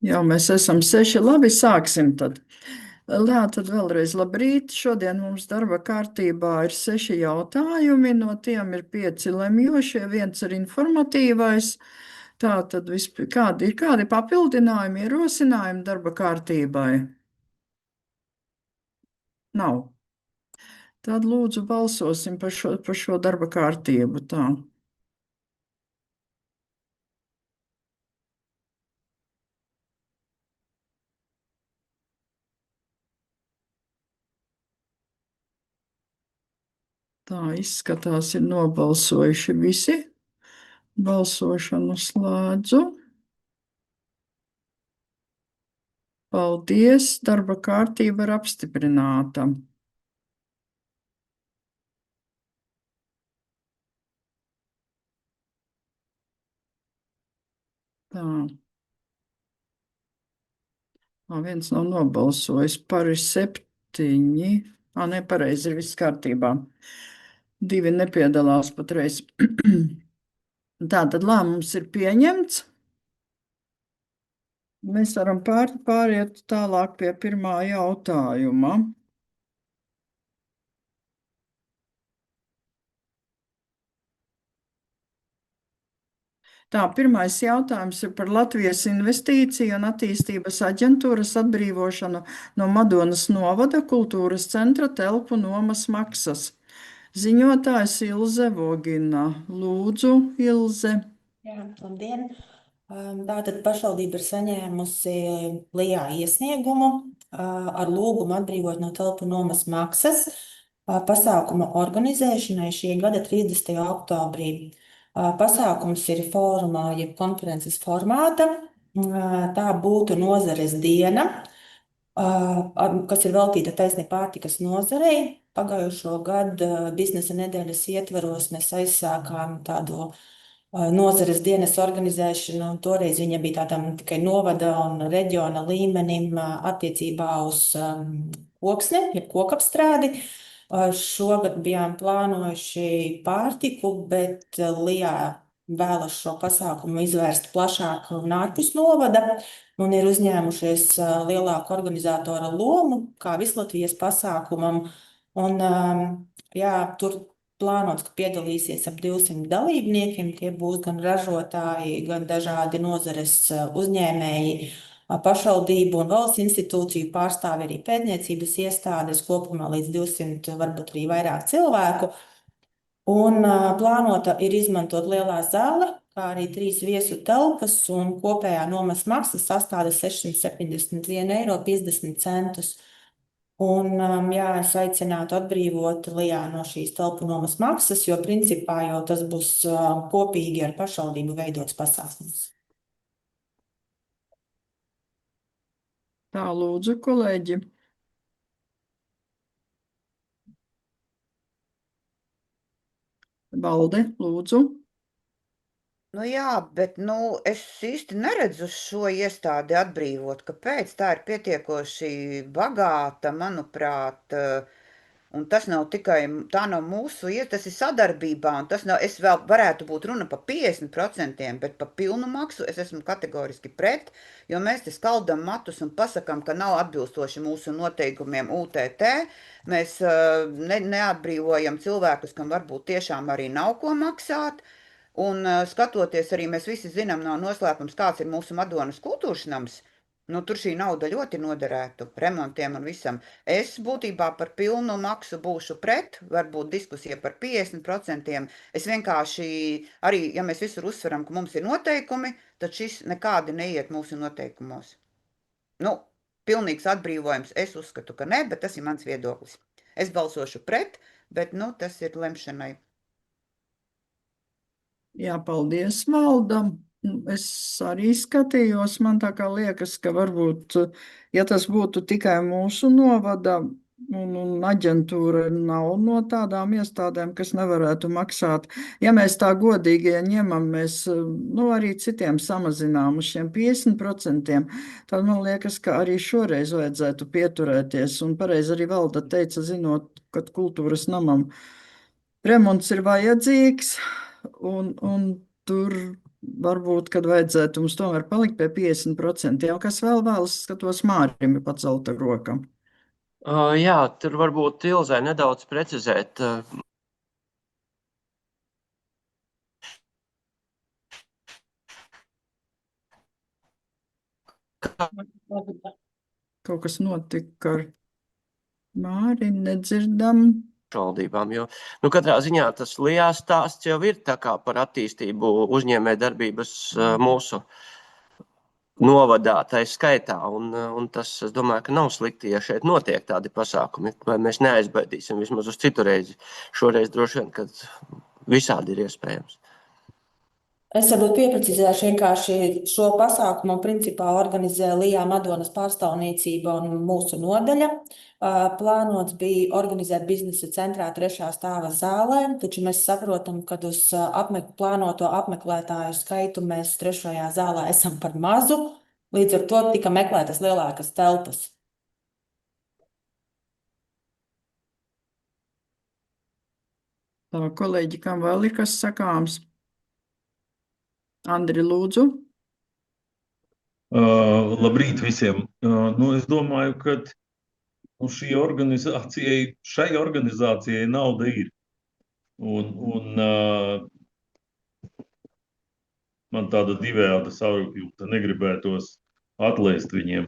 Jau mēs esam 6. Labi, sāksim tad. Jā, tad vēlreiz labrīt. Šodien mums darba kārtībā ir 6 jautājumi. No tiem ir 5 lemjošie, viens ir informatīvais. Tā tad kādi papildinājumi, ierosinājumi darba kārtībai? Nav. Tad lūdzu balsosim par šo darba kārtību. Tā. Tā izskatās, ir nobalsojuši visi. Balsošanu slēdzu. Paldies! Darba kārtība ir apstiprināta. Tā. Viens nav nobalsojis. Par ir 7. Nepareizi, ir viss kārtībā. 2 nepiedalās patreiz. Tā tad lēmums ir pieņemts. Mēs varam pāriet tālāk pie pirmā jautājuma. Tā, pirmais jautājums ir par Latvijas Investīciju un attīstības aģentūras atbrīvošanu no Madonas novada kultūras centra telpu nomas maksas. Ziņotājs Ilze Vogina. Lūdzu, Ilze. Jā, labdien! Tātad pašvaldība ir saņēmusi LIJā iesniegumu ar lūgumu atbrīvot no telpu nomas maksas pasākuma organizēšanai šī gada 30. oktobrī. Pasākums ir fórumā, jeb konferences formāta. Tā būtu nozares diena, kas ir veltīta taisnī pārtikas nozarei. Pagājušo gadu biznesa nedēļas ietvaros mēs aizsākām tādu nozares dienas organizēšanu, un toreiz viņa bija tādam tikai novada un reģiona līmenim attiecībā uz koksni, jeb kokapstrādi. Šogad bijām plānojuši pārtiku, bet LIJā vēlas šo pasākumu izvērst plašāk un ārpus novada, un ir uzņēmušies lielāku organizatora lomu, kā Vislatvijas pasākumam. Un, jā, tur plānots, ka piedalīsies ap 200 dalībniekiem. Tie būs gan ražotāji, gan dažādi nozares uzņēmēji, pašvaldību un valsts institūciju pārstāvi, arī pētniecības iestādes, kopumā līdz 200, varbūt arī vairāk cilvēku. Un plānota ir izmantot lielā zāle, kā arī 3 viesu telpas, un kopējā nomas maksa sastāda 671,50 eiro. Un, jā, es aicinātu atbrīvot LIJā no šīs telpu nomas maksas, jo principā jau tas būs kopīgi ar pašvaldību veidots pasākums. Tā, lūdzu, kolēģi. Valde, lūdzu. Nu jā, bet es īsti neredzu šo iestādi atbrīvot. Kāpēc? Tā ir pietiekoši bagāta, manuprāt, un tas nav tikai, tā nav mūsu iestāde, tas ir sadarbībā, un tas nav, es vēl varētu būt runa par 50%, bet par pilnu maksu es esmu kategoriski pret, jo mēs te skaldam matus un pasakam, ka nav atbilstoši mūsu noteikumiem UTT. Mēs neatbrīvojam cilvēkus, kam varbūt tiešām arī nav ko maksāt. Un skatoties arī, mēs visi zinām, nav noslēpums, kāds ir mūsu Madonas kultūras nams. Tur šī nauda ļoti noderētu remontiem un visam. Es būtībā par pilnu maksu būšu pret, varbūt diskusija par 50%. Es vienkārši arī, ja mēs visur uzsveram, ka mums ir noteikumi, tad šis nekādi neiet mūsu noteikumos. Pilnīgs atbrīvojums es uzskatu, ka ne, bet tas ir mans viedoklis. Es balsošu pret, bet tas ir lemšanai. Jā, paldies, Valda. Es arī skatījos, man tā kā liekas, ka varbūt, ja tas būtu tikai mūsu novada un aģentūra nav no tādām iestādēm, kas nevarētu maksāt. Ja mēs tā godīgi ņemam, mēs arī citiem samazinām uz šiem 50%, tad man liekas, ka arī šoreiz vajadzētu pieturēties. Un pareizi arī Valda teica, zinot, ka kultūras namam remonts ir vajadzīgs. Un tur varbūt, kad vajadzētu mums tomēr palikt pie 50%. Kas vēl vēlas, skatos Mārim ir pacelta roka. Jā, tur varbūt Ilzai nedaudz precizēt. Kaut kas notika ar Māri, nedzirdam. Pašvaldībām, jo, katrā ziņā tas lielās stāsts jau ir tā kā par attīstību uzņēmējdarbības mūsu novadā, tai skaitā, un tas, es domāju, ka nav slikti, ja šeit notiek tādi pasākumi, vai mēs neaizbaidīsim vismaz uz citu reizi. Šoreiz droši vien, kad visādi ir iespējams. Es varbūt pieprecizēšu vienkārši šo pasākumu principā organizē Lijā Madonas pārstāvniecība un mūsu nodaļa. Plānots bija organizēt biznesa centrā 3. stāva zālē, taču mēs saprotam, ka uz plānoto apmeklētāju skaitu mēs 3. zālē esam par mazu, līdz ar to tika meklētas lielākas telpas. Tā, kolēģi, kam vēl ir kas sakāms? Andri, lūdzu. Labrīt visiem. Es domāju, ka šai organizācijai nauda ir. Un man tāda divējāda sajūta, negribētos atlaist viņiem.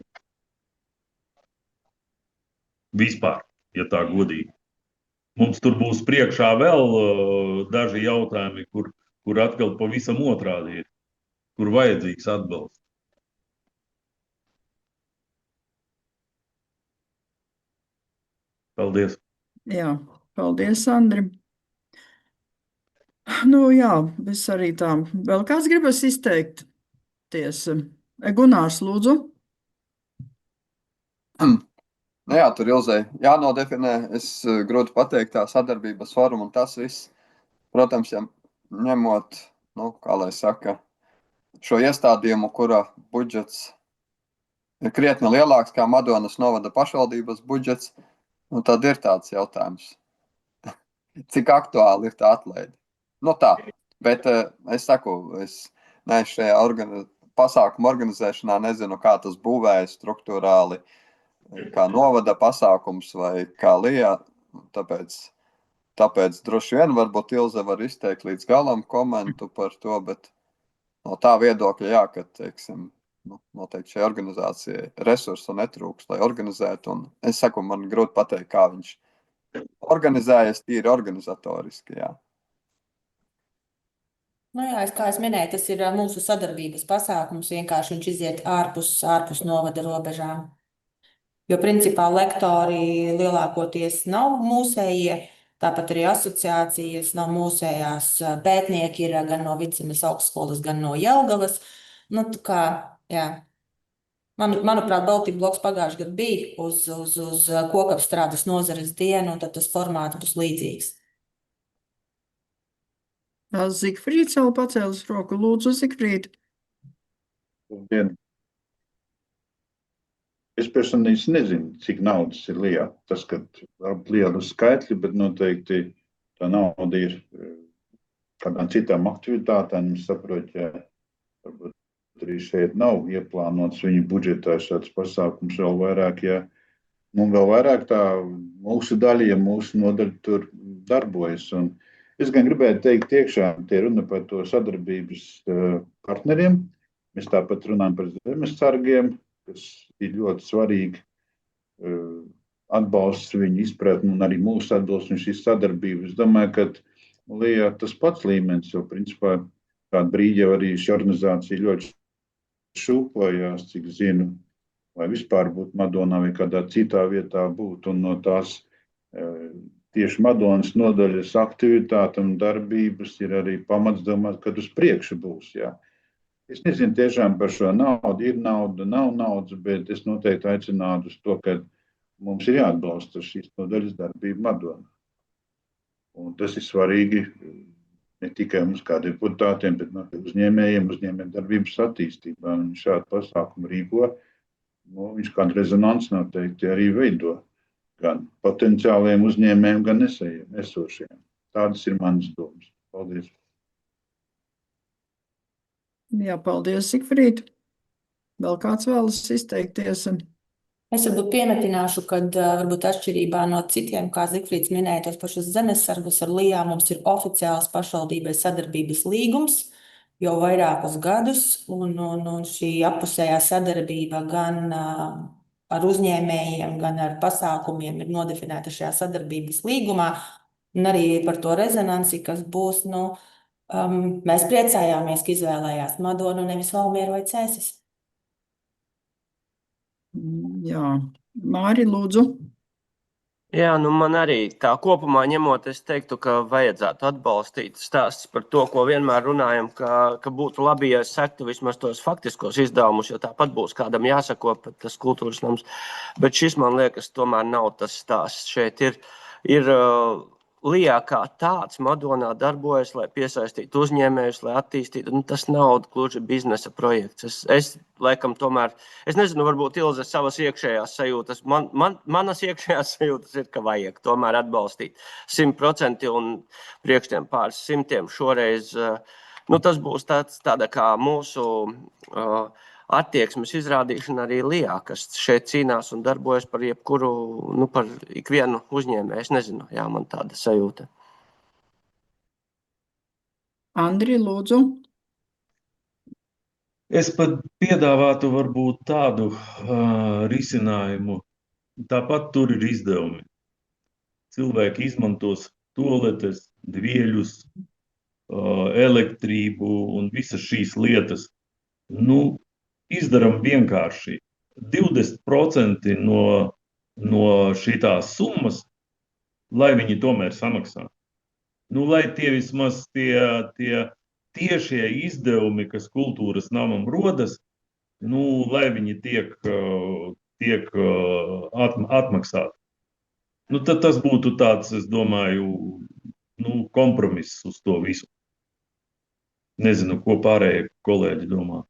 Vispār, ja tā godīgi. Mums tur būs priekšā vēl daži jautājumi, kur atkal pavisam otrādi ir, kur vajadzīgs atbalsts. Paldies. Jā, paldies, Andri. Jā, es arī tā. Vēl kāds gribas izteikties? Gunārs, lūdzu. Jā, tur Ilzei jānodefinē. Es grūti pateikt tā sadarbības formu un tas viss. Protams, ja ņemot, kā lai saka, šo iestādījumu, kura budžets ir krietni lielāks kā Madonas novada pašvaldības budžets, tad ir tāds jautājums. Cik aktuāli ir tā atlaide? Tā, bet es saku, es šajā pasākumu organizēšanā nezinu, kā tas būvējas struktūrāli, kā novada pasākums vai kā Lijā, tāpēc droši vien varbūt Ilze var izteikt līdz galam komentu par to, bet no tā viedokļa, jā, ka, teiksim, noteikti šai organizācijai resursu netrūks, lai organizētu, un es saku, man grūti pateikt, kā viņš organizējas tīri organizatoriski, jā. Kā es minēju, tas ir mūsu sadarbības pasākums, vienkārši viņš iziet ārpus novada robežām. Jo principā lektori lielākoties nav mūsējie, tāpat arī asociācijas nav mūsējās, pētnieki ir gan no Vidzemes augstskolas, gan no Jelgavas. Manuprāt, Baltija bloks pagājušajā gadā bija uz kokapstrādes nozares dienu, un tad tas formāts būs līdzīgs. Zigfrīds vēl pacēlis roku. Lūdzu, Zigfrīd. Labdien. Es personīgi nezinu, cik naudas ir Lijā. Tas, ka liela skaitļi, bet noteikti tā nauda ir kādām citām aktivitātēm. Es saprotu, ja varbūt arī šeit nav ieplānots viņu budžetā šāds pasākums vēl vairāk, ja vēl vairāk tā mūsu daļa, ja mūsu nodaļa tur darbojas. Un es gan gribētu teikt, tiešām tie runa par to sadarbības partneriem. Mēs tāpat runājam par zemesargiem, kas ir ļoti svarīgi atbalsts viņu izpratni un arī mūsu atbalsts un šīs sadarbības. Es domāju, ka Lijā tas pats līmenis, jo principā kādu brīdi jau arī šī organizācija ļoti šūpojās, cik zinu, vai vispār būtu Madonā vai kādā citā vietā būt, un no tās tieši Madonas nodaļas aktivitāte un darbības ir arī pamats domāt, kad uz priekšu būs. Jā. Es nezinu tiešām par šo naudu, ir nauda, nav naudas, bet es noteikti aicinātu uz to, ka mums ir jāatbalsta šīs nodaļas darbība Madonā. Un tas ir svarīgi ne tikai mums kā deputātiem, bet uzņēmējiem darbības attīstībā. Un šādu pasākumu rīko, viņš kādu rezonanci noteikti arī veido. Gan potenciāliem uzņēmējiem, gan esošiem. Tādas ir manas domas. Paldies. Jā, paldies, Sigfrīd. Vēl kāds vēlas izteikties? Es varbūt piemetināšu, ka varbūt atšķirībā no citiem, kā Zigfrīds minēja, tos pašus zemesargus ar Lijā mums ir oficiāls pašvaldībai sadarbības līgums jau vairākus gadus, un šī appusējā sadarbība gan ar uzņēmējiem, gan ar pasākumiem ir nodefinēta šajā sadarbības līgumā, un arī par to rezonanci, kas būs, mēs priecājāmies, ka izvēlējās Madonu, nevis Valmieru vai Cēsis. Jā, Māri, lūdzu. Jā, man arī tā kopumā ņemot, es teiktu, ka vajadzētu atbalstīt stāsts par to, ko vienmēr runājam, ka būtu labi, ja sektu vismaz tos faktiskos izdevumus, jo tāpat būs kādam jāsako pat tas kultūras nams. Bet šis, man liekas, tomēr nav tas stāsts. Šeit ir Lijā kā tāds Madonā darbojas, lai piesaistītu uzņēmējus, lai attīstītu. Tas nav gluži biznesa projekts. Es laikam tomēr, es nezinu, varbūt Ilze savas iekšējās sajūtas. Manas iekšējās sajūtas ir, ka vajag tomēr atbalstīt 100% un priekš tiem pāris simtiem šoreiz. Tas būs tāda kā mūsu attieksmes izrādīšana arī Lijā, kas šeit cīnās un darbojas par jebkuru, par ikvienu uzņēmēju. Es nezinu, jā, man tāda sajūta. Andri, lūdzu. Es pat piedāvātu varbūt tādu risinājumu. Tāpat tur ir izdevumi. Cilvēki izmantos toaletes, dvieļus, elektrību un visas šīs lietas. Izdaram vienkārši 20% no šitās summas, lai viņi tomēr samaksā. Lai tie vismaz tie tiešie izdevumi, kas kultūras namam rodas, lai viņi tiek atmaksāti. Tad tas būtu tāds, es domāju, kompromiss uz to visu. Nezinu, ko pārējie kolēģi domā.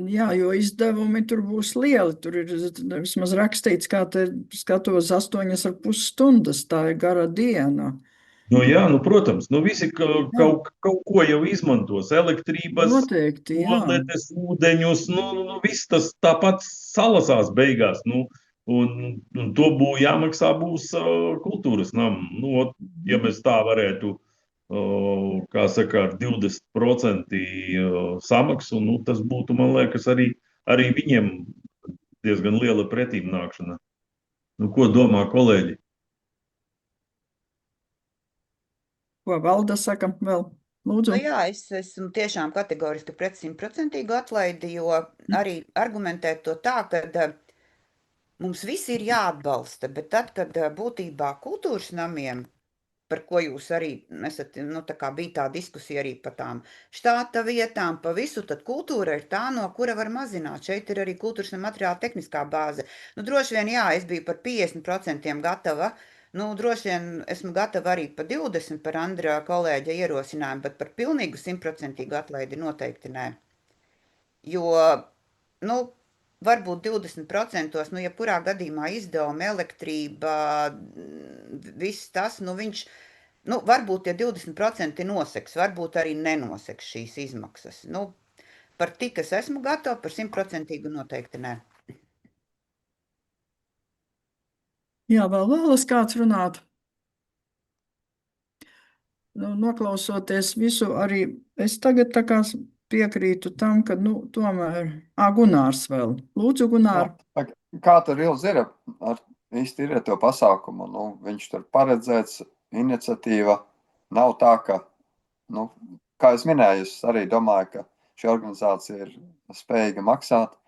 Jā, jo izdevumi tur būs lieli. Tur ir vismaz rakstīts, kā te skatos 8,5 stundas. Tā ir gara diena. Jā, protams. Visi kaut ko jau izmantos. Elektrības, Noteikti, jā. toaletes, ūdeņus. Viss tas tāpat salasās beigās. Un to jāmaksā būs kultūras nam. Ja mēs tā varētu, kā saka, ar 20% samaksu, tas būtu, man liekas, arī viņiem diezgan liela pretīmnākšana. Ko domā kolēģi? Ko Valda saka vēl? Lūdzu. Jā, es esmu tiešām kategoriski pret 100% atlaidi, jo arī argumentēt to tā, ka mums visi ir jāatbalsta, bet tad, kad būtībā kultūras namiem, par ko jūs arī esat, bija tā diskusija arī par tām štāta vietām, pa visu, tad kultūra ir tā, no kura var mazināt. Šeit ir arī kultūras un materiāla tehniskā bāze. Droši vien, jā, es biju par 50% gatava, droši vien esmu gatava arī par 20% par Andra kolēģa ierosinājumu, bet par pilnīgu 100% atlaidi noteikti nē. Jo, varbūt 20%, jebkurā gadījumā izdevumi, elektrība, viss tas, viņš, varbūt tie 20% noseks, varbūt arī nenoseks šīs izmaksas. Par tik es esmu gatava, par 100% noteikti nē. Jā, vēl vēlas kāds runāt? Noklausoties visu, arī es tagad tā kā piekrītu tam, ka, tomēr, Gunārs vēl. Lūdzu, Gunār. Kā tur Ilze ir īsti ir to pasākumu? Viņš tur paredzēts, iniciatīva nav tā, ka, kā es minēju, es arī domāju, ka šī organizācija ir spējīga maksāt,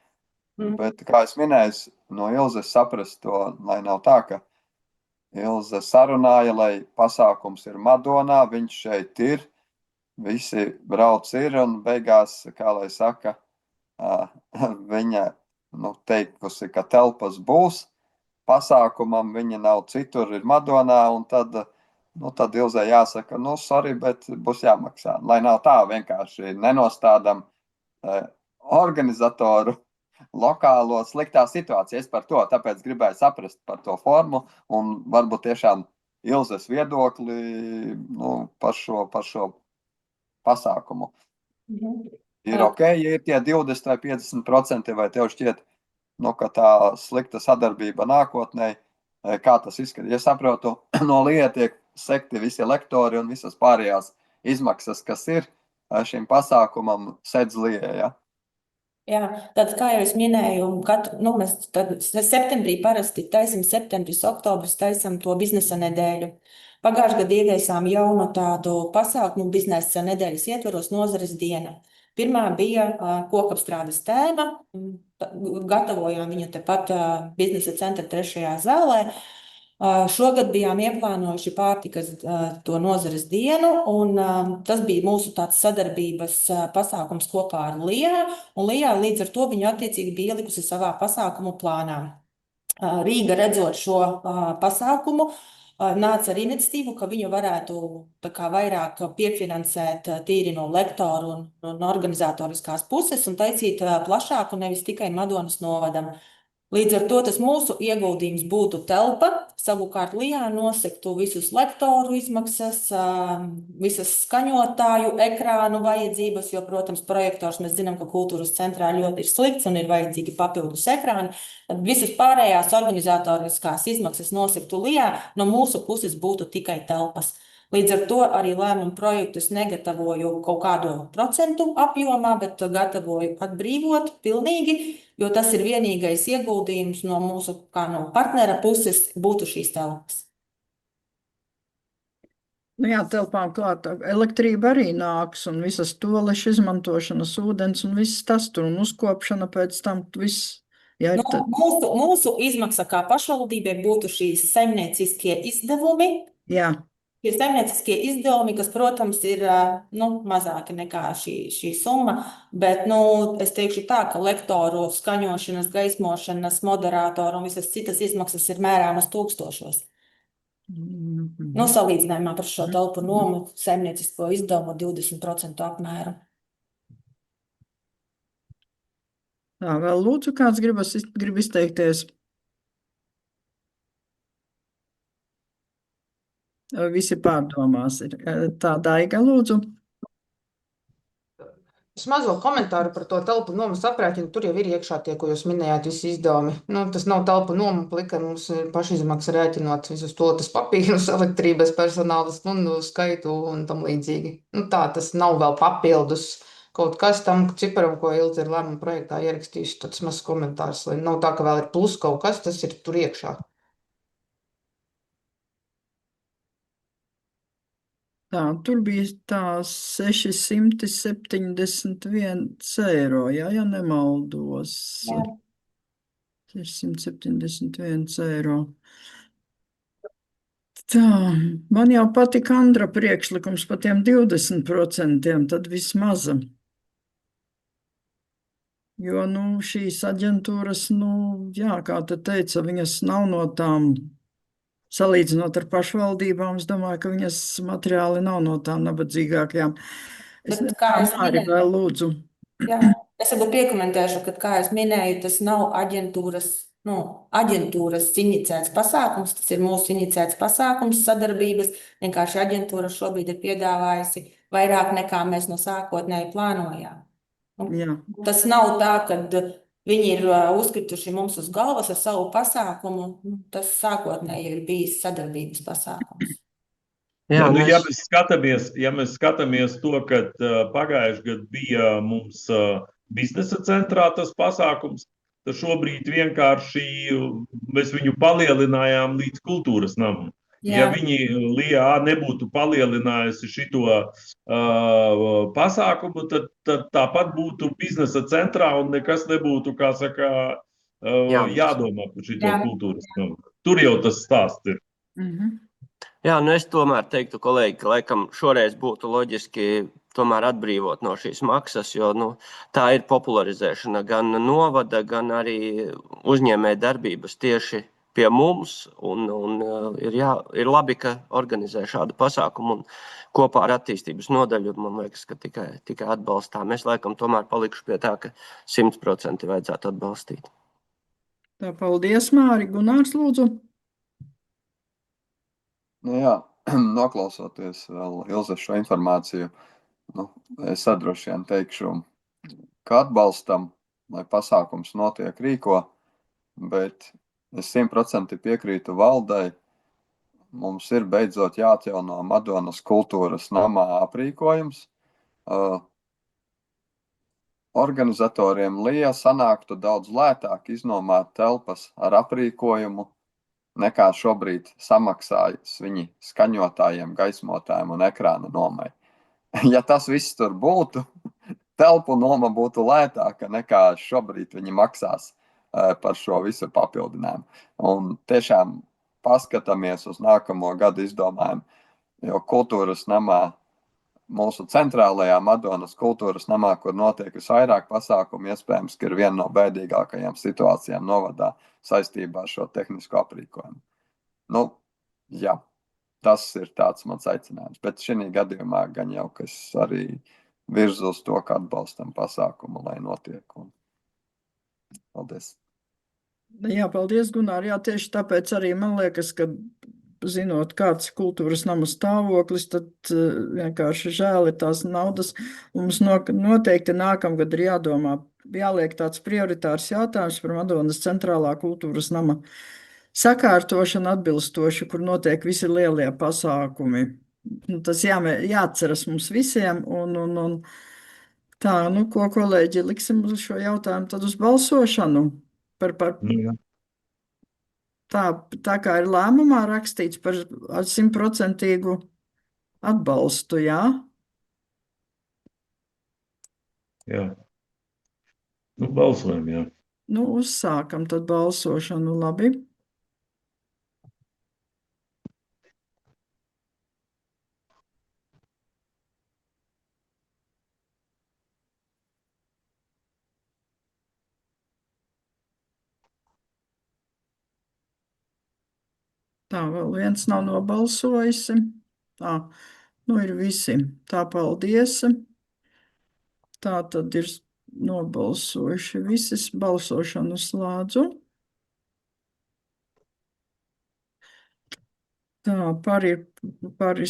bet, kā es minēju, no Ilzes saprast to, lai nav tā, ka Ilze sarunāja, lai pasākums ir Madonā, viņš šeit ir, visi brauc ir, un beigās, kā lai saka, viņa teikusi, ka telpas būs pasākumam, viņa nav citur, ir Madonā, un tad Ilzē jāsaka, sorry, bet būs jāmaksā. Lai nav tā vienkārši nenostādam organizatoru lokālo sliktā situācija. Es par to, tāpēc gribēju saprast par to formu un varbūt tiešām Ilzes viedokli par šo pasākumu. Ir ok, ja ir tie 20 vai 50%, vai tev šķiet, ka tā slikta sadarbība nākotnē, kā tas izskatās? Ja saprotu, no Lija tiek sekti visi lektori un visas pārējās izmaksas, kas ir šim pasākumam, sedz Lija, ja? Jā, tad, kā jau es minēju, mēs septembrī parasti taisam septembris, oktobris taisam to biznesa nedēļu. Pagājušajā gadā ieviesām jaunu tādu pasākumu biznesa nedēļas ietvaros nozares diena. Pirmā bija kokapstrādes tēma, gatavojām viņu tepat biznesa centra 3. zālē. Šogad bijām ieplānojuši pārtikas to nozares dienu, un tas bija mūsu tāds sadarbības pasākums kopā ar Lijā, un Lijā līdz ar to viņu attiecīgi bija ielikusi savā pasākumu plānā. Rīga, redzot šo pasākumu, nāca ar iniciatīvu, ka viņu varētu vairāk piefinansēt tīri no lektoru un organizatoriskās puses un taisīt plašāku, nevis tikai Madonas novadam. Līdz ar to tas mūsu ieguldījums būtu telpa, savukārt Lijā nosektu visus lektoru izmaksas, visas skaņotāju, ekrānu vajadzības, jo, protams, projektors mēs zinām, ka kultūras centrā ļoti ir slikts un ir vajadzīgi papildus ekrāni. Tad visas pārējās organizatoriskās izmaksas nosektu Lijā, no mūsu puses būtu tikai telpas. Līdz ar to arī lēmumu projektus negatavoju kaut kādu procentu apjomā, bet gatavoju atbrīvot pilnīgi, jo tas ir vienīgais ieguldījums no mūsu kā no partnera puses būtu šīs telpas. Nu jā, telpām klāt, elektrība arī nāks un visas tolešu izmantošanas, ūdens un viss tas tur un uzkopšana pēc tam viss. Jā, mūsu izmaksa kā pašvaldībai būtu šīs saimnieciskie izdevumi. Jā. Šie saimnieciskie izdevumi, kas, protams, ir mazāki nekā šī summa, bet es teikšu tā, ka lektoru skaņošanas, gaismošanas, moderātoru un visas citas izmaksas ir mērāmas tūkstošos. Salīdzinājumā par šo telpu nomu saimniecisko izdevumu 20% apmēram. Tā, vēl lūdzu, kāds grib izteikties? Visi pārdomās ir. Tā, Daiga, lūdzu. Es mazo komentāru par to telpu nomas aprēķinu, tur jau ir iekšā tie, ko jūs minējāt, visi izdevumi. Tas nav telpu noma, plika, mums ir pašizmaksa rēķinot visus totas papīrus, elektrības personāla stundu skaitu un tam līdzīgi. Tā tas nav vēl papildus kaut kas tam ciparam, ko Ilze ir lēmuma projektā ierakstījuši, tāds mazs komentārs, lai nav tā, ka vēl ir plus kaut kas, tas ir tur iekšā. Tā, tur bija tā 671 eiro, ja nemaldos. Jā. 671 eiro. Tā, man jau patika Andra priekšlikums par tiem 20%, tad vismaz. Jo, šīs aģentūras, jā, kā te teica, viņas nav no tām. Salīdzinot ar pašvaldībām, es domāju, ka viņas materiāli nav no tām nabadzīgākajām. Es arī vēl lūdzu. Jā, es varbūt piekomentēšu, ka, kā es minēju, tas nav aģentūras inicēts pasākums, tas ir mūsu inicēts pasākums sadarbības. Vienkārši aģentūra šobrīd ir piedāvājusi vairāk nekā mēs no sākotnēji plānojām. Tas nav tā, kad viņi ir uzkrituši mums uz galvas ar savu pasākumu. Tas sākotnēji ir bijis sadarbības pasākums. Jā, ja mēs skatāmies to, ka pagājušajā gadā bija mums biznesa centrā tas pasākums, tad šobrīd vienkārši mēs viņu palielinājām līdz kultūras namam. Ja viņi Lijā nebūtu palielinājusi šito pasākumu, tad tāpat būtu biznesa centrā un nekas nebūtu, kā saka, jādomā par šito kultūras namu. Tur jau tas stāsts ir. Jā, es tomēr teiktu, kolēģi, ka laikam šoreiz būtu loģiski tomēr atbrīvot no šīs maksas, jo tā ir popularizēšana gan novada, gan arī uzņēmēja darbības tieši pie mums, un ir labi, ka organizē šādu pasākumu un kopā ar attīstības nodaļu, man liekas, ka tikai atbalstām. Es laikam tomēr palikšu pie tā, ka 100% vajadzētu atbalstīt. Tā, paldies, Māri. Gunārs, lūdzu. Jā, noklausoties vēl Ilze šo informāciju, es droši vien teikšu, ka atbalstam, lai pasākums notiek, rīko, bet es 100% piekrītu valdei. Mums ir beidzot jāatjauno Madonas kultūras namā aprīkojums. Organizatoriem Lija sanāktu daudz lētāk iznomāt telpas ar aprīkojumu, nekā šobrīd samaksājas viņi skaņotājiem, gaismotājiem un ekrāna nomai. Ja tas viss tur būtu, telpu noma būtu lētāka nekā šobrīd viņi maksās par šo visu papildinājumu. Un tiešām paskatāmies uz nākamo gadu izdomājumu, jo kultūras namā, mūsu centrālajā Madonas kultūras namā, kur notiek visvairāk pasākumu, iespējams, ka ir viena no bēdīgākajām situācijām novadā saistībā ar šo tehnisko aprīkojumu. Nu, jā, tas ir tāds mans aicinājums, bet šī gadījumā gan jau, kas arī virza uz to, ka atbalstam pasākumu, lai notiek. Un paldies! Jā, paldies, Gunār. Jā, tieši tāpēc arī man liekas, ka zinot, kāds kultūras nama stāvoklis, tad vienkārši žēl ir tās naudas. Mums noteikti nākamgad ir jāliek tāds prioritārs jautājums par Madonas centrālā kultūras nama sakārtošanu atbilstoši, kur notiek visi lielie pasākumi. Tas jāatceras mums visiem un tā, ko kolēģi liksim uz šo jautājumu tad uz balsošanu. Tā kā ir lēmumā rakstīts par 100% atbalstu, jā? Jā. Balsojam, jā. Uzsākam tad balsošanu, labi. Tā, vēl viens nav nobalsojis. Tā, ir visi. Tā, paldies. Tā tad ir nobalsojuši visas, balsošanu slēdzu. Tā, par ir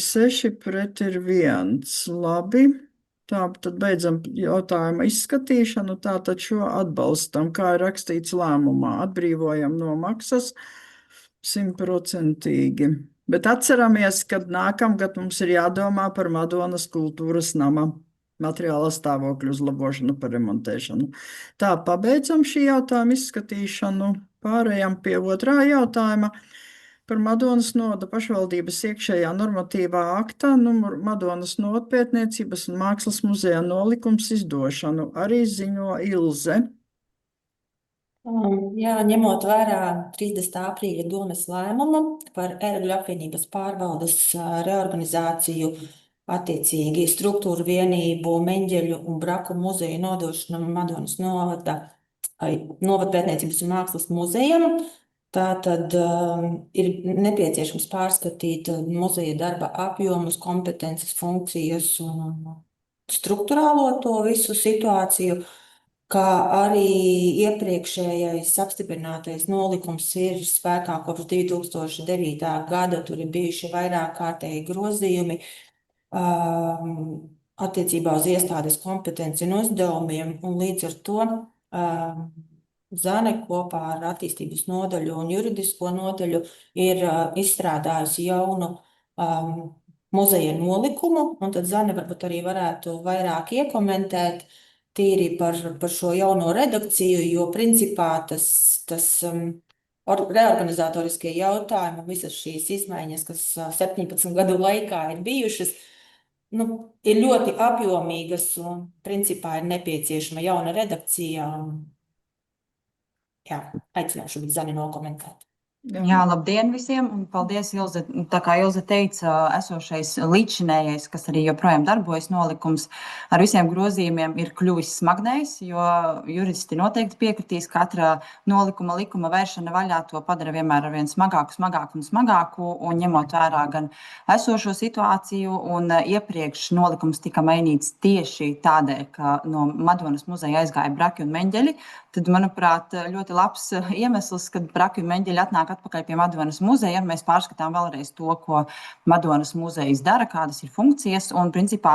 6, pret ir 1. Labi. Tā, tad beidzam jautājumu izskatīšanu. Tātad šo atbalstam, kā ir rakstīts lēmumā. Atbrīvojam no maksas 100%. Bet atceramies, ka nākamgad mums ir jādomā par Madonas kultūras nama materiāla stāvokļu uzlabošanu, par remontēšanu. Tā, pabeidzam šī jautājuma izskatīšanu. Pārējām pie otrā jautājuma par Madonas novada pašvaldības iekšējā normatīvā aktā Madonas novada pētniecības un mākslas muzeja nolikums izdošanu. Arī ziņo Ilze. Jā, ņemot vērā 30. aprīļa domes lēmumu par ērgļu apvienības pārvaldes reorganizāciju, attiecīgi struktūru vienību, Meņģeļu un Braku muzeju nodošanu Madonas novada pētniecības un mākslas muzejam, tātad ir nepieciešams pārskatīt muzeja darba apjomus, kompetences, funkcijas un struktūrālo to visu situāciju, kā arī iepriekšējais apstiprinātais nolikums ir spēkā kopš 2009. gada. Tur ir bijuši vairāk kārtēji grozījumi attiecībā uz iestādes kompetenci un uzdevumiem, un līdz ar to Zane kopā ar attīstības nodaļu un juridisko nodaļu ir izstrādājusi jaunu muzeja nolikumu, un tad Zane varbūt arī varētu vairāk iekomentēt tīri par šo jauno redakciju, jo principā tas reorganizatoriskie jautājumi, visas šīs izmaiņas, kas 17 gadu laikā ir bijušas, ir ļoti apjomīgas un principā ir nepieciešama jauna redakcija. Jā, aicināšu Zani nokomentēt. Jā, labdien visiem, un paldies, Ilze. Tā kā Ilze teica, esošais līdzšinējais, kas arī joprojām darbojas nolikums, ar visiem grozījumiem ir kļuvis smagnējs, jo juristi noteikti piekritīs, katra nolikuma likuma vēršana vaļā to padara vienmēr ar vien smagāku, un ņemot vērā gan esošo situāciju, un iepriekš nolikums tika mainīts tieši tādēļ, ka no Madonas muzeja aizgāja Braki un Meņģeļi, tad, manuprāt, ļoti labs iemesls, kad Braki un Meņģeļi atnāk atpakaļ pie Madonas muzeja. Mēs pārskatām vēlreiz to, ko Madonas muzejs dara, kādas ir funkcijas. Un, principā,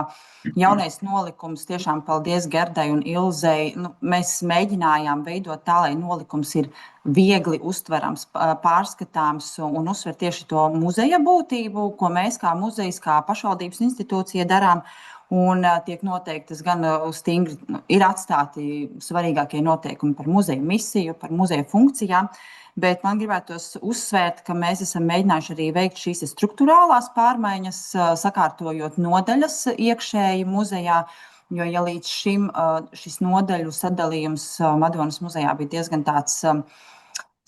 jaunais nolikums, tiešām paldies Gerdai un Ilzei. Mēs mēģinājām veidot tā, lai nolikums ir viegli uztverams, pārskatāms un uzsver tieši to muzeja būtību, ko mēs kā muzejs, kā pašvaldības institūcija darām. Un tiek noteiktas gan stingri, ir atstāti svarīgākie noteikumi par muzeja misiju, par muzeja funkcijām, bet man gribētos uzsvērt, ka mēs esam mēģinājuši arī veikt šīs struktūrālās pārmaiņas, sakārtojot nodaļas iekšēji muzejā, jo ja līdz šim šis nodaļu sadalījums Madonas muzejā bija diezgan tāds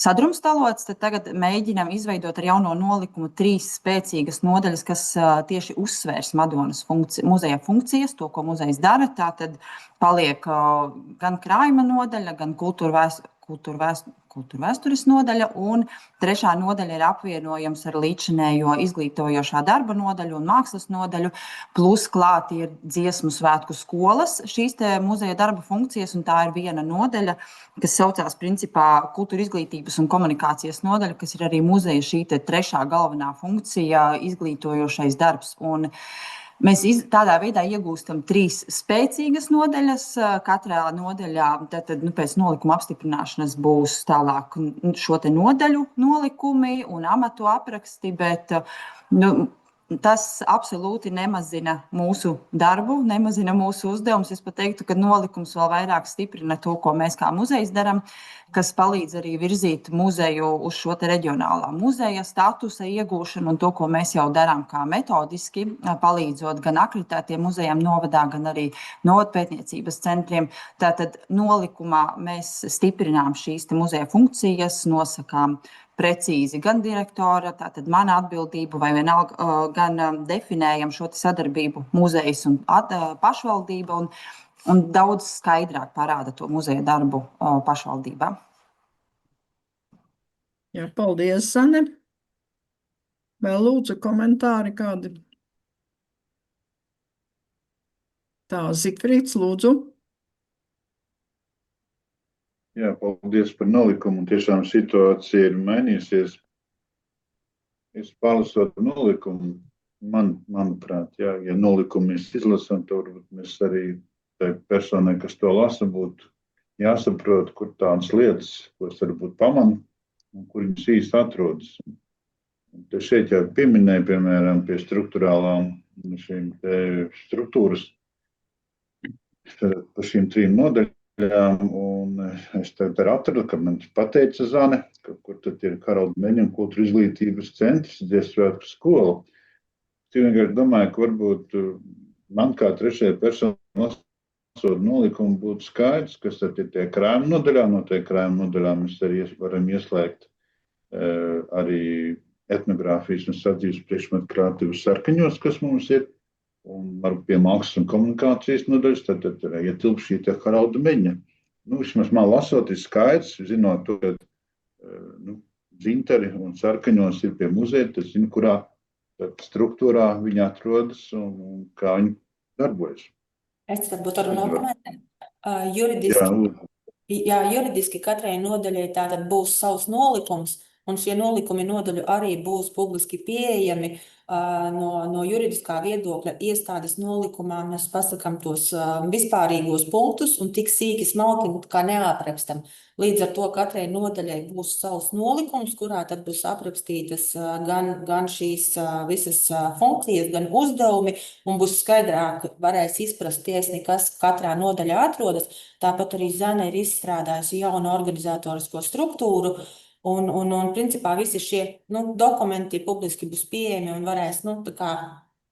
sadrumstalots, tad tagad mēģinām izveidot ar jauno nolikumu 3 spēcīgas nodaļas, kas tieši uzsvērs Madonas muzeja funkcijas, to, ko muzejs dara. Tātad paliek gan krājuma nodaļa, gan kultūrvēstures nodaļa, un 3. nodaļa ir apvienojams ar līdzinējo izglītojošā darba nodaļu un mākslas nodaļu, plus klāt ir dziesmu svētku skolas šīs te muzeja darba funkcijas, un tā ir viena nodaļa, kas saucās principā kultūra izglītības un komunikācijas nodaļa, kas ir arī muzeja šī te 3. galvenā funkcija izglītojošais darbs. Un mēs tādā veidā iegūstam 3 spēcīgas nodaļas. Katrā nodaļā pēc nolikuma apstiprināšanas būs tālāk šo te nodaļu nolikumi un amatu apraksti, bet tas absolūti nemazina mūsu darbu, nemazina mūsu uzdevumus. Es pat teiktu, ka nolikums vēl vairāk stiprina to, ko mēs kā muzejs darām, kas palīdz arī virzīt muzeju uz šo te reģionālā muzeja statusa iegūšanu un to, ko mēs jau darām kā metodiski, palīdzot gan akreditētiem muzejiem novadā, gan arī novadpētniecības centriem. Tātad nolikumā mēs stiprinām šīs te muzeja funkcijas, nosakām precīzi gan direktora, tātad mana atbildību vai vienalga, gan definējam šo sadarbību muzejs un pašvaldība un daudz skaidrāk parāda to muzeja darbu pašvaldībā. Jā, paldies, Sane. Vēl lūdzu komentāri kādi? Tā, Zikfrīds, lūdzu. Jā, paldies par nolikumu. Tiešām situācija ir mainījusies. Es palasot nolikumu, manuprāt, ja nolikumu mēs izlasām, tad varbūt mēs arī tai personai, kas to lasa, būtu jāsaprot, kur tādas lietas, ko es varbūt pamanu, un kur viņas īsti atrodas. Te šeit jau pieminēja, piemēram, pie struktūrālām šīm struktūras par šīm 3 nodaļām. Un es tagad atradu, ka man pateica Zane, kur tad ir Karolda Meņa un kultūra izglītības centrs, dziesmu svētku skola. Es vienkārši domāju, ka varbūt man kā 3. personai lasot nolikumu būtu skaidrs, kas tad ir tie krājuma nodaļā. No tie krājuma nodaļā mēs arī varam ieslēgt arī etnogrāfijas un sadzīves priekšmetu krātuves sarkaņos, kas mums ir. Un varbūt pie mākslas un komunikācijas nodaļas, tad ietilp šī te Haralda Meņa. Vismaz man lasot ir skaidrs, zinot to, ka dzintari un sarkaņos ir pie muzeja, tad zinu, kurā struktūrā viņi atrodas un kā viņi darbojas. Es varbūt varu nokomentēt. Juridiski katrai nodaļai tātad būs savs nolikums, un šie nolikumi nodaļu arī būs publiski pieejami. No juridiskā viedokļa iestādes nolikumā mēs pasakām tos vispārīgos punktus un tik sīki smalki kā neaprakstam. Līdz ar to katrai nodaļai būs savs nolikums, kurā tad būs aprakstītas gan šīs visas funkcijas, gan uzdevumi, un būs skaidrāk varēs izprast tiesni, kas katrā nodaļā atrodas. Tāpat arī Zane ir izstrādājusi jaunu organizatorisko struktūru, un principā visi šie dokumenti publiski būs pieejami un varēs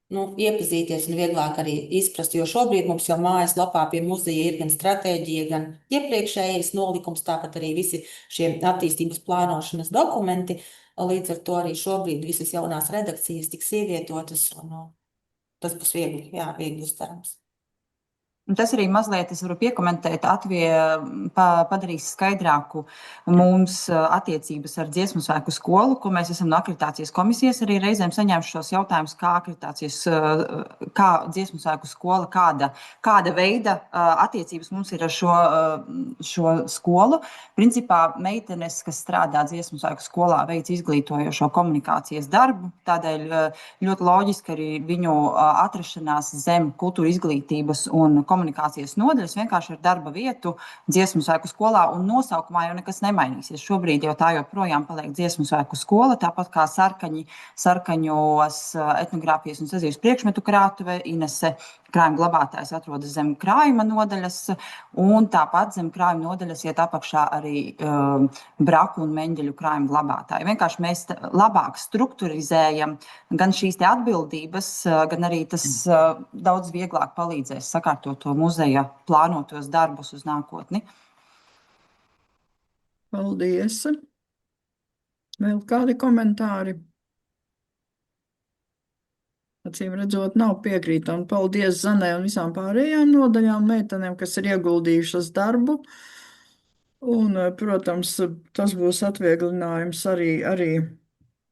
iepazīties un vieglāk arī izprast, jo šobrīd mums jau mājaslapā pie muzeja ir gan stratēģija, gan iepriekšējais nolikums, tāpat arī visi šie attīstības plānošanas dokumenti. Līdz ar to arī šobrīd visas jaunās redakcijas tiks ievietotas, un tas būs viegli uztverams. Un tas arī mazliet, es varu piekomentēt, padarīs skaidrāku mums attiecības ar Dziesmu svētku skolu, ko mēs esam no akreditācijas komisijas arī reizēm saņēmuši šos jautājumus, kā Dziesmu svētku skola, kāda veida attiecības mums ir ar šo skolu. Principā meitenes, kas strādā Dziesmu svētku skolā, veic izglītojošo komunikācijas darbu, tādēļ ļoti loģiski arī viņu atrašanās zem kultūra izglītības un komunikācijas nodaļas vienkārši ar darba vietu Dziesmu svētku skolā, un nosaukumā jau nekas nemainīsies. Šobrīd jau tā joprojām paliek Dziesmu svētku skola, tāpat kā sarkaņos etnogrāfijas un sadzīves priekšmetu krātuve. Inese krājuma glabātājs atrodas zem krājuma nodaļas, un tāpat zem krājuma nodaļas iet apakšā arī braku un meņģeļu krājuma glabātāji. Vienkārši mēs labāk strukturizējam gan šīs te atbildības, gan arī tas daudz vieglāk palīdzēs sakārtot to muzeja plānotos darbus uz nākotni. Paldies! Vēl kādi komentāri? Acīm redzot, nav piekrītami. Paldies Zanē un visām pārējām nodaļām meitenēm, kas ir ieguldījušas darbu. Un, protams, tas būs atvieglinājums arī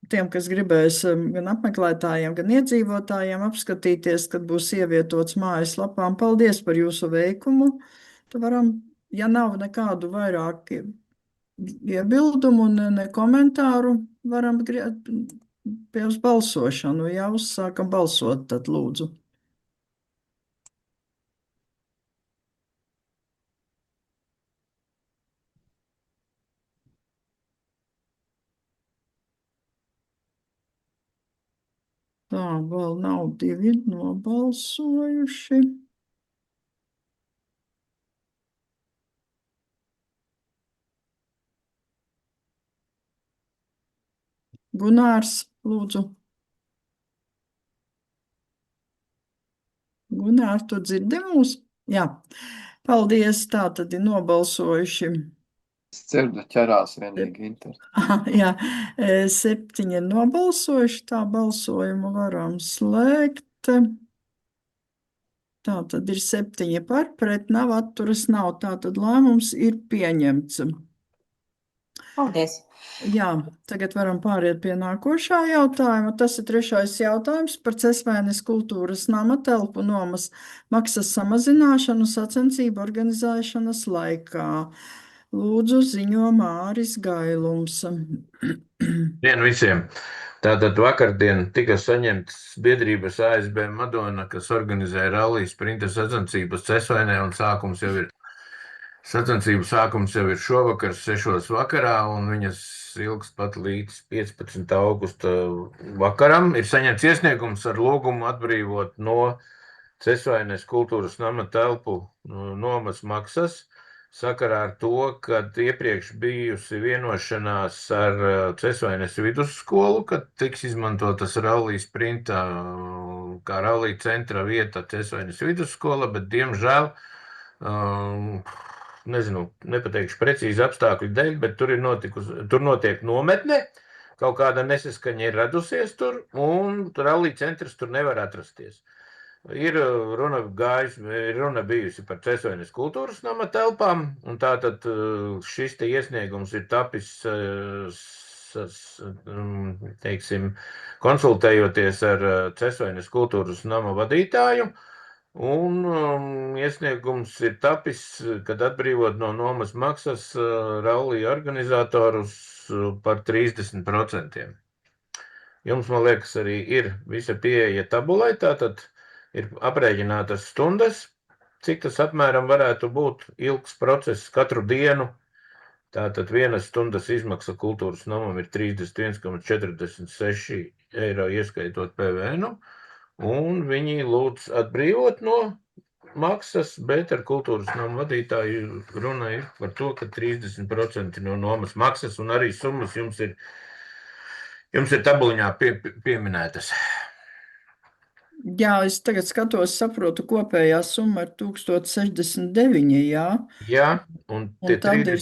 tiem, kas gribēs gan apmeklētājiem, gan iedzīvotājiem apskatīties, kad būs ievietots mājaslapām. Paldies par jūsu veikumu. Tad varam, ja nav nekādu vairāk iebildumu un ne komentāru, varam pie uz balsošanu. Jā, uzsākam balsot, tad lūdzu. Tā, vēl nav 2 nobalsojuši. Gunārs, lūdzu. Gunār, tu dzirdi mūs? Jā. Paldies, tā tad ir nobalsojuši. Es dzirdu, ķerās vienīgi interesi. Jā, 7 ir nobalsojuši, tā balsojumu varam slēgt. Tā tad ir 7 par, pret nav, atturas nav. Tā tad lēmums ir pieņemts. Paldies! Jā, tagad varam pāriet pie nākošā jautājuma. Tas ir 3. jautājums par Cesvēnes kultūras nama telpu nomas maksas samazināšanu sacensību organizēšanas laikā. Lūdzu, ziņo Māris Gailums. Dien visiem! Tātad vakardien tika saņemts biedrības ASB Madona, kas organizē rallija sprinta sacensības Cesvainē, un sacensību sākums jau ir šovakar 6 vakarā, un viņas ilgs pat līdz 15. augusta vakaram. Ir saņemts iesniegums ar lūgumu atbrīvot no Cesvaines kultūras nama telpu nomas maksas, sakarā ar to, ka iepriekš bijusi vienošanās ar Cesvaines vidusskolu, kad tiks izmantotas rallija sprinta kā rallija centra vieta Cesvaines vidusskola, bet diemžēl nepateikšu precīzi apstākļu dēļ, bet tur notiek nometne, kaut kāda nesaskaņa ir radusies tur, un rallija centrs tur nevar atrasties. Ir runa bijusi par Cesvaines kultūras nama telpām, un tātad šis te iesniegums ir tapis, konsultējoties ar Cesvaines kultūras nama vadītāju, un iesniegums ir tapis, kad atbrīvot no nomas maksas rallija organizatorus par 30%. Jums, man liekas, arī ir visa pieeja tabulai, tātad ir aprēķinātas stundas, cik tas apmēram varētu būt ilgs process katru dienu. Tātad 1 stundas izmaksa kultūras namam ir 31,46 eiro ieskaitot PVN. Un viņi lūdz atbrīvot no maksas, bet ar kultūras namu vadītāju runa ir par to, ka 30% no nomas maksas un arī summas jums ir tabuliņā pieminētas. Jā, es tagad skatos, saprotu, kopējā summa ir 1069, jā? Jā, un tie tad ir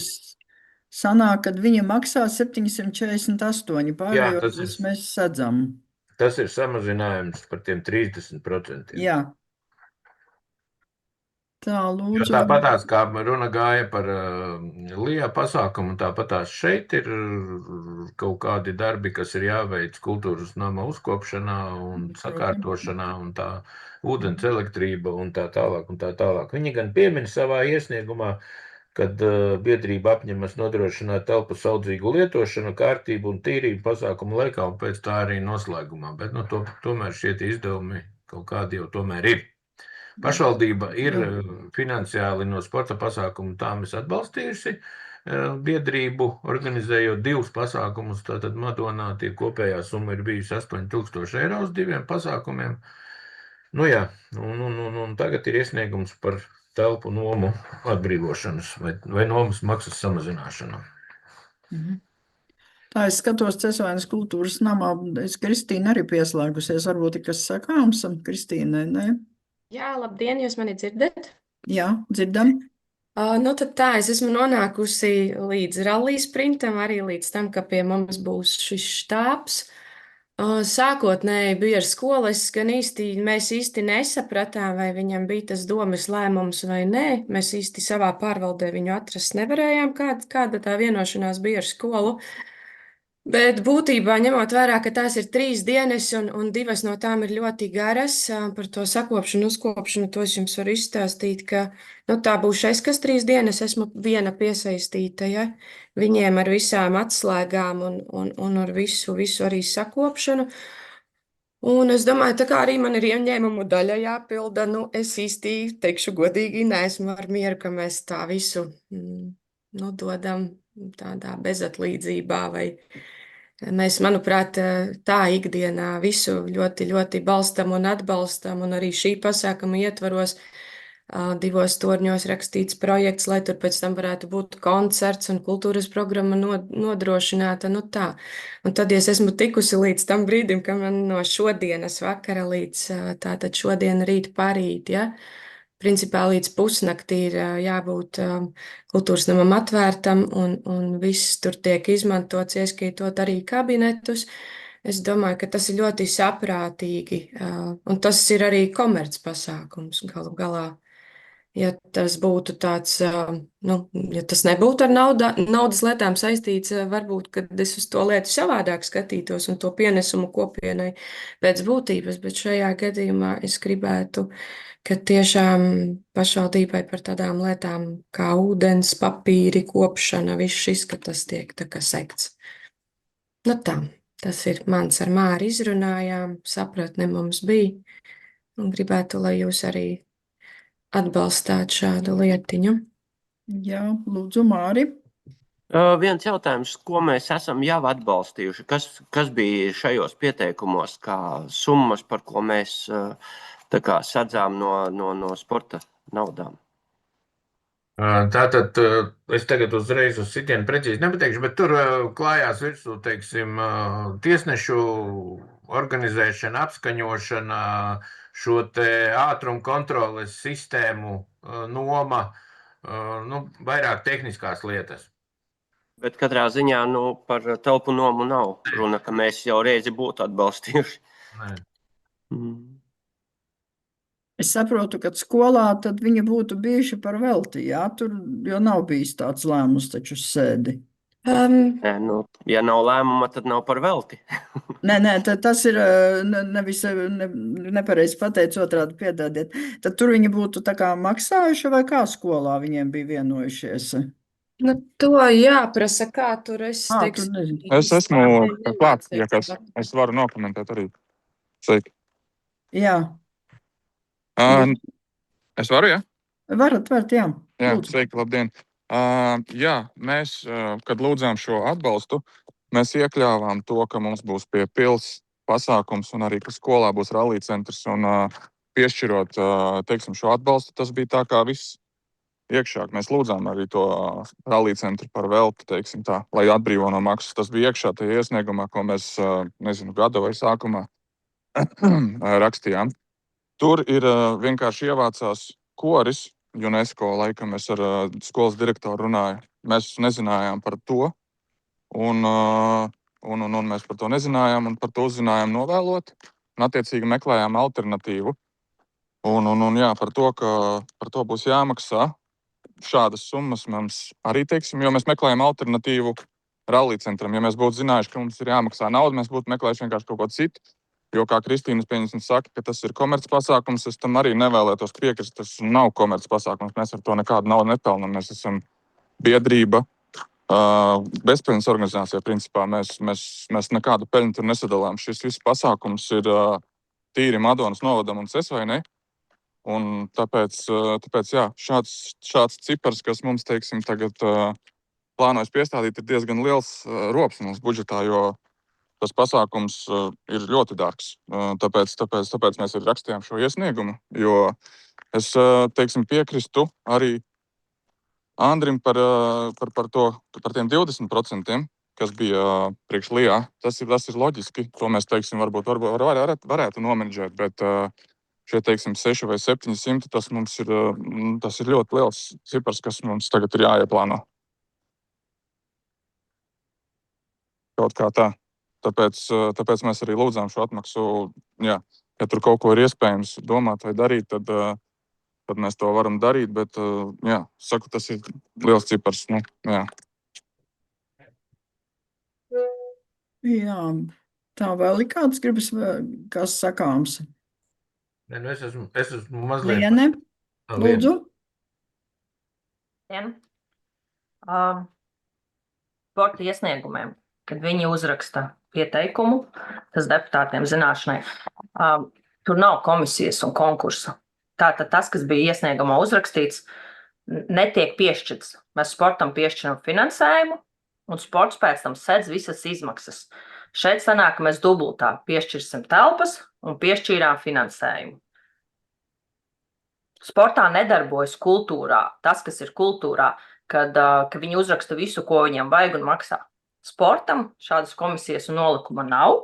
sanāk, kad viņa maksā 748, pārējos mēs sadzam. Tas ir samazinājums par tiem 30%. Jā. Tā, Jo lūdzu. tāpatās, kā runa gāja par LIA pasākumu, tāpatās šeit ir kaut kādi darbi, kas ir jāveic kultūras nama uzkopšanā un sakārtošanā un tā ūdens elektrība un tā tālāk un tā tālāk. Viņi gan piemin savā iesniegumā, kad biedrība apņemas nodrošināt telpu saudzīgu lietošanu, kārtību un tīrību pasākumu laikā un pēc tā arī noslēgumā. Bet tomēr šie izdevumi kaut kādi jau tomēr ir. Pašvaldība ir finansiāli no sporta pasākumu tā mēs atbalstījusi biedrību, organizējot 2 pasākumus. Tātad Madonā tie kopējā summa ir bijusi 8,000 eiro uz 2 pasākumiem. Nu jā, un tagad ir iesniegums par telpu nomu atbrīvošanas vai nomas maksas samazināšanu. Tā es skatos Cesvaines kultūras namā. Kristīna arī pieslēgusies. Varbūt ir kas sakāms, Kristīnai, ne? Jā, labdien, jūs mani dzirdat? Jā, dzirdam. Nu tad tā, es esmu nonākusi līdz rallija sprintam, arī līdz tam, ka pie mums būs šis štābs. Sākotnēji bija ar skolu, mēs īsti nesapratām, vai viņam bija tas domas lēmums vai nē. Mēs īsti savā pārvaldē viņu atrast nevarējām, kāda tā vienošanās bija ar skolu. Bet būtībā, ņemot vērā, ka tās ir 3 dienas un 2 no tām ir ļoti garas, par to sakopšanu, uzkopšanu, to es jums varu izstāstīt, ka tā būšu es, kas 3 dienas esmu viena piesaistīta, ja? Viņiem ar visām atslēgām un ar visu arī sakopšanu. Un es domāju, tā kā arī man ir ieņēmumu daļa jāpilda, es īsti, teikšu godīgi, neesmu ar mieru, ka mēs tā visu dodam tādā bezatlīdzībā vai mēs, manuprāt, tā ikdienā visu ļoti, ļoti balstam un atbalstam, un arī šī pasākuma ietvaros 2 torņos rakstīts projekts, lai tur pēc tam varētu būt koncerts un kultūras programma nodrošināta, tā. Un tad, ja es esmu tikusi līdz tam brīdim, ka man no šodienas vakara līdz tātad šodien rīt parīt, ja, principā līdz pusnaktī ir jābūt kultūras namam atvērtam un viss tur tiek izmantots, ieskaitot arī kabinetus. Es domāju, ka tas ir ļoti saprātīgi un tas ir arī komerc pasākums galu galā. Ja tas būtu tāds, ja tas nebūtu ar naudas lietām saistīts, varbūt, kad es uz to lietu savādāk skatītos un to pienesumu kopienai pēc būtības, bet šajā gadījumā es gribētu, ka tiešām pašvaldībai par tādām lietām kā ūdens, papīri, kopšana, viss šis, ka tas tiek tā kā sekts. Tā, tas ir mans ar Māri izrunājām, sapratne mums bija un gribētu, lai jūs arī atbalstāt šādu lietiņu. Jā, lūdzu, Māri. Viens jautājums, ko mēs esam jau atbalstījuši, kas bija šajos pieteikumos, kā summas, par ko mēs tā kā sadzām no sporta naudām? Tātad es tagad uzreiz uz sitienu precīzi nepateikšu, bet tur klājās virsū, teiksim, tiesnešu organizēšana, apskaņošana, šo te ātrumu kontroles sistēmu noma, vairāk tehniskās lietas. Bet katrā ziņā par telpu nomu nav runa, ka mēs jau reizi būtu atbalstījuši. Nē. Es saprotu, ka skolā tad viņi būtu bijuši par velti, jā? Tur jau nav bijis tāds lēmums taču uz sēdi. Nē, ja nav lēmuma, tad nav par velti. Nē, tas ir nevis nepareizi pateicis, otrādi piedodiet. Tad tur viņi būtu tā kā maksājuši vai kā skolā viņiem bija vienojušies? To jāprasa, kā tur es teikšu. Es esmu klāt, ja kas. Es varu nokomentēt arī. Sveiki. Jā. Es varu, jā? Varat, jā. Jā, sveiki, labdien. Jā, mēs, kad lūdzām šo atbalstu, mēs iekļāvām to, ka mums būs pie pils pasākums un arī, ka skolā būs rallija centrs un piešķirot, teiksim, šo atbalstu, tas bija tā kā viss iekšā. Mēs lūdzām arī to rallija centru par velti, teiksim tā, lai atbrīvo no maksas. Tas bija iekšā tajā iesniegumā, ko mēs, gada vai sākumā rakstījām. Tur ir vienkārši ievācās koris, UNESCO, laikam es ar skolas direktoru runāju. Mēs nezinājām par to, un mēs par to nezinājām, un par to uzzinājām novēlot, un attiecīgi meklējām alternatīvu. Un jā, par to būs jāmaksā. Šādas summas mums arī, teiksim, jo mēs meklējam alternatīvu rallija centram. Ja mēs būtu zinājuši, ka mums ir jāmaksā nauda, mēs būtu meklējuši vienkārši kaut ko citu. Jo, kā Kristīnas pieņemsim saka, ka tas ir komerc pasākums, es tam arī nevēlētos piekrist. Tas nav komerc pasākums, mēs ar to nekādu naudu nepelnam. Mēs esam biedrība, bezpeļņas organizācija, principā. Mēs nekādu peļņu tur nesadalām. Šis viss pasākums ir tīri Madonas novadam un Cesvainei. Un tāpēc jā, šāds cipars, kas mums, teiksim, tagad plānojas piestādīt, ir diezgan liels rops mums budžetā, jo tas pasākums ir ļoti dārgs. Tāpēc mēs arī rakstījām šo iesniegumu, jo es, teiksim, piekristu arī Andrim par tiem 20%, kas bija priekš Lijā. Tas ir loģiski, to mēs, teiksim, varbūt varētu nomenedžēt, bet šie, teiksim, 6 vai 700, tas ir ļoti liels cipars, kas mums tagad ir jāieplāno. Kaut kā tā. Tāpēc mēs arī lūdzām šo atmaksu. Jā, ja tur kaut ko ir iespējams domāt vai darīt, tad mēs to varam darīt, bet, jā, saku, tas ir liels cipars. Nu, jā. Jā, tā vēl ir kāds gribas, kas sakāms. Ne, nu es esmu mazliet... Liene, lūdzu. Sporta iesniegumiem, kad viņi uzraksta pieteikumu, tas deputātiem zināšanai, tur nav komisijas un konkursa. Tātad tas, kas bija iesniegumā uzrakstīts, netiek piešķirts. Mēs sportam piešķiram finansējumu, un sports pēc tam sedz visas izmaksas. Šeit sanāk, ka mēs dubultā piešķirsim telpas un piešķīrām finansējumu. Sportā nedarbojas kultūrā, tas, kas ir kultūrā, kad viņi uzraksta visu, ko viņiem vajag un maksā. Sportam šādas komisijas un nolikuma nav.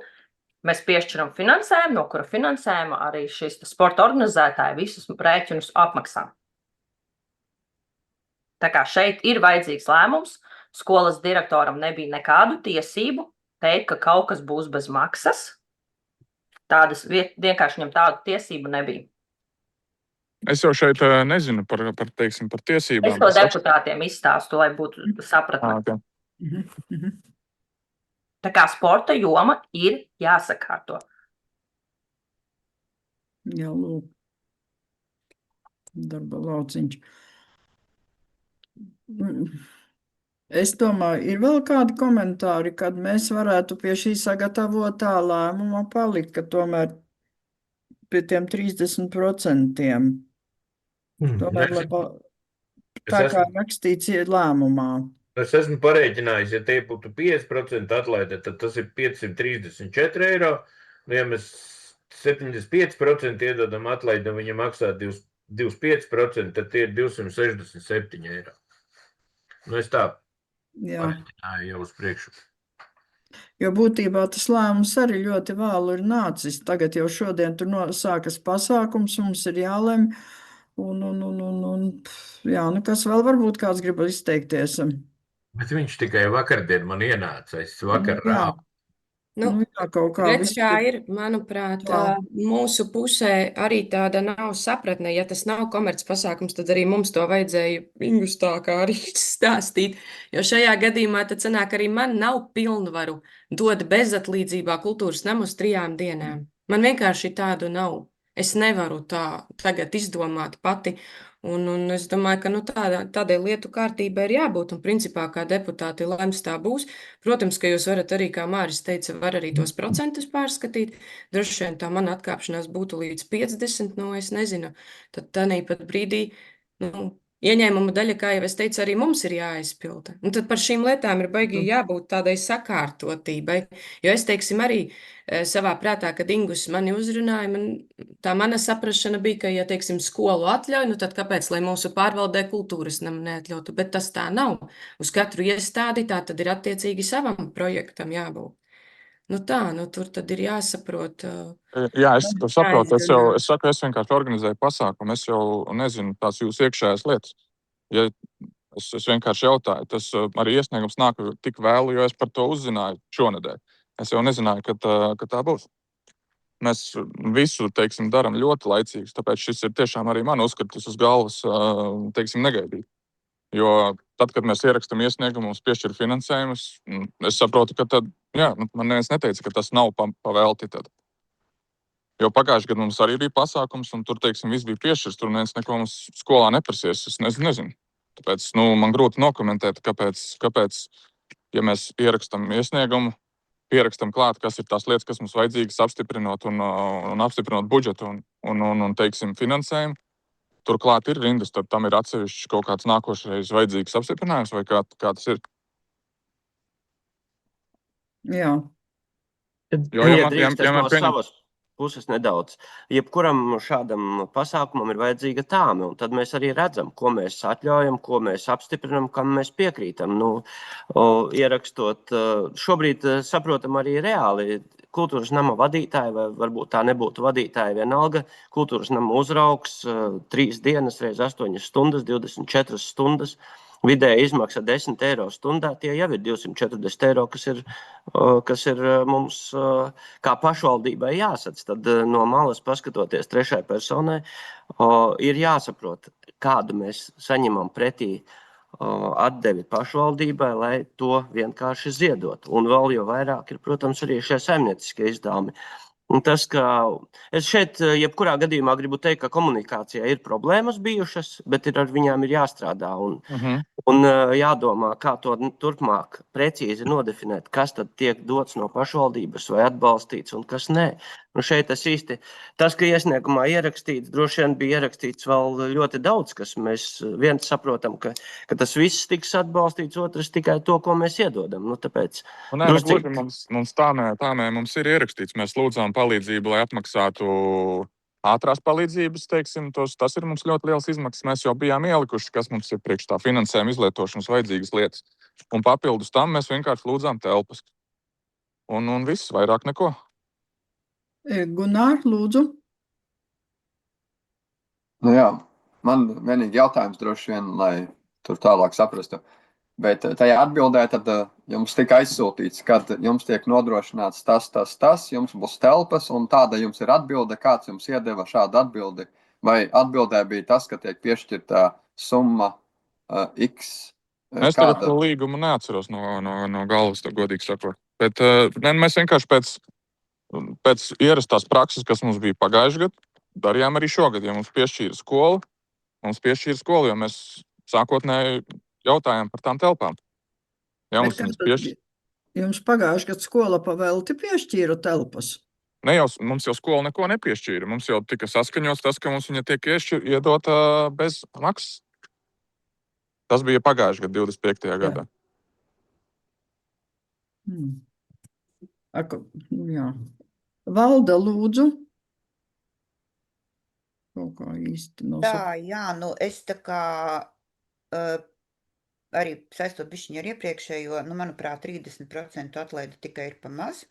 Mēs piešķiram finansējumu, no kura finansējuma arī šis sporta organizētāji visus rēķinus apmaksā. Tā kā šeit ir vajadzīgs lēmums, skolas direktoram nebija nekādu tiesību teikt, ka kaut kas būs bez maksas. Vienkārši viņam tādu tiesību nebija. Es jau šeit nezinu par tiesībām. Es to deputātiem izstāstu, lai būtu sapratni. Okay. Tā kā sporta joma ir jāsakārto. Jā, lūk. Darba lauciņš. Es domāju, ir vēl kādi komentāri, kad mēs varētu pie šī sagatavotā lēmuma palikt, ka tomēr pie tiem 30%. Tomēr, tā kā rakstīts lēmumā. Es esmu parēķinājis, ja tie būtu 5% atlaide, tad tas ir 534 eiro. Ja mēs 75% iedodam atlaidi, un viņa maksā 25%, tad tie ir 267 eiro. Nu, es tā parēķināju jau uz priekšu. Jo būtībā tas lēmums arī ļoti vēlu ir nācis. Tagad jau šodien tur sākas pasākums, mums ir jālemj. Jā, nu kas vēl varbūt kāds grib izteikties? Bet viņš tikai vakardien man ienāca. Es vakar rāvu. Jā, kaut kā. Redz, kā ir, manuprāt, mūsu pusē arī tāda nav sapratne. Ja tas nav komerc pasākums, tad arī mums to vajadzēja ingustākā arī stāstīt. Jo šajā gadījumā tad sanāk arī man nav pilnvaru dot bezatlīdzībā kultūras namu uz 3 dienām. Man vienkārši tādu nav. Es nevaru tā tagad izdomāt pati. Un es domāju, ka tādai lietu kārtībai ir jābūt. Un principā, kā deputāti lems, tā būs. Protams, ka jūs varat arī, kā Māris teica, var arī tos procentus pārskatīt. Droši vien tā mana atkāpšanās būtu līdz 50, es nezinu. Tad tāpat brīdī, ieņēmuma daļa, kā jau es teicu, arī mums ir jāizpilda. Un tad par šīm lietām ir baigi jābūt tādai sakārtotībai. Jo es, teiksim, arī savā prātā, kad Ingus mani uzrunāja, tā mana saprašana bija, ka, ja, teiksim, skolu atļauj, tad kāpēc, lai mūsu pārvaldē kultūras namu neatļautu? Bet tas tā nav. Uz katru iestādi tā tad ir attiecīgi savam projektam jābūt. Tur tad ir jāsaprot. Jā, es to saprotu. Es vienkārši organizēju pasākumu. Es jau nezinu tās jūsu iekšējās lietas. Ja es vienkārši jautāju. Tas arī iesniegums nāk tik vēlu, jo es par to uzzināju šonedēļ. Es jau nezināju, ka tā būs. mēs visu, teiksim, darām ļoti laicīgi. Tāpēc šis ir tiešām arī man uzskatis uz galvas, teiksim, negaidīt. Jo tad, kad mēs ierakstām iesniegumu, mums piešķir finansējumus, es saprotu, ka tad, jā, man neviens neteica, ka tas nav pavelti tad. Jo pagājušajā gadā mums arī bija pasākums, un tur, teiksim, viss bija piešķirts, tur neviens neko mums skolā neprasies, es nezinu. Tāpēc, man grūti nokomentēt, kāpēc, ja mēs ierakstām iesniegumu, pierakstam klāt, kas ir tās lietas, kas mums vajadzīgas apstiprinot un apstiprinot budžetu un teiksim, finansējumu. Turklāt ir rindas, tad tam ir atsevišķi kaut kāds nākošais vajadzīgs apstiprinājums, vai kā tas ir? Jā. Jo, Ja drīkst, es no savas puses nedaudz. Jebkuram šādam pasākumam ir vajadzīga tāme, un tad mēs arī redzam, ko mēs atļaujam, ko mēs apstiprinam, kam mēs piekrītam. Ierakstot, šobrīd saprotam arī reāli kultūras nama vadītāji, vai varbūt tā nebūtu vadītāji vienalga, kultūras nama uzraugs 3 dienas reiz 8 stundas, 24 stundas. Vidēja izmaksa 10 eiro stundā, tie jau ir 240 eiro, kas ir mums kā pašvaldībai jāsadz. Tad no malas paskatoties trešai personai, ir jāsaprot, kādu mēs saņemam pretī atdevi pašvaldībai, lai to vienkārši ziedot. Un vēl jau vairāk ir, protams, arī šie saimnieciskie izdevumi. Un tas, ka es šeit jebkurā gadījumā gribu teikt, ka komunikācijā ir problēmas bijušas, bet ar viņām ir jāstrādā un jādomā, kā to turpmāk precīzi nodefinēt, kas tad tiek dots no pašvaldības vai atbalstīts un kas nē. Šeit tas, ka iesniegumā ierakstīts, droši vien bija ierakstīts vēl ļoti daudz, kas mēs viens saprotam, ka tas viss tiks atbalstīts, otrs tikai to, ko mēs iedodam. Tāpēc mums tāmē mums ir ierakstīts, mēs lūdzām palīdzību, lai atmaksātu ātrās palīdzības, teiksim, tas ir mums ļoti liels izmaksas. Mēs jau bijām ielikuši, kas mums ir priekš tā finansējuma izlietošanas vajadzīgas lietas. Un papildus tam mēs vienkārši lūdzām telpas. Un viss, vairāk neko. Gunār, lūdzu. Jā, man vienīgi jautājums droši vien, lai tur tālāk saprastu. Bet tajā atbildē tad jums tika aizsūtīts, kad jums tiek nodrošināts tas, jums būs telpas, un tāda jums ir atbilde, kāds jums iedeva šādu atbildi. Vai atbildē bija tas, ka tiek piešķirta summa X? Es tagad to līgumu neatceros no galvas, tā godīgi sakot. Bet mēs vienkārši pēc ierastās prakses, kas mums bija pagājušajā gadā, darījām arī šogad. Ja mums piešķīra skolu, jo mēs sākotnēji jautājām par tām telpām. Ja Jums pagājušajā gadā skola pavelti piešķīra telpas? Mums jau skola neko nepiešķīra. Mums jau tika saskaņots tas, ka mums viņa tiek iedota bez maksas. Tas bija pagājušajā gadā, 25. gadā. Jā. Valda, lūdzu. Kaut kā īsti nosaka. Jā, es tā kā arī saistot bišķiņu ar iepriekšējo, manuprāt, 30% atlaidi tikai ir pa maz.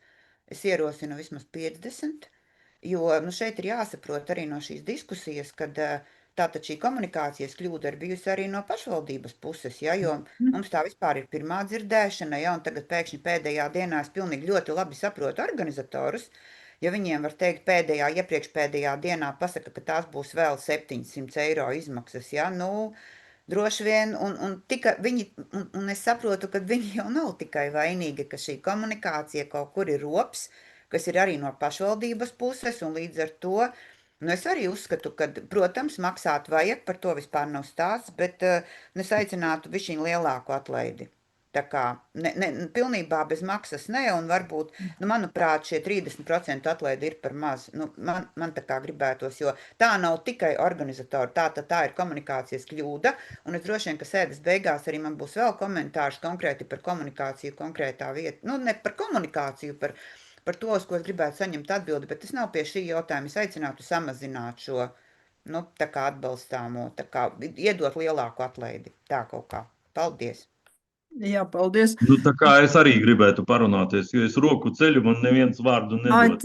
Es ierosinu vismaz 50%, jo šeit ir jāsaprot arī no šīs diskusijas, kad tātad šī komunikācijas kļūda ir bijusi arī no pašvaldības puses, ja, jo mums tā vispār ir pirmā dzirdēšana, ja, un tagad pēkšņi pēdējā dienā es pilnīgi ļoti labi saprotu organizatorus, ja viņiem var teikt iepriekšpēdējā dienā pasaka, ka tās būs vēl 700 eiro izmaksas, ja, droši vien, un es saprotu, ka viņi jau nav tikai vainīgi, ka šī komunikācija kaut kur ir rops, kas ir arī no pašvaldības puses, un līdz ar to, es arī uzskatu, ka, protams, maksāt vajag, par to vispār nav stāsts, bet es aicinātu bišķiņ lielāku atlaidi. Tā kā, pilnībā bez maksas ne, un varbūt, manuprāt, šie 30% atlaidi ir par maz. Man tā kā gribētos, jo tā nav tikai organizatori, tā ir komunikācijas kļūda, un es droši vien, ka sēdes beigās arī man būs vēl komentārs konkrēti par komunikāciju konkrētā vieta. Ne par komunikāciju, par to, uz ko es gribētu saņemt atbildi, bet tas nav pie šī jautājuma. Es aicinātu samazināt šo, tā kā atbalstāmo, tā kā iedot lielāku atlaidi. Tā kaut kā. Paldies! Jā, paldies. Tā kā es arī gribētu parunāties, jo es roku ceļu, man neviens vārdu nedod.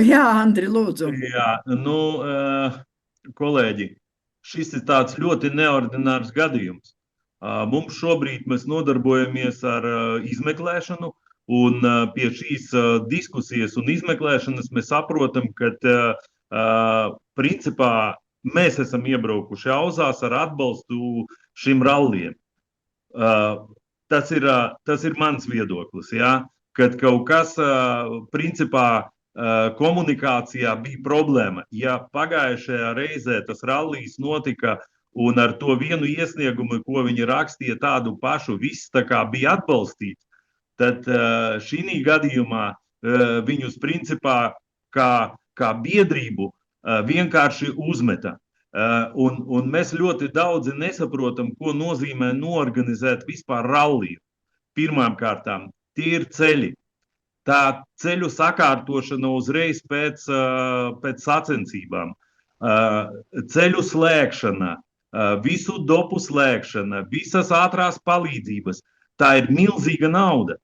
Jā, Andri, lūdzu. Jā, kolēģi, šis ir tāds ļoti neordinārs gadījums. Mums šobrīd mēs nodarbojamies ar izmeklēšanu, Un pie šīs diskusijas un izmeklēšanas mēs saprotam, ka principā mēs esam iebraukuši auzās ar atbalstu šim ralliem. Tas ir mans viedoklis, ja? Kad kaut kas principā komunikācijā bija problēma. Ja pagājušajā reizē tas rallijs notika un ar to vienu iesniegumu, ko viņi rakstīja tādu pašu, viss tā kā bija atbalstīts, tad šī gadījumā viņus principā kā biedrību vienkārši uzmeta. Un mēs ļoti daudzi nesaprotam, ko nozīmē noorganizēt vispār ralliju. Pirmām kārtām, tie ir ceļi. Tā ceļu sakārtošana uzreiz pēc sacensībām, ceļu slēgšana, visu dopu slēgšana, visas ātrās palīdzības. Tā ir milzīga nauda.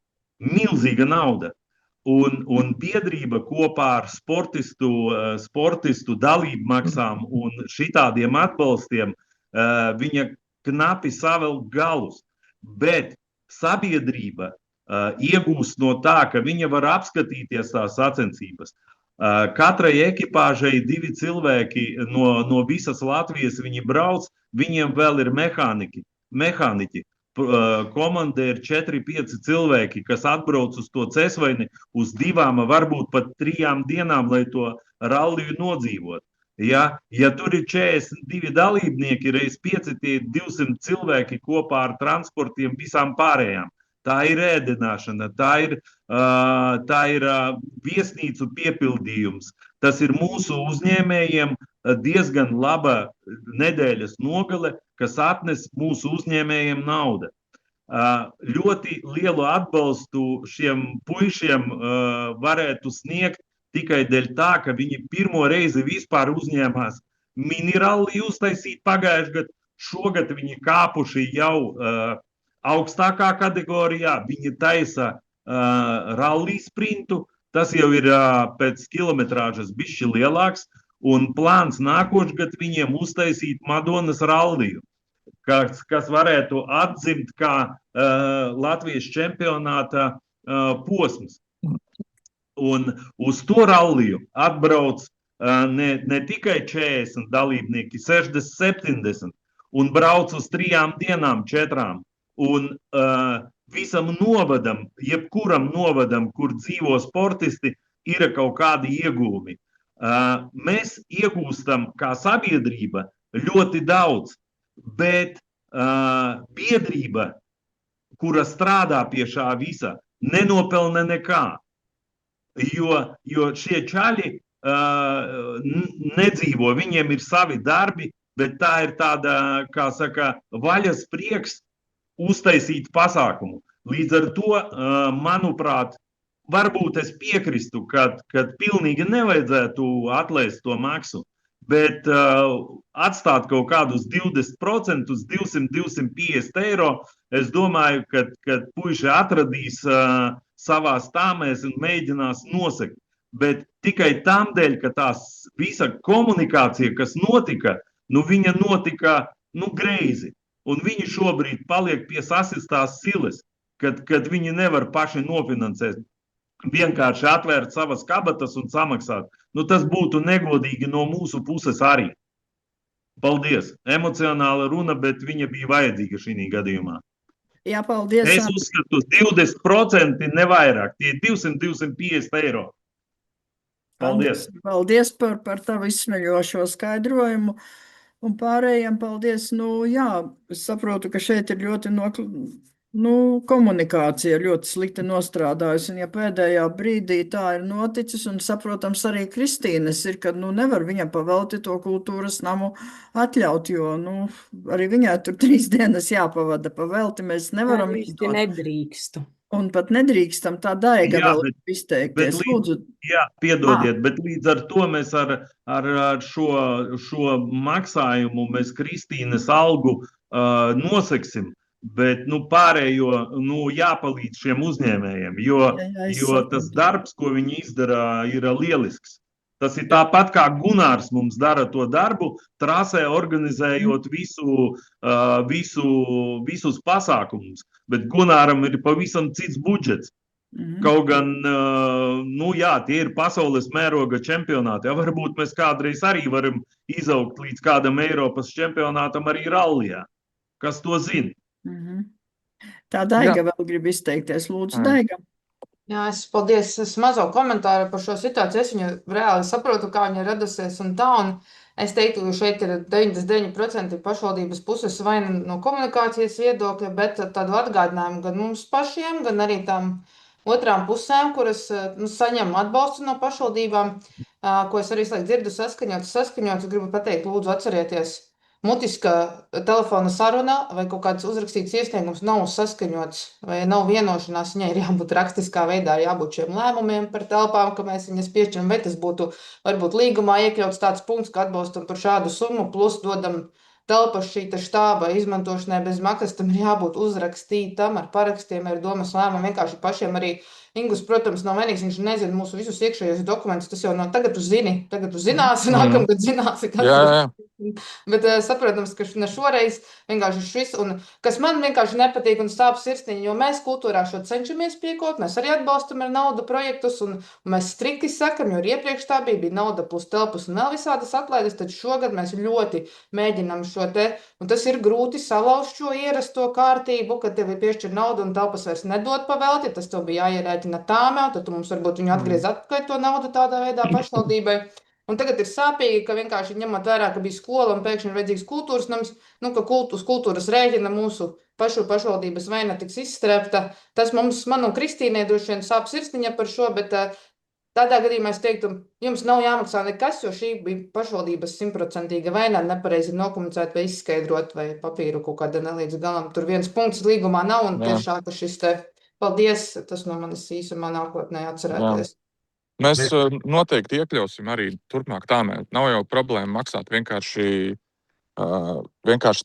Un biedrība kopā ar sportistu dalību maksām un šitādiem atbalstiem, viņa knapi savelk galus. Bet sabiedrība iegūst no tā, ka viņa var apskatīties tās sacensības. Katrai ekipāžai 2 cilvēki no visas Latvijas viņi brauc, viņiem vēl ir mehāniķi. Komandē ir 4-5 cilvēki, kas atbrauc uz to cesvaini uz 2, varbūt pat 3 dienām, lai to ralliju nodzīvot. Ja tur ir 42 dalībnieki, reiz 5, tie 200 cilvēki kopā ar transportiem visām pārējām. Tā ir ēdināšana, tā ir viesnīcu piepildījums. Tas ir mūsu uzņēmējiem diezgan laba nedēļas nogale, kas atnes mūsu uzņēmējiem naudu. Ļoti lielu atbalstu šiem puišiem varētu sniegt tikai dēļ tā, ka viņi pirmo reizi vispār uzņēmās miniralli uztaisīt pagājušajā gadā. Šogad viņi kāpuši jau augstākā kategorijā, viņi taisa rallī sprintu, tas jau ir pēc kilometrāžas bišķi lielāks, un plāns nākošgad viņiem uztaisīt Madonas ralliju, kas varētu atzimt kā Latvijas čempionāta posms. Un uz to ralliju atbrauc ne tikai 40 dalībnieki, 60-70, un brauc uz 3 dienām, 4. Un visam novadam, jebkuram novadam, kur dzīvo sportisti, ir kaut kādi iegūmi. Mēs iegūstam kā sabiedrība ļoti daudz, bet biedrība, kura strādā pie šā visa, nenopelna nekā. Jo šie čaļi nedzīvo, viņiem ir savi darbi, bet tā ir tāda, kā saka, vaļas prieks uztaisīt pasākumu. Līdz ar to, manuprāt, varbūt es piekristu, kad pilnīgi nevajadzētu atlaist to maksu, bet atstāt kaut kādus 20%, 200-250 eiro, es domāju, ka puiši atradīs savās tāmēs un mēģinās nosekt. Bet tikai tam dēļ, ka tās visa komunikācija, kas notika, viņa notika greizi. Un viņi šobrīd paliek pie sasistās silas, kad viņi nevar paši nofinansēt, vienkārši atvērt savas kabatas un samaksāt. Tas būtu negodīgi no mūsu puses arī. Paldies! Emocionāla runa, bet viņa bija vajadzīga šī gadījumā. Jā, paldies. Es uzskatu, 20% nevairāk, tie 200-250 eiro. Paldies! Paldies par tavu izsmeļošo skaidrojumu. Un pārējiem paldies. Jā, es saprotu, ka šeit ir ļoti komunikācija ļoti slikti nostrādājusi. Un ja pēdējā brīdī tā ir noticis, un saprotams arī Kristīnes ir, ka nevar viņam pavelti to kultūras namu atļaut, jo arī viņai tur 3 dienas jāpavada pavelti. Mēs nevaram izdot. Nedrīkstu. Un pat nedrīkstam tā Daiga vēl izteikties. Lūdzu. Jā, piedodiet, bet līdz ar to mēs ar šo maksājumu mēs Kristīnes algu noseksim, bet pārējo jāpalīdz šiem uzņēmējiem, jo tas darbs, ko viņi izdara, ir lielisks. Tas ir tāpat kā Gunārs mums dara to darbu, trasē organizējot visus pasākumus, bet Gunāram ir pavisam cits budžets. Kaut gan, nu jā, tie ir pasaules mēroga čempionāti. Ja, varbūt mēs kādreiz arī varam izaugt līdz kādam Eiropas čempionātam arī rallijā. Kas to zina? Tā Daiga vēl grib izteikties. Lūdzu, Daiga. Jā, paldies. Es mazo komentāru par šo situāciju. Es viņu reāli saprotu, kā viņa radusies un tā. Un es teiktu, ka šeit ir 99% pašvaldības puses vai no komunikācijas viedokļa, bet tādu atgādinājumu gan mums pašiem, gan arī tām otrām pusēm, kuras saņem atbalstu no pašvaldībām, ko es arī dzirdu saskaņot. Gribu pateikt, lūdzu, atcerieties, mutiska telefona saruna vai kaut kāds uzrakstīts iesniegums nav saskaņots vai nav vienošanās. Viņai ir jābūt rakstiskā veidā, jābūt šiem lēmumiem par telpām, ka mēs viņas piešķiram, vai tas būtu varbūt līgumā iekļauts tāds punkts, ka atbalstam par šādu summu, plus dodam telpas šīta štāba izmantošanai bez maksas. Tam ir jābūt uzrakstītam ar parakstiem, ar domas lēmumu, vienkārši pašiem arī. Ingus, protams, nav vienīgs, viņš nezina mūsu visus iekšējos dokumentus, tas jau no tagad tu zini, tagad tu zināsi, nākamgad zināsi, kas ir. Bet saprotams, ka ne šoreiz vienkārši šis, un kas man vienkārši nepatīk un stāp sirsniņi, jo mēs kultūrā šo cenšamies piekot, mēs arī atbalstam ar naudu projektus, un mēs strikti sakam, jo iepriekš tā bija nauda plus telpas un vēl visādas atlaides, tad šogad mēs ļoti mēģinam šo te, un tas ir grūti salauzt šo ierasto kārtību, kad tev ir piešķir naudu un telpas vairs nedod pavelti, tas tev bija jāierēķina tāmē, tad tu mums varbūt viņu atgriez atpakaļ to naudu tādā veidā pašvaldībai. Un tagad ir sāpīgi, ka vienkārši ņemot vērā, ka bija skola un pēkšņi ir vajadzīgs kultūras nams, ka uz kultūras rēķina mūsu pašvaldības vaina tiks izstrēpta. Tas man un Kristīnai droši vien sāp sirsniņa par šo, bet tādā gadījumā es teiktu, jums nav jāmaksā nekas, jo šī bija pašvaldības 100% vaina, nepareizi nokomunicēt vai izskaidrot, vai papīru kaut kāda nelīdz galam. Tur viens punkts līgumā nav, un tiešām, ka šis te paldies, tas no manis īsumā nākotnē atcerēties. Mēs noteikti iekļausim arī turpmāk tāmē. Nav jau problēma maksāt, vienkārši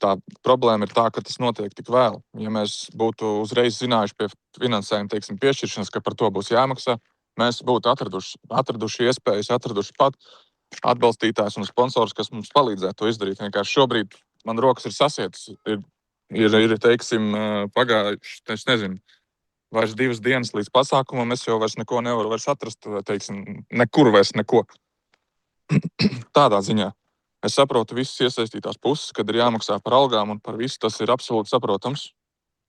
tā problēma ir tā, ka tas notiek tik vēl. Ja mēs būtu uzreiz zinājuši pie finansējuma, teiksim, piešķiršanas, ka par to būs jāmaksā, mēs būtu atraduši iespējas, atraduši pat atbalstītājs un sponsors, kas mums palīdzētu to izdarīt. Vienkārši šobrīd man rokas ir sasietas, ir teiksim, pagājuši, es nezinu, vairs 2 dienas līdz pasākumam, es jau vairs neko nevaru atrast, teiksim, nekur vairs neko. Tādā ziņā. Es saprotu visas iesaistītās puses, kad ir jāmaksā par algām un par visu, tas ir absolūti saprotams.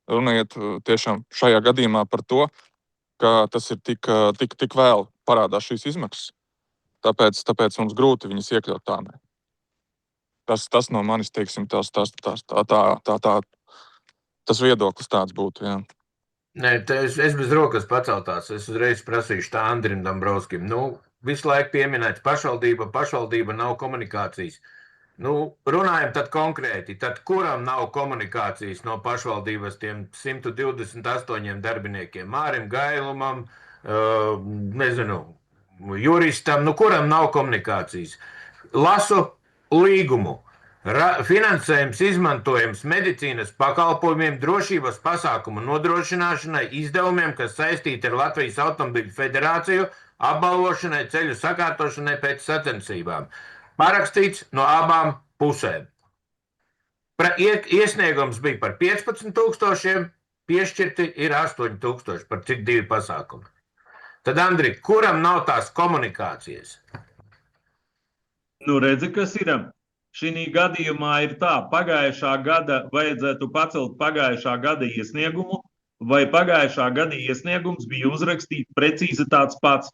Runājiet tiešām šajā gadījumā par to, ka tas ir tik vēl parādās šīs izmaksas. Tāpēc mums grūti viņas iekļaut tāmē. Tas no manis, teiksim, tas viedoklis tāds būtu, jā. Nē, es bez rokas paceltās. Es uzreiz prasīšu tā Andrim Dombrovskim. Visu laiku pieminēts pašvaldība nav komunikācijas. Runājam tad konkrēti. Tad kuram nav komunikācijas no pašvaldības tiem 128 darbiniekiem? Mārim Gailumam, juristam, kuram nav komunikācijas? Lasu līgumu. Finansējums izmantojams medicīnas pakalpojumiem, drošības pasākumu nodrošināšanai, izdevumiem, kas saistīti ar Latvijas Automobiļu federāciju, apbalvošanai, ceļu sakārtošanai pēc sacensībām. Parakstīts no abām pusēm. Iesniegums bija par 15,000, piešķirti ir 8,000, par cik 2 pasākumi. Tad, Andri, kuram nav tās komunikācijas? Redzi, kas ir? Šī gadījumā ir tā, pagājušā gada vajadzētu pacelt pagājušā gada iesniegumu, vai pagājušā gada iesniegums bija uzrakstīts precīzi tāds pats.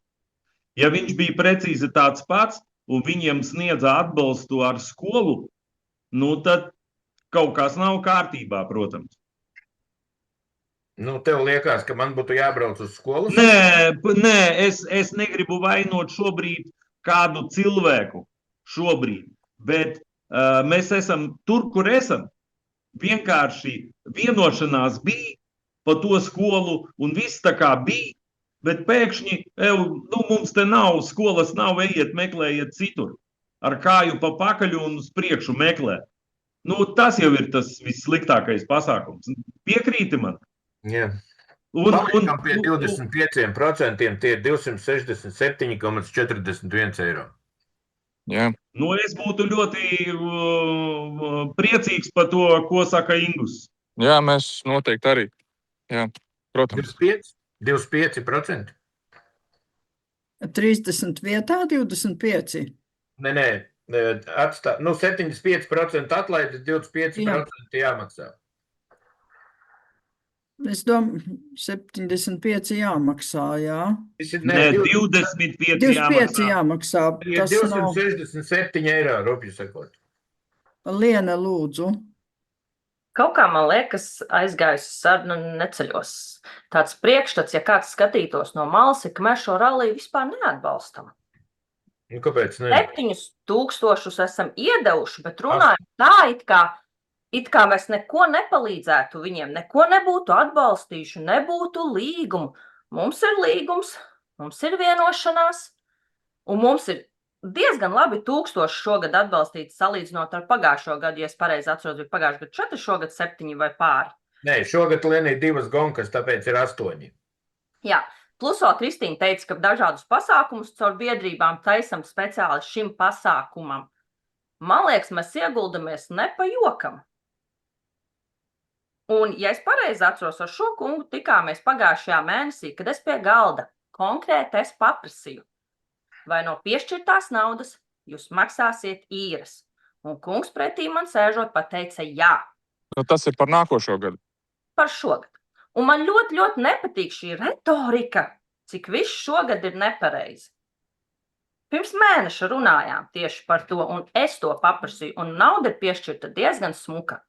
Ja viņš bija precīzi tāds pats, un viņiem sniedza atbalstu ar skolu, tad kaut kas nav kārtībā, protams. Tev liekas, ka man būtu jābrauc uz skolu? Nē, es negribu vainot šobrīd kādu cilvēku šobrīd, bet mēs esam tur, kur esam. Vienkārši vienošanās bija par to skolu, un viss tā kā bija, bet pēkšņi, mums te nav skolas, nav, ejiet, meklējiet citur. Ar kāju pa pakaļu un uz priekšu meklē. Tas jau ir tas vissliktākais pasākums. Piekrīti man? Jā. Palikam pie 25%, tie ir 267,41 eiro. Jā. Es būtu ļoti priecīgs par to, ko saka Ingus. Jā, mēs noteikti arī. Jā, protams. 25? 25%? 30 vietā 25. Nē, atstā, 75% atlaides, 25% jāmaksā. Es domāju, 75 jāmaksā, jā. Nē, 25 25 jāmaksā. Ir Tas nav 267 eiro, rupji sakot. Liena, lūdzu. Kaut kā man liekas, aizgājusi saruna neceļos. Tāds priekšstats, ja kāds skatītos no malas, ka mēs šo ralliju vispār neatbalstam. Nu, kāpēc ne? 7,000 esam iedevuši, bet runājam tā, it kā mēs neko nepalīdzētu viņiem, neko nebūtu atbalstījuši, nebūtu līgumu. Mums ir līgums, mums ir vienošanās, un mums ir diezgan labi 1000 šogad atbalstīts salīdzinot ar pagājušo gadu, ja es pareizi atceros, bija pagājušo gadu 4, šogad 7 vai pāri. Nē, šogad Lienī 2 gonkas, tāpēc ir 8. Jā, plus vēl Kristīna teica, ka dažādus pasākumus caur biedrībām taisam speciāli šim pasākumam. Man liekas, mēs ieguldamies ne pa jokam. Un, ja es pareizi atceros, ar šo kungu tikāmies pagājušajā mēnesī, kad es pie galda konkrēti es paprasīju, vai no piešķirtās naudas jūs maksāsiet īres. Un kungs pretī man sēžot pateica jā. Nu, tas ir par nākošo gadu. Par šogad. Un man ļoti, ļoti nepatīk šī retorika, cik viss šogad ir nepareizi. Pirms mēneša runājām tieši par to, un es to paprasīju, un nauda ir piešķirta diezgan smuka.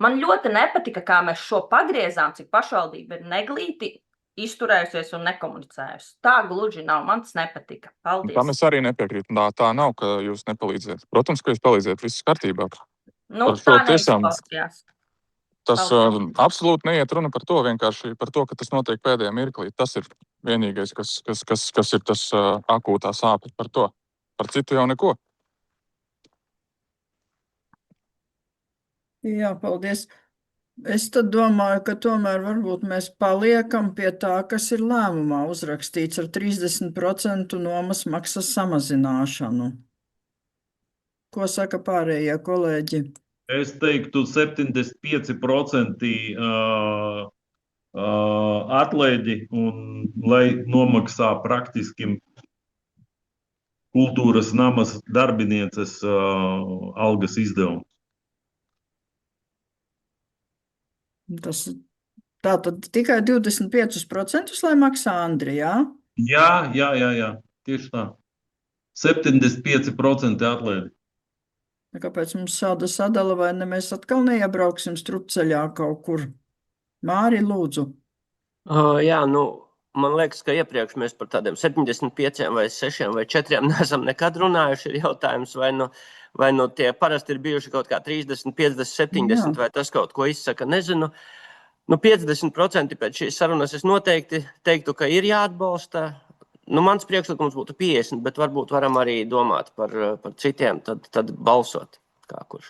Man ļoti nepatika, kā mēs šo pagriezām, cik pašvaldība ir neglīti izturējusies un nekomunicējusi. Tā gluži nav, man tas nepatika. Paldies. Tam es arī nepiekrītu. Tā nav, ka jūs palīdziet. Protams, ka jūs palīdziet, viss kārtībā. Nu, Par šo tā tiešām neizklausījās. tas absolūti neiet runa par to, vienkārši par to, ka tas notiek pēdējā mirklī. Tas ir vienīgais, kas ir tas akūtā sāpe par to. Par citu jau neko. Jā, paldies. Es tad domāju, ka tomēr varbūt mēs paliekam pie tā, kas ir lēmumā uzrakstīts ar 30% nomas maksas samazināšanu. Ko saka pārējie kolēģi? Es teiktu 75% atlaidi un lai nomaksā praktiski kultūras namas darbinieces algas izdevumu. Tas tātad tikai 25%, lai maksā Andri, jā? Jā, tieši tā. 75% atlaidi. Kāpēc mums šāda sadala, vai ne mēs atkal neiebrauksim strupceļā kaut kur? Māri, lūdzu. Jā, man liekas, ka iepriekš mēs par tādiem 75 vai 6 vai 4 neesam nekad runājuši. Ir jautājums, vai no tie parasti ir bijuši kaut kā 30, 50, 70 vai tas kaut ko izsaka, nezinu. 50% pēc šīs sarunas es noteikti teiktu, ka ir jāatbalsta. Mans priekšlikums būtu 50, bet varbūt varam arī domāt par citiem, tad balsot kā kurš.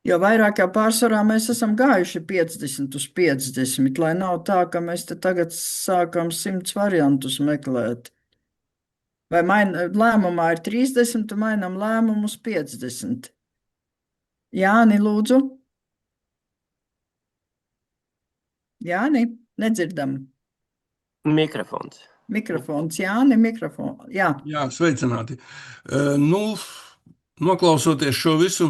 Jo vairāk jau pārsvarā mēs esam gājuši 50 uz 50, lai nav tā, ka mēs te tagad sākam 100 variantus meklēt. Vai lēmumā ir 30, mainam lēmumu uz 50. Jāni, lūdzu. Jāni, nedzirdam. Mikrofons. Mikrofons, Jāni, mikrofons. Jā, sveicināti. Noklausoties šo visu,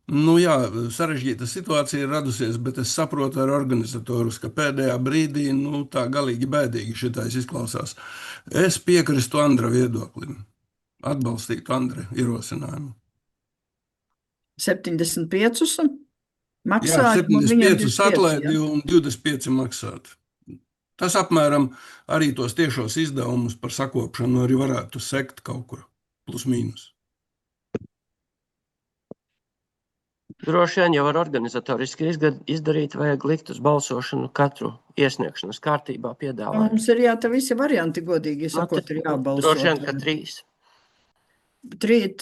sarežģīta situācija ir radusies, bet es saprotu ar organizatorus, ka pēdējā brīdī, tā galīgi bēdīgi šitais izklausās. Es piekristu Andra viedoklim, atbalstītu Andra ierosinājumu. 75 Jā, maksājumu, 75 atlaidi un 25 maksāt. Tas apmēram arī tos tiešos izdevumus par sakopšanu arī varētu sekt kaut kur plus mīnus. Droši vien jau var organizatoriski izdarīt, vajag likt uz balsošanu katru iesniegšanas kārtībā piedāvājumu. Mums ir te visi varianti, godīgi sakot, ir jābalso. Droši vien, ka 3.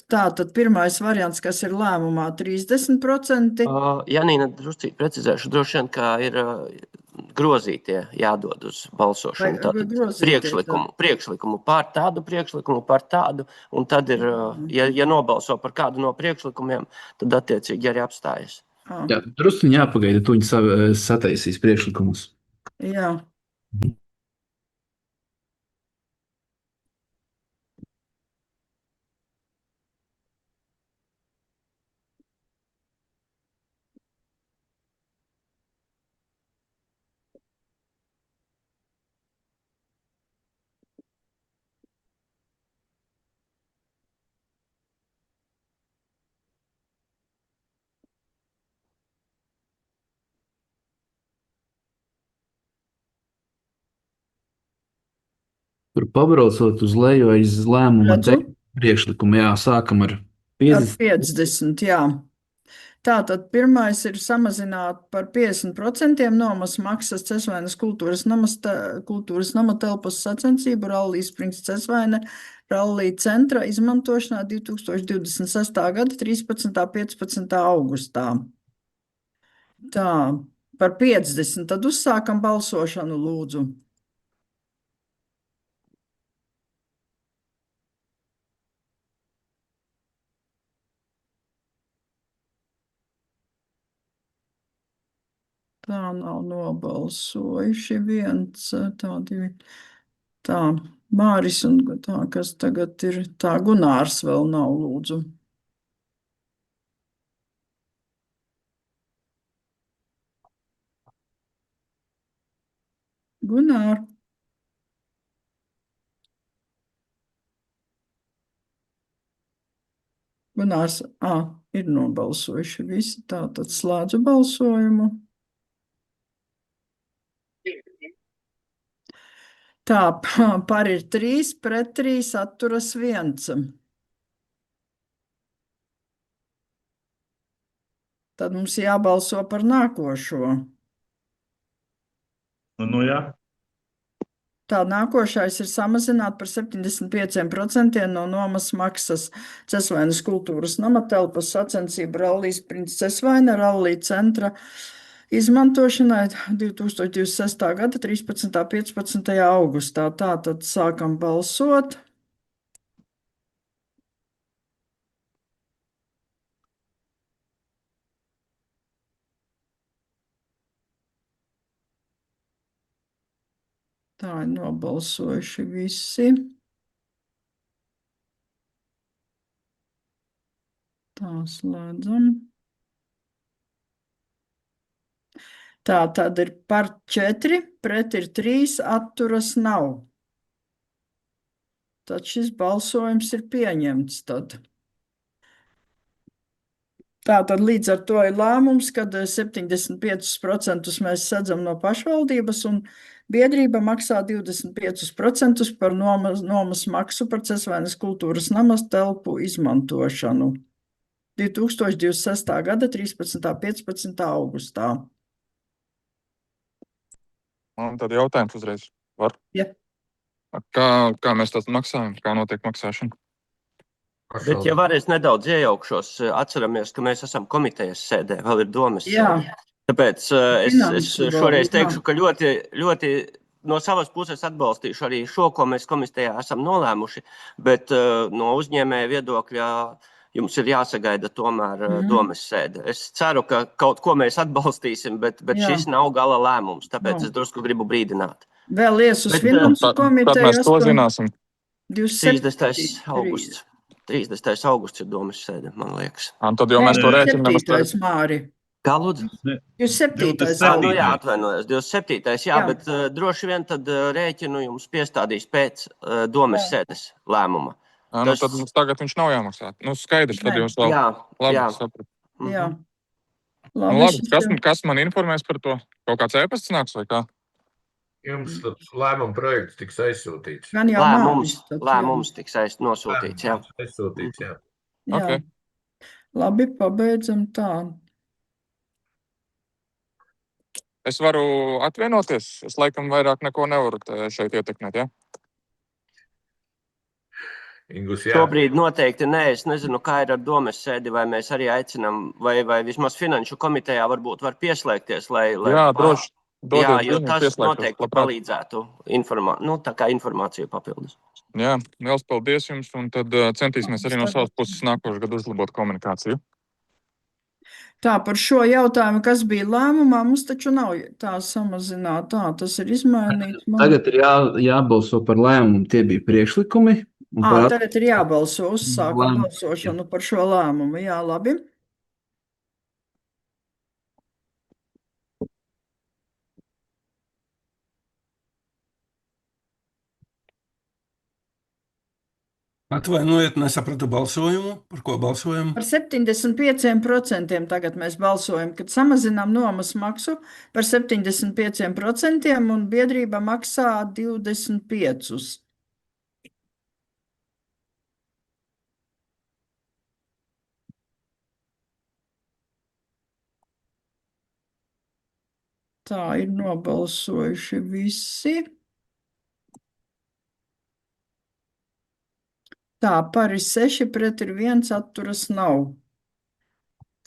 Tātad pirmais variants, kas ir lēmumā 30%. Janīna, druscīt precizēšu, droši vien, ka ir grozītie jādod uz balsošanu. Tātad priekšlikumu pār tādu priekšlikumu, pār tādu, un tad ir, ja nobalso par kādu no priekšlikumiem, tad attiecīgi arī apstājas. Jā, drusciņi jāpagaida, tuņi sataisīs priekšlikumus. Jā. Tur pabraucot uz leju aiz lēmuma Redzu. priekšlikumu, jā, sākam ar Ar 50. 50, jā. Tātad pirmais ir samazināt par 50% nomas maksas Cesvainas kultūras nama telpas sacensību Rallija Springs Cesvaina Rallija centra izmantošanā 2026. gada 13. 15. augustā. Tā, par 50, tad uzsākam balsošanu, lūdzu. Tā nav nobalsojuši viens, tā divi. Tā, Māris un tā, kas tagad ir, tā Gunārs vēl nav, lūdzu. Gunār. Gunārs, ir nobalsojuši visi, tā tad slēdzu balsojumu. Tā, par ir 3, pret 3, atturas 1. Tad mums jābalso par nākošo. Nu, jā. Tā, nākošais ir samazināt par 75% no nomas maksas Cesvainas kultūras nama telpas sacensību Rallija Springs Cesvaina Rallija centra izmantošanai 2026. gada 13. 15. augustā. Tātad sākam balsot. Tā ir nobalsojuši visi. Tā, slēdzam. Tā, tad ir par 4, pret ir 3, atturas nav. Tad šis balsojums ir pieņemts tad. Tātad līdz ar to ir lēmums, kad 75% mēs sedzam no pašvaldības un biedrība maksā 25% par nomas maksu par Cesvainas kultūras namas telpu izmantošanu 2026. gada 13. 15. augustā. Un tad jautājums uzreiz. Var? Ja. Kā mēs tad maksājam? Kā notiek maksāšana? Bet, ja var, es nedaudz iejaukšos, atceramies, ka mēs esam komitejas sēdē, vēl ir domes sēdē. Tāpēc es šoreiz teikšu, ka ļoti no savas puses atbalstīšu arī šo, ko mēs komitejā esam nolēmuši, bet no uzņēmēja viedokļa jums ir jāsagaida tomēr domes sēde. Es ceru, ka kaut ko mēs atbalstīsim, bet šis nav gala lēmums, tāpēc es drusku gribu brīdināt. Vēl ies uz finansu komiteju. Tad mēs to zināsim. 30. augusts. 30. augusts ir domes sēde, man liekas. Tad jau mēs to rēķinām. 7. Māri. Kā lūdzu? 27. Nu jā, atvainojos, 27. Jā, bet droši vien tad rēķinu jums piestādīs pēc domes sēdes lēmuma. Nu, tad mums tagad viņš nav jāmaksā. Nu, skaidrs, tad jūs vēl labi saprat. Jā. Labi, kas man informēs par to? Kaut kāds e-pasts nāks vai kā? Jums lēmuma projekts tiks aizsūtīts. Lēmums tiks nosūtīts, jā. Aizsūtīts, jā. Jā. Labi, pabeidzam tā. Es varu atvienoties? Es laikam vairāk neko nevaru šeit ietekmēt, jā? Ingus, jā. Šobrīd noteikti nē, es nezinu, kā ir ar domes sēdi, vai mēs arī aicinām, vai vismaz finanšu komitejā varbūt var pieslēgties, lai jā, droši. Jā, jo tas noteikti palīdzētu tā kā informāciju papildus. Jā, liels paldies jums, un tad centīsimies arī no savas puses nākošu gadu uzlabot komunikāciju. Tā par šo jautājumu, kas bija lēmumā, mums taču nav tā samazināt. Tā, tas ir izmainīts. Tagad ir jābalso par lēmumu. Tie bija priekšlikumi. Tagad ir jābalso. Uzsākam balsošanu par šo lēmumu. Jā, labi. Atvainojiet, nesapratu balsojumu. Par ko balsojam? Par 75% tagad mēs balsojam, kad samazinām nomas maksu par 75% un biedrība maksā 25%. Tā ir nobalsojuši visi. Tā, par ir 6, pret ir 1, atturas nav.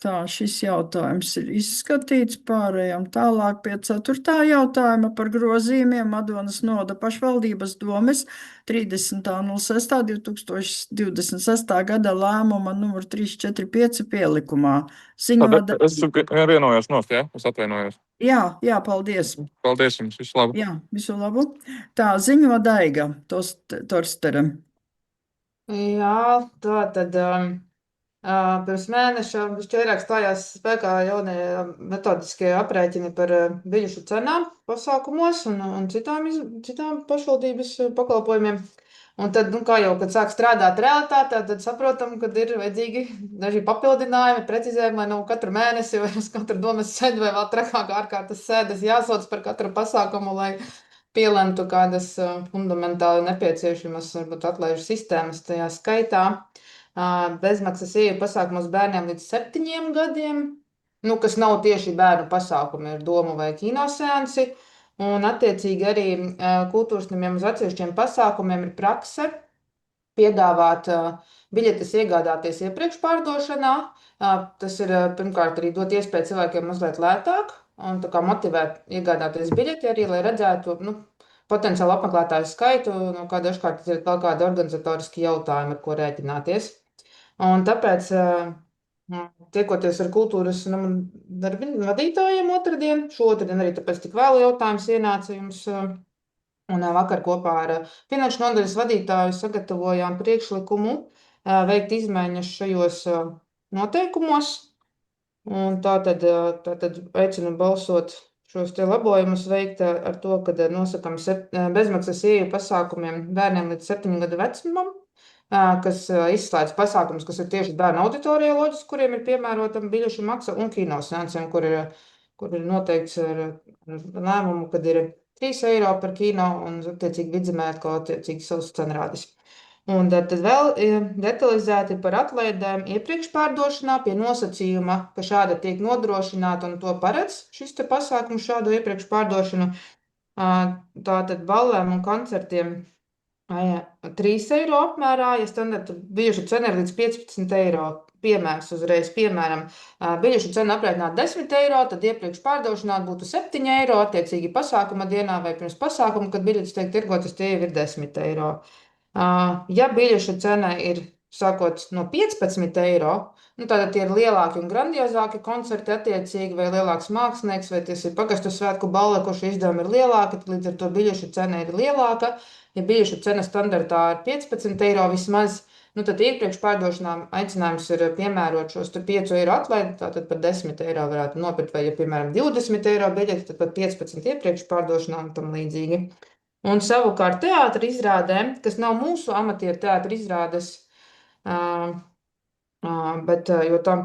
Tā, šis jautājums ir izskatīts. Pārējām tālāk pie 4. jautājuma par grozījumiem Madonas novada pašvaldības domes 30.06.2026. gada lēmuma numur 345 pielikumā. Ziņoda... Es vienojos nost, ja? Es atvainojos. Jā, paldies. Paldies jums, visu labu. Jā, visu labu. Tā, ziņo Daiga Torstera. Jā, tā tad pirms mēneša vairāk stājās spēkā jaunie metodiskie aprēķini par biļešu cenām pasākumos un citām pašvaldības pakalpojumiem. Un tad, kā jau, kad sāk strādāt realitātē, tad saprotam, ka ir vajadzīgi daži papildinājumi, precizējumi, lai katru mēnesi vai uz katru domas sēdi vai vēl trakāk ārkārtas sēdes jāsauc par katru pasākumu, lai pielemtu kādas fundamentāli nepieciešamas, varbūt atlaižu sistēmas tajā skaitā. Bezmaksas ieeju pasākumos bērniem līdz 7 gadiem, kas nav tieši bērnu pasākumi, ir domu vai kinoseansi. Un attiecīgi arī kultūrnamiem uz atsevišķiem pasākumiem ir prakse piedāvāt biļetes iegādāties iepriekš pārdošanā. Tas ir pirmkārt arī dot iespēju cilvēkiem mazliet lētāk un tā kā motivēt iegādāties biļeti arī, lai redzētu potenciālu apmeklētāju skaitu, kā dažkārt ir vēl kādi organizatoriski jautājumi, ar ko rēķināties. Un tāpēc, tiekoties ar kultūras vadītājiem šotradien arī tāpēc tik vēlu jautājums ienāca jums, un vakar kopā ar finanšu nodaļas vadītāju sagatavojām priekšlikumu veikt izmaiņas šajos noteikumos. Un tātad aicinu balsot šos te labojumus veikt ar to, kad nosakam bezmaksas ieeju pasākumiem bērniem līdz 7 gadu vecumam, kas izslēdz pasākumus, kas ir tieši bērnu auditorijā loģiski, kuriem ir piemērota biļešu maksa, un kinoseansiem, kur ir noteikts ar lēmumu, kad ir 3 eiro par kino un, attiecīgi, Vidzemē atkal attiecīgi savus cenrādis. Un tad vēl detalizēti par atlaidēm iepriekš pārdošanā pie nosacījuma, ka šāda tiek nodrošināta un to paredz šis te pasākums šādu iepriekš pārdošanu. Tātad ballēm un koncertiem 3 eiro apmērā, ja standarta biļešu cena ir līdz 15 eiro. Piemērs uzreiz, piemēram, biļešu cena aprēķināt 10 eiro, tad iepriekš pārdošanā būtu 7 eiro, attiecīgi pasākuma dienā vai pirms pasākuma, kad biļetes tiek tirgotas, tie jau ir 10 eiro. Ja biļešu cena ir sākot no 15 eiro, tātad tie ir lielāki un grandiozāki koncerti attiecīgi, vai lielāks mākslinieks, vai tas ir pagastu svētku balle, kurš izdevumi ir lielāki, tad līdz ar to biļešu cena ir lielāka. Ja biļešu cena standartā ir 15 eiro vismaz, tad iepriekš pārdošanā aicinājums ir piemērot šos 5 eiro atlaidi, tātad par 10 eiro varētu nopirkt, vai, ja, piemēram, 20 eiro biļeti, tad par 15 iepriekš pārdošanā un tam līdzīgi. Un savukārt teātra izrādēm, kas nav mūsu amatieru teātra izrādes, jo tam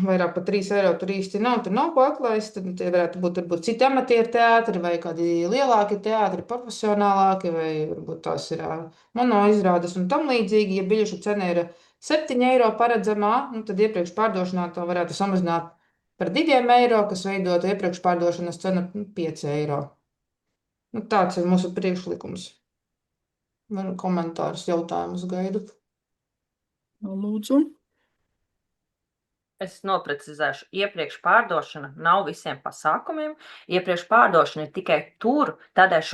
vairāk par 3 eiro tur īsti nav, tur nav ko atlaist, tad tie varētu būt varbūt citi amatieru teātri vai kādi lielāki teātri, profesionālāki, vai varbūt tās ir mono izrādes un tam līdzīgi. Ja biļešu cena ir 7 eiro paredzamā, tad iepriekš pārdošanā to varētu samazināt par 2 eiro, kas veidotu iepriekš pārdošanas cenu 5 eiro. Tāds ir mūsu priekšlikums. Komentārus, jautājumus gaidu. Lūdzu. Es noprecizēšu, iepriekš pārdošana nav visiem pasākumiem. Iepriekš pārdošana ir tikai tur, tādēļ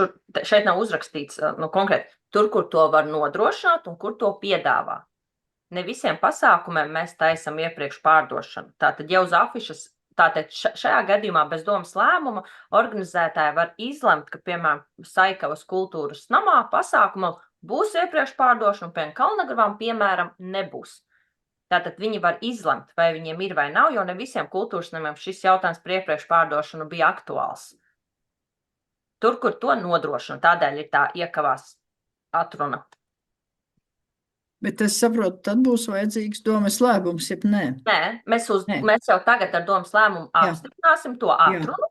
šeit nav uzrakstīts konkrēti tur, kur to var nodrošināt un kur to piedāvā. Ne visiem pasākumiem mēs taisam iepriekš pārdošanu. Tātad, ja uz afišas tātad šajā gadījumā bez domas lēmuma organizētāji var izlemt, ka, piemēram, Saikavas kultūras namā pasākumam būs iepriekš pārdošana, un piemēram, Kalnagravām, piemēram, nebūs. Tātad viņi var izlemt, vai viņiem ir vai nav, jo ne visiem kultūras namiem šis jautājums par iepriekš pārdošanu bija aktuāls. Tur, kur to nodrošina, tādēļ ir tā iekavās atruna. Bet es saprotu, tad būs vajadzīgs domas lēmums, jeb nē. Nē, mēs jau tagad ar domas lēmumu apstiprināsim to atrunu,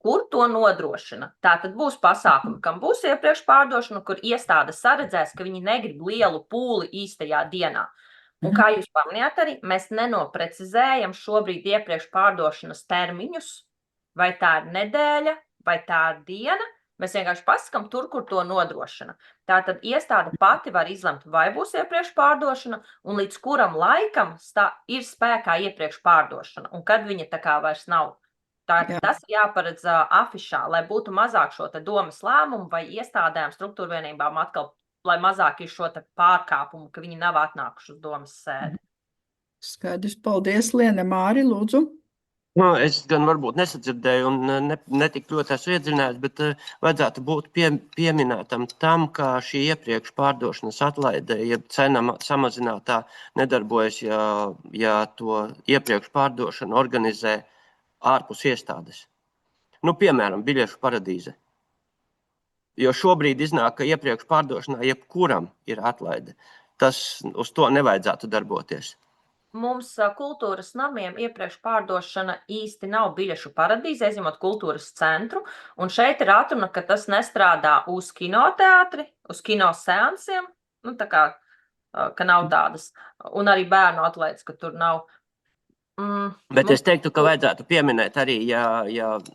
kur to nodrošina. Tātad būs pasākumi, kam būs iepriekš pārdošana, kur iestāde saredzēs, ka viņi negrib lielu pūli īstajā dienā. Un kā jūs pamanījāt arī, mēs nenoprecizējam šobrīd iepriekš pārdošanas termiņus, vai tā ir nedēļa, vai tā ir diena. Mēs vienkārši pasakām tur, kur to nodrošina. Tātad iestāde pati var izlemt, vai būs iepriekš pārdošana, un līdz kuram laikam ir spēkā iepriekš pārdošana, un kad viņa tā kā vairs nav. Tas ir jāparedz afišā, lai būtu mazāk šo te domas lēmumu vai iestādēm, struktūrvienībām atkal, lai mazāk ir šo te pārkāpumu, ka viņi nav atnākuši uz domas sēdi. Skaidrs, paldies, Liene. Māri, lūdzu. Es gan varbūt nesadzirdēju un netik ļoti esmu iedziļināts, bet vajadzētu būt pieminētam tam, ka šī iepriekš pārdošanas atlaide, ja cena samazinātā nedarbojas, ja to iepriekš pārdošanu organizē ārpus iestādes. Piemēram, biļešu paradīze. Jo šobrīd iznāk, ka iepriekš pārdošanā jebkuram ir atlaide. Tas uz to nevajadzētu darboties. Mums kultūras namiem iepriekš pārdošana īsti nav biļešu paradīze, aizņemot kultūras centru, un šeit ir atruna, ka tas nestrādā uz kinoteātri, uz kino seansiem, tā kā, ka nav tādas, un arī bērnu atlaides, ka tur nav. Bet es teiktu, ka vajadzētu pieminēt arī, ja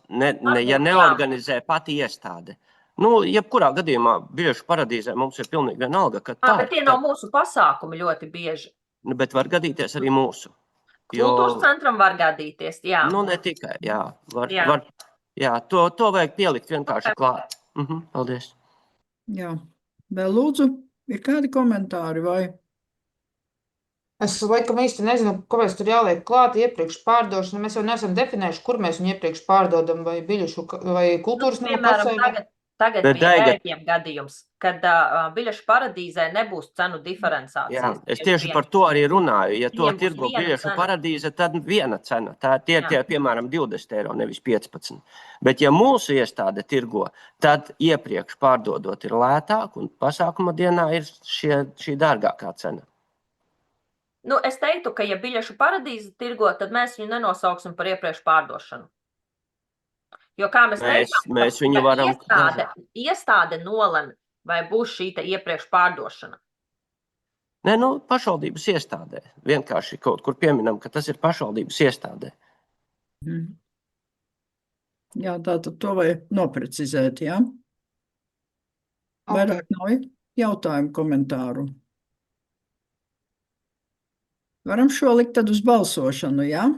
neorganizē pati iestāde. Jebkurā gadījumā biļešu paradīzē mums ir pilnīgi vienalga, ka tā. Bet tie nav mūsu pasākumi ļoti bieži. Bet var gadīties arī mūsu. Kultūras centram var gadīties, jā. Ne tikai, jā. To vajag pielikt vienkārši klāt. Paldies. Jā. Vēl lūdzu, ir kādi komentāri vai? Es laikam īsti nezinu, kāpēc tur jāliek klāt iepriekš pārdošana. Mēs jau neesam definējuši, kur mēs viņu iepriekš pārdodam, vai biļešu, vai kultūras nama pasēm. Tagad bija vērtiem gadījums, kad biļešu paradīzē nebūs cenu diferenciācijas. Jā, es tieši par to arī runāju. Ja to tirgo biļešu paradīze, tad viena cena. Tie ir, piemēram, 20 eiro, nevis 15. Bet ja mūsu iestāde tirgo, tad iepriekš pārdodot ir lētāk, un pasākuma dienā ir šī dārgākā cena. Es teiktu, ka ja biļešu paradīze tirgo, tad mēs viņu nenosauksim par iepriekš pārdošanu. Jo kā mēs teicām, iestāde nolem, vai būs šī iepriekš pārdošana. Pašvaldības iestādē. Vienkārši kaut kur pieminam, ka tas ir pašvaldības iestādē. Jā, tātad to vajag noprecizēt, jā? Vairāk nav jautājumu, komentāru. Varam šo likt tad uz balsošanu, jā?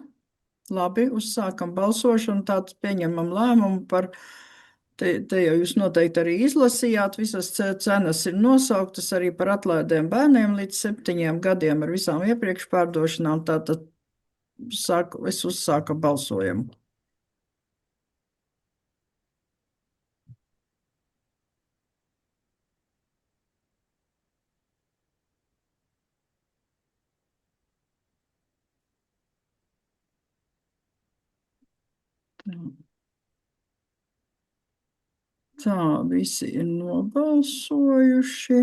Labi, uzsākam balsošanu, tātad pieņemam lēmumu par, te jau jūs noteikti arī izlasījāt, visas cenas ir nosauktas arī par atlaidēm bērniem līdz 7 gadiem ar visām iepriekš pārdošanām, tātad es uzsāku balsojumu. Tā, visi ir nobalsojuši.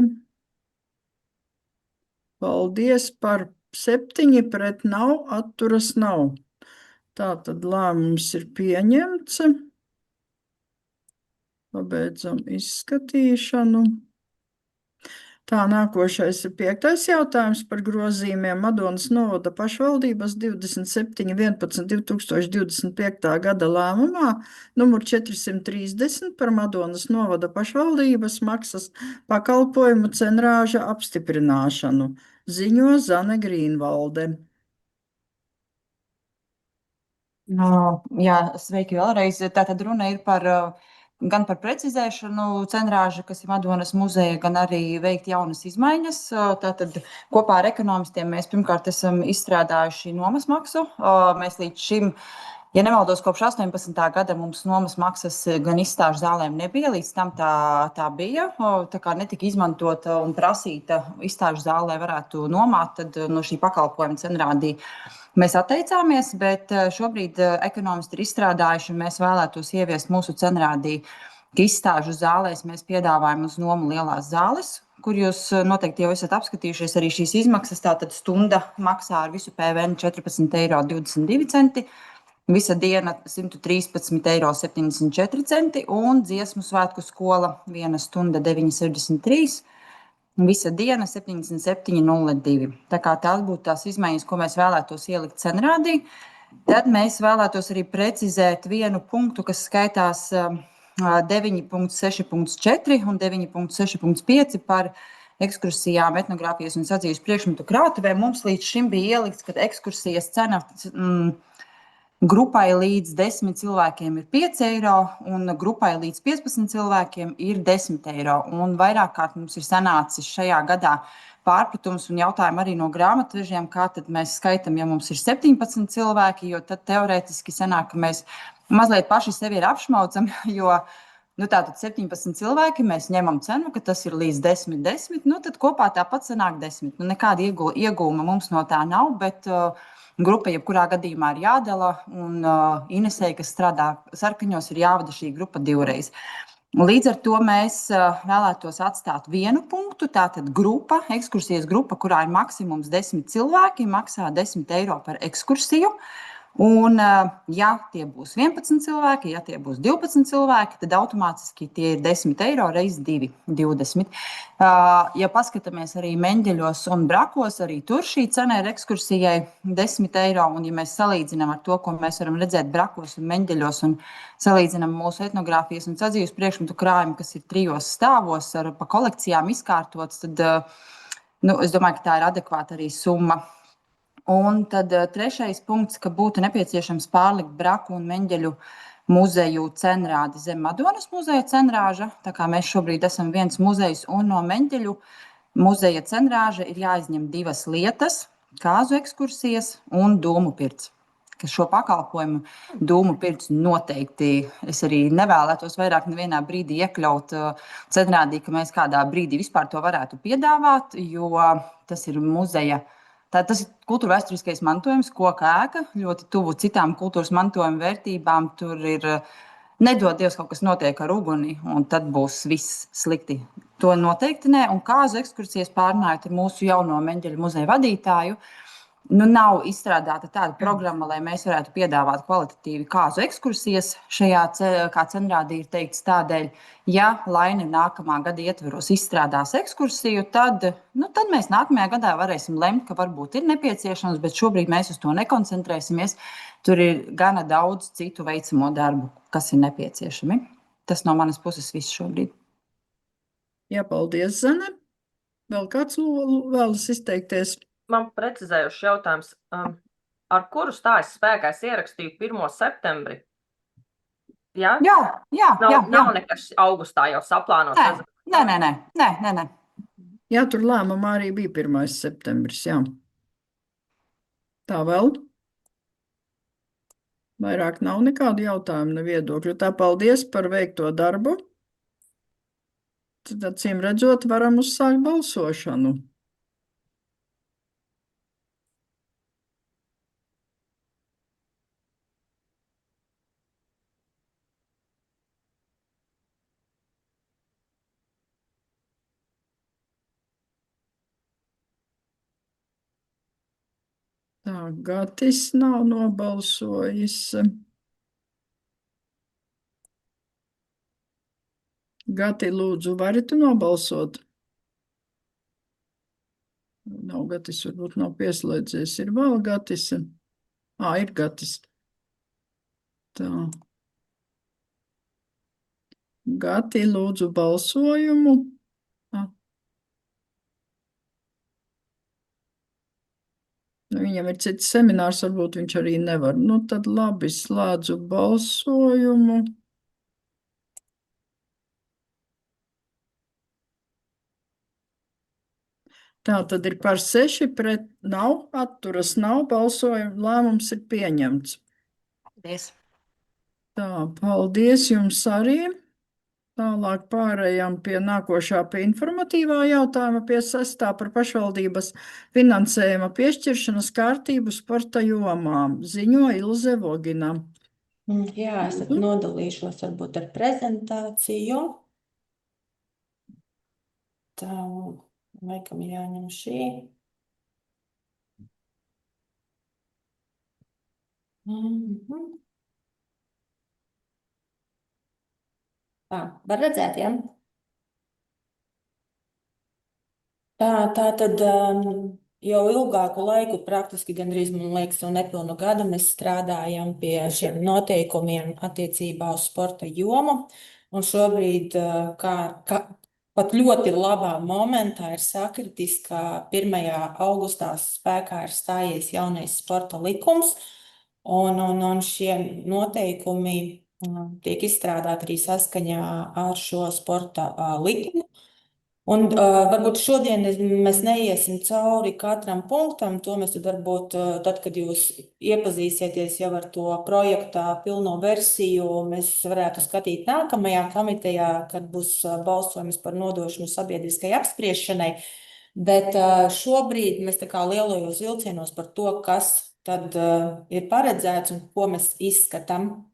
Paldies par 7 pret nav, atturas nav. Tātad lēmums ir pieņemts. Pabeidzam izskatīšanu. Tā, nākošais ir 5. jautājums par grozījumiem Madonas novada pašvaldības 27.11.2025. gada lēmumā numur 430 par Madonas novada pašvaldības maksas pakalpojumu cenrāža apstiprināšanu. Ziņo Zane Grīnvalde. Jā, sveiki vēlreiz. Tātad runa ir gan par precizēšanu cenrāža, kas ir Madonas muzeja, gan arī veikt jaunas izmaiņas. Tātad kopā ar ekonomistiem mēs pirmkārt esam izstrādājuši nomas maksu. Mēs līdz šim Ja nemaldos, kopš 18. gada mums nomas maksas gan izstāžu zālēm nebija, līdz tam tā bija. Tā kā netika izmantota un prasīta izstāžu zālē, lai varētu nomāt, tad no šī pakalpojuma cenrādī mēs atteicāmies, bet šobrīd ekonomisti ir izstrādājuši, un mēs vēlētos ieviest mūsu cenrādī, ka izstāžu zālēs mēs piedāvājam uz nomu lielās zāles, kur jūs noteikti jau esat apskatījušies arī šīs izmaksas. Tātad stunda maksā ar visu PVN 14,22 eiro. Visa diena 113,74 eiro un dziesmu svētku skola 1 stunda 9,63. Visa diena 77,02. Tā kā tās būtu tās izmaiņas, ko mēs vēlētos ielikt cenrādī. Tad mēs vēlētos arī precizēt vienu punktu, kas skaitās 9,6,4 un 9,6,5 par ekskursijām, etnogrāfijas un sadzīves priekšmetu krātuvēm. Mums līdz šim bija ielikts, ka ekskursijas cena grupai līdz 10 cilvēkiem ir 5 eiro, un grupai līdz 15 cilvēkiem ir 10 eiro. Un vairāk kārt mums ir sanācis šajā gadā pārpratums un jautājumi arī no grāmatvežiem, kā tad mēs skaitam, ja mums ir 17 cilvēki, jo tad teorētiski sanāk, ka mēs mazliet paši sevi ir apšmaucam, jo tātad 17 cilvēki, mēs ņemam cenu, ka tas ir līdz 10, tad kopā tāpat sanāk 10. Nekāda iegūma mums no tā nav, bet grupa jebkurā gadījumā ir jādala, un Inesei, kas strādā sarkaņos, ir jāvada šī grupa 2 reizes. Līdz ar to mēs vēlētos atstāt vienu punktu. Tātad grupa, ekskursijas grupa, kurā ir maksimums 10 cilvēki, maksā 10 eiro par ekskursiju. Un, ja tie būs 11 cilvēki, ja tie būs 12 cilvēki, tad automātiski tie ir 10 eiro reiz 2, 20. Ja paskatāmies arī Meņģeļos un Brakos, arī tur šī cena ir ekskursijai 10 eiro. Un, ja mēs salīdzinām ar to, ko mēs varam redzēt Brakos un Meņģeļos, un salīdzinām mūsu etnogrāfijas un sadzīves priekšmetu krājumu, kas ir 3 stāvos ar pa kolekcijām izkārtots, tad es domāju, ka tā ir adekvāta arī summa. Un tad 3. punkts, ka būtu nepieciešams pārlikt Braku un Meņģeļu muzeju cenrādi zem Madonas muzeja cenrāža. Tā kā mēs šobrīd esam viens muzejs, un no Meņģeļu muzeja cenrāža ir jāizņem 2 lietas - kāzu ekskursijas un dūmu pirts. Ka šo pakalpojumu dūmu pirts noteikti es arī nevēlētos vairāk nevienā brīdī iekļaut cenrādī, ka mēs kādā brīdī vispār to varētu piedāvāt, jo tas ir muzeja. Tas ir kultūra vēsturiskais mantojums, koka ēka, ļoti tuvu citām kultūras mantojuma vērtībām. Tur ir nedod Dievs kaut kas notiek ar uguni, un tad būs viss slikti. To noteikti nē. Un kāzu ekskursijas pārnājot ar mūsu jauno Meņģeļu muzeja vadītāju, nav izstrādāta tāda programma, lai mēs varētu piedāvāt kvalitatīvi kāzu ekskursijas. Šajā, kā cenrādī ir teikts, tādēļ, ja Laine nākamā gada ietveros izstrādās ekskursiju, tad mēs nākamajā gadā varēsim lemt, ka varbūt ir nepieciešams, bet šobrīd mēs uz to nekoncentrēsimies. Tur ir gana daudz citu veicamo darbu, kas ir nepieciešami. Tas no manas puses viss šobrīd. Jā, paldies, Zane. Vēl kāds vēlas izteikties? Man precizējošs jautājums. Ar kuru stājas spēkā es ierakstīju 1. septembri? Jā? Jā. Nav nekas augustā jau saplānots. Nē. Jā, tur lēmumā arī bija 1. septembris, jā. Tā vēl? Vairāk nav nekādu jautājumu, ne viedokļu. Tā paldies par veikto darbu. Tad, acīm redzot, varam uzsākt balsošanu. Tā, Gatis nav nobalsojis. Gati, lūdzu, vari tu nobalsot? Nav Gatis, varbūt nav pieslēdzies. Ir vēl Gatis. Ir Gatis. Tā. Gati, lūdzu, balsojumu. Viņam ir cits seminārs, varbūt viņš arī nevar. Tad labi, slēdzu balsojumu. Tā tad ir par 6 pret, nav, atturas nav, balsojumu, lēmums ir pieņemts. Paldies! Tā, paldies jums arī. Tālāk pārējām pie nākošā, pie informatīvā jautājuma, pie 6. par pašvaldības finansējuma piešķiršanas kārtību sporta jomā. Ziņo Ilze Vogina. Jā, es tad nodalīšos varbūt ar prezentāciju. Tā, laikam jāņem šī. Tā, var redzēt, ja? Tā tad jau ilgāku laiku, praktiski gandrīz, man liekas, un nepilnu gadu mēs strādājam pie šiem noteikumiem attiecībā uz sporta jomu. Un šobrīd, pat ļoti labā momentā ir sakritis, ka 1. augustā spēkā ir stājies jaunais sporta likums, un šie noteikumi tiek izstrādāti arī saskaņā ar šo sporta likumu. Un varbūt šodien mēs neiesim cauri katram punktam, to mēs varbūt, tad, kad jūs iepazīsieties jau ar to projektā pilno versiju, mēs varētu skatīt nākamajā komitejā, kad būs balsojums par nodošanu sabiedriskai apspriešanai. Bet šobrīd mēs tā kā lielajos vilcienos par to, kas tad ir paredzēts un ko mēs izskatām.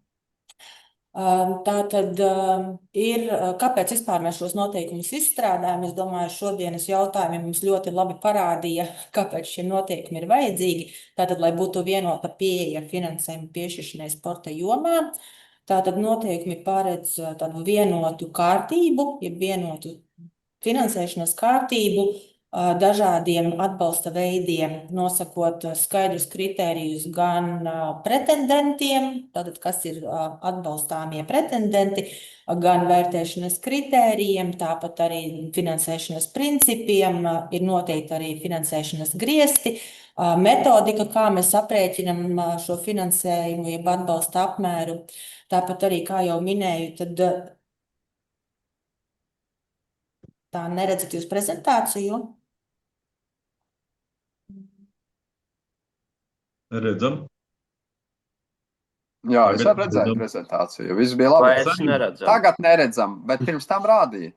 Tātad ir, kāpēc vispār mēs šos noteikumus izstrādājam? Es domāju, šodienas jautājumi mums ļoti labi parādīja, kāpēc šie noteikumi ir vajadzīgi. Tātad, lai būtu vienota pieeja finansējuma piešķiršanai sporta jomā, tātad noteikumi paredz tādu vienotu kārtību, ja vienotu finansēšanas kārtību dažādiem atbalsta veidiem, nosakot skaidrus kritērijus gan pretendentiem, tātad kas ir atbalstāmie pretendenti, gan vērtēšanas kritērijiem, tāpat arī finansēšanas principiem, ir noteikti arī finansēšanas griesti, metodika, kā mēs aprēķinam šo finansējumu, jeb atbalsta apmēru. Tāpat arī, kā jau minēju, tad tā neredzat jūs prezentāciju. Redzam. Jā, es Tagad arī redzēju redzam. prezentāciju. Viss bija labi. Vairs neredzam. Tagad neredzam, bet pirms tam rādīja.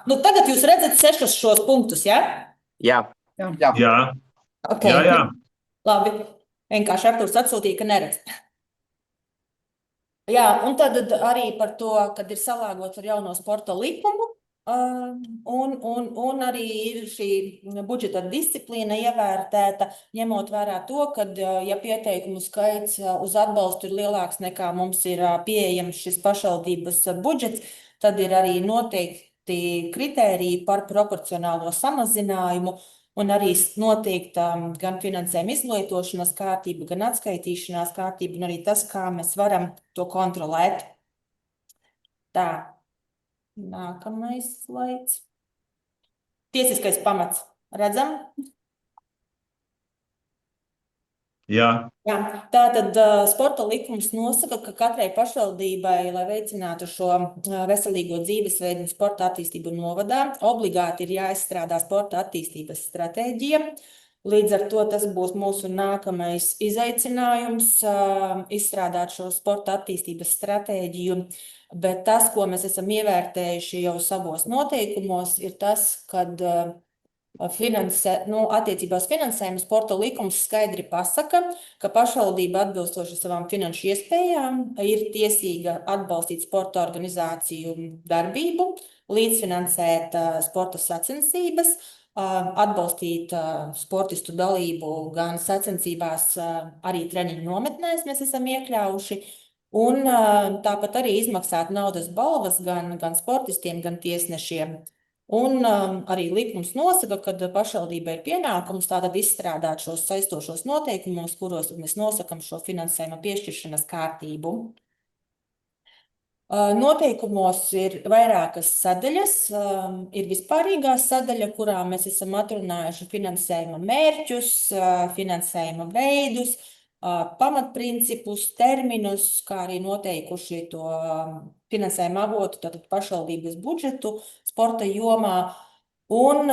Nu, tagad jūs redzat 6 šos punktus, ja? Jā. Jā. Jā. Okay. Jā. Labi. Vienkārši Arturs atsūtīja, ka neredz. Jā, un tad arī par to, kad ir salāgots ar jauno sporta likumu, un arī ir šī budžeta disciplīna ievērtēta, ņemot vērā to, ka, ja pieteikumu skaits uz atbalstu ir lielāks nekā mums ir pieejams šis pašvaldības budžets, tad ir arī noteikti kritēriji par proporcionālo samazinājumu, un arī noteikta gan finansējuma izlietošanas kārtība, gan atskaitīšanās kārtība, un arī tas, kā mēs varam to kontrolēt. Tā. Nākamais slaids. Tiesiskais pamats. Redzam? Jā. Jā, tātad sporta likums nosaka, ka katrai pašvaldībai, lai veicinātu šo veselīgo dzīvesveidu un sporta attīstību novadā, obligāti ir jāizstrādā sporta attīstības stratēģija. Līdz ar to tas būs mūsu nākamais izaicinājums, izstrādāt šo sporta attīstības stratēģiju. Bet tas, ko mēs esam ievērtējuši jau savos noteikumos, ir tas, kad attiecībā uz finansējumu sporta likums skaidri pasaka, ka pašvaldība atbilstoši savām finanšu iespējām ir tiesīga atbalstīt sporta organizāciju darbību, līdzfinansēt sporta sacensības, atbalstīt sportistu dalību gan sacensībās, arī treniņu nometnēs mēs esam iekļaujuši, un tāpat arī izmaksāt naudas balvas gan sportistiem, gan tiesnešiem. Un arī likums nosaka, ka pašvaldībai ir pienākums tātad izstrādāt šos saistošos noteikumus, kuros mēs nosakam šo finansējuma piešķiršanas kārtību. Noteikumos ir vairākas sadaļas. Ir vispārīgā sadaļa, kurā mēs esam atrunājuši finansējuma mērķus, finansējuma veidus, pamatprincipus, terminus, kā arī noteikuši to finansējuma avotu, tātad pašvaldības budžetu sporta jomā. Un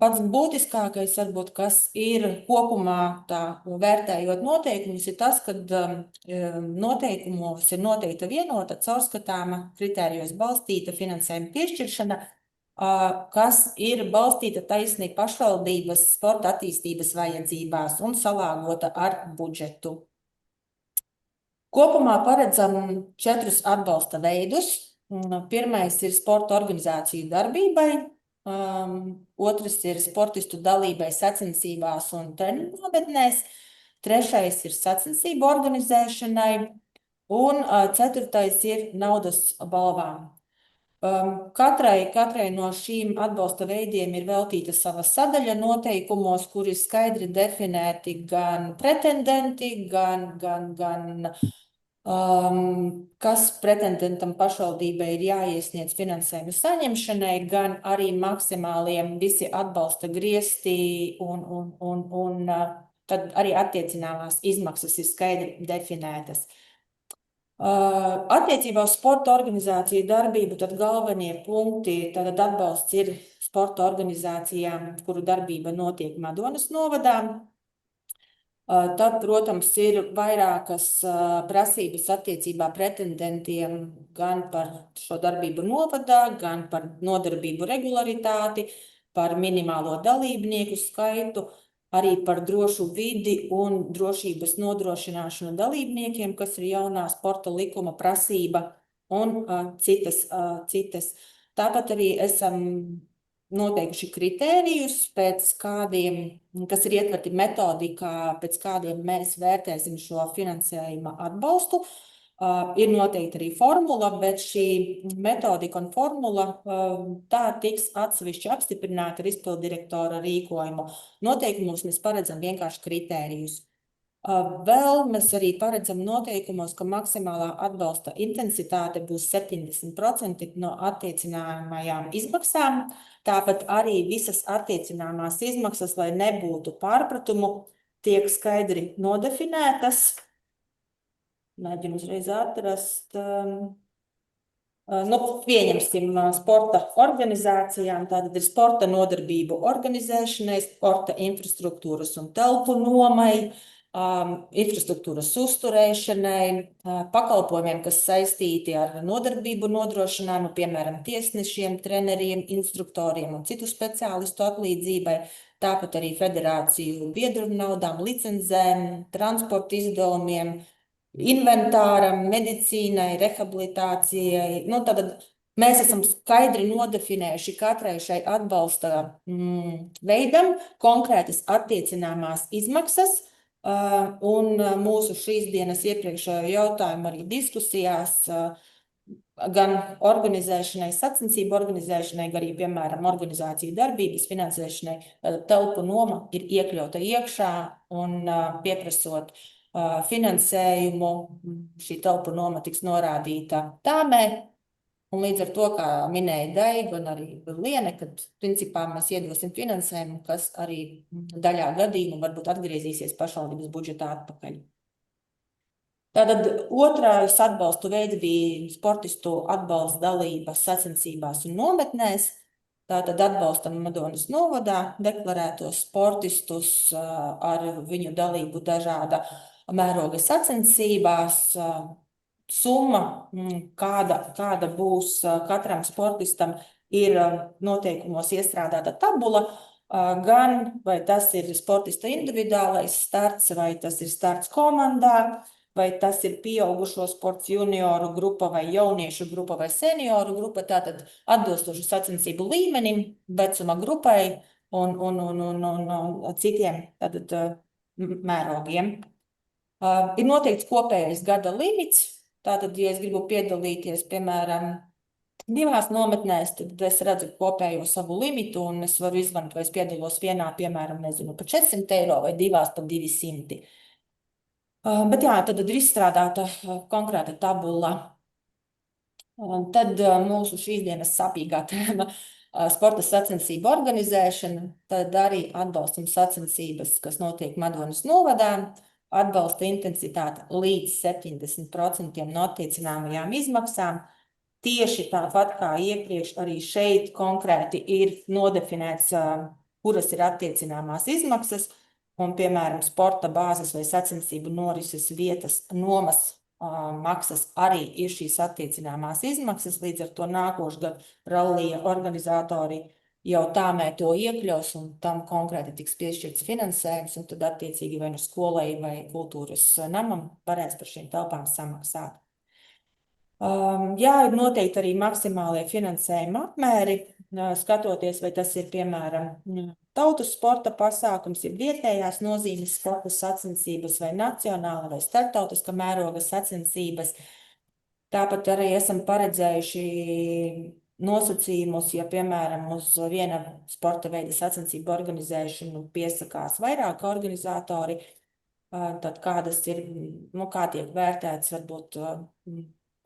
pats būtiskākais, varbūt, kas ir kopumā tā vērtējot noteikumus, ir tas, ka noteikumos ir noteikta vienota, caurskatāma, kritērijos balstīta finansējuma piešķiršana, kas ir balstīta taisnīgi pašvaldības sporta attīstības vajadzībās un salāgota ar budžetu. Kopumā paredzam 4 atbalsta veidus. Pirmais ir sporta organizāciju darbībai, otrs ir sportistu dalībai sacensībās un treniņu nometnēs, trešais ir sacensību organizēšanai un ceturtais ir naudas balvām. Katrai no šīm atbalsta veidiem ir veltīta sava sadaļa noteikumos, kur ir skaidri definēti gan pretendenti, gan kas pretendentam pašvaldībai ir jāiesniedz finansējuma saņemšanai, gan arī maksimāliem visi atbalsta griezti un tad arī attiecināmās izmaksas ir skaidri definētas. Attiecībā uz sporta organizāciju darbību tad galvenie punkti, tad atbalsts ir sporta organizācijām, kuru darbība notiek Madonas novadā. Tad, protams, ir vairākas prasības attiecībā pretendentiem gan par šo darbību novadā, gan par nodarbību regularitāti, par minimālo dalībnieku skaitu, arī par drošu vidi un drošības nodrošināšanu dalībniekiem, kas ir jaunā sporta likuma prasība un citas. Tāpat arī esam noteikuši kritērijus, kas ir ietverti metodikā, pēc kādiem mēs vērtēsim šo finansējuma atbalstu. Ir noteikti arī formula, bet šī metodika un formula tā tiks atsevišķi apstiprināta ar izpilddirektora rīkojumu. Noteikumos mēs paredzam vienkārši kritērijus. Vēl mēs arī paredzam noteikumos, ka maksimālā atbalsta intensitāte būs 70% no attiecināmajām izmaksām. Tāpat arī visas attiecināmās izmaksas, lai nebūtu pārpratumu, tiek skaidri nodefinētas. Mēģinu uzreiz atrast. Pieņemsim sporta organizācijām, tātad ir sporta nodarbību organizēšanai, sporta infrastruktūras un telpu nomai, infrastruktūras uzturēšanai, pakalpojumiem, kas saistīti ar nodarbību nodrošinājumu, piemēram, tiesnešiem, treneriem, instruktoriem un citu speciālistu atlīdzībai, tāpat arī federāciju biedru naudām, licencēm, transporta izdevumiem, inventāram, medicīnai, rehabilitācijai. Tātad mēs esam skaidri nodefinējuši katrai šai atbalsta veidam konkrētas attiecināmās izmaksas, un mūsu šīs dienas iepriekšējo jautājumu arī diskusijās gan organizēšanai, sacensību organizēšanai, gan arī, piemēram, organizāciju darbības finansēšanai, telpu noma ir iekļauta iekšā un pieprasot finansējumu, šī telpu noma tiks norādīta tāmē. Un līdz ar to, kā minēja Daiga un arī Liene, kad principā mēs iedosim finansējumu, kas arī daļā gadījumu varbūt atgriezīsies pašvaldības budžetā atpakaļ. Tātad otrais atbalstu veids bija sportistu atbalsts dalības sacensībās un nometnēs. Tātad atbalstam Madonas novadā deklarētos sportistus ar viņu dalību dažāda mēroga sacensībās. Summa, kāda būs katram sportistam, ir noteikumos iestrādāta tabula, gan vai tas ir sportista individuālais starts, vai tas ir starts komandā, vai tas ir pieaugušo sports junioru grupa, vai jauniešu grupa, vai senioru grupa, tātad atbilstoši sacensību līmenim, vecuma grupai un citiem tātad mērogiem. Ir noteikts kopējais gada limits. Tātad, ja es gribu piedalīties, piemēram, 2 nometnēs, tad es redzu kopējo savu limitu un es varu izlemt, vai es piedalos vienā, piemēram, par 400 eiro vai 2 par 200. Bet jā, tad ir izstrādāta konkrēta tabula. Tad mūsu šīs dienas sāpīgā tēma sporta sacensību organizēšana, tad arī atbalstam sacensības, kas notiek Madonas novadā. Atbalsta intensitāte līdz 70% no attiecināmajām izmaksām. tieši tāpat kā iepriekš arī šeit konkrēti ir nodefinēts, kuras ir attiecināmās izmaksas, un, piemēram, sporta bāzes vai sacensību norises vietas nomas maksas arī ir šīs attiecināmās izmaksas, līdz ar to nākošgad rallija organizatori jau tāmē to iekļaus un tam konkrēti tiks piešķirts finansējums, un tad attiecīgi vai nu skolai vai kultūras namam varēs par šīm telpām samaksāt. Jā, ir noteikti arī maksimālie finansējuma apmēri, skatoties, vai tas ir, piemēram, tautas sporta pasākums, ir vietējās nozīmes sporta sacensības vai nacionāla vai starptautiska mēroga sacensības. Tāpat arī esam paredzējuši nosacījumus, ja, piemēram, uz viena sporta veida sacensību organizēšanu piesakās vairāk organizatori, tad kādas ir, kā tiek vērtēts varbūt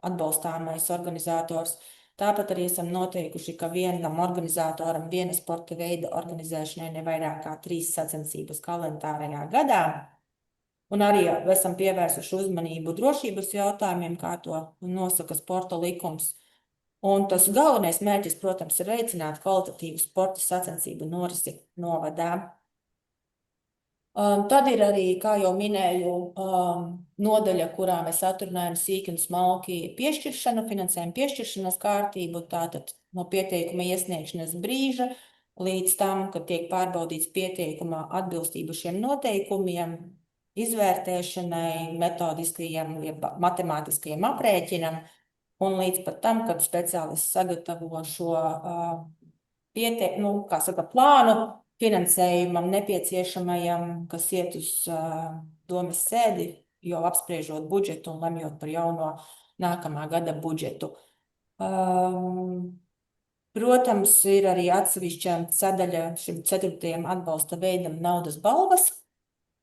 atbalstāmais organizators. Tāpat arī esam noteikuši, ka vienam organizatoram viena sporta veida organizēšanai ne vairāk kā 3 sacensības kalendārajā gadā. Un arī esam pievērsuši uzmanību drošības jautājumiem, kā to nosaka sporta likums. Un tas galvenais mērķis, protams, ir veicināt kvalitatīvu sporta sacensību norisi novadā. Tad ir arī, kā jau minēju, nodaļa, kurā mēs atrunājam sīki un smalki piešķiršanu, finansējumu piešķiršanas kārtību, tātad no pieteikuma iesniegšanas brīža līdz tam, kad tiek pārbaudīts pieteikuma atbilstību šiem noteikumiem, izvērtēšanai, metodiskajiem, matemātiskajiem aprēķinam, un līdz pat tam, kad speciālists sagatavo šo plānu finansējumam nepieciešamajam, kas iet uz domes sēdi, jau apspriežot budžetu un lemjot par jauno nākamā gada budžetu. Protams, ir arī atsevišķa sadaļa šim 4. atbalsta veidam naudas balvas,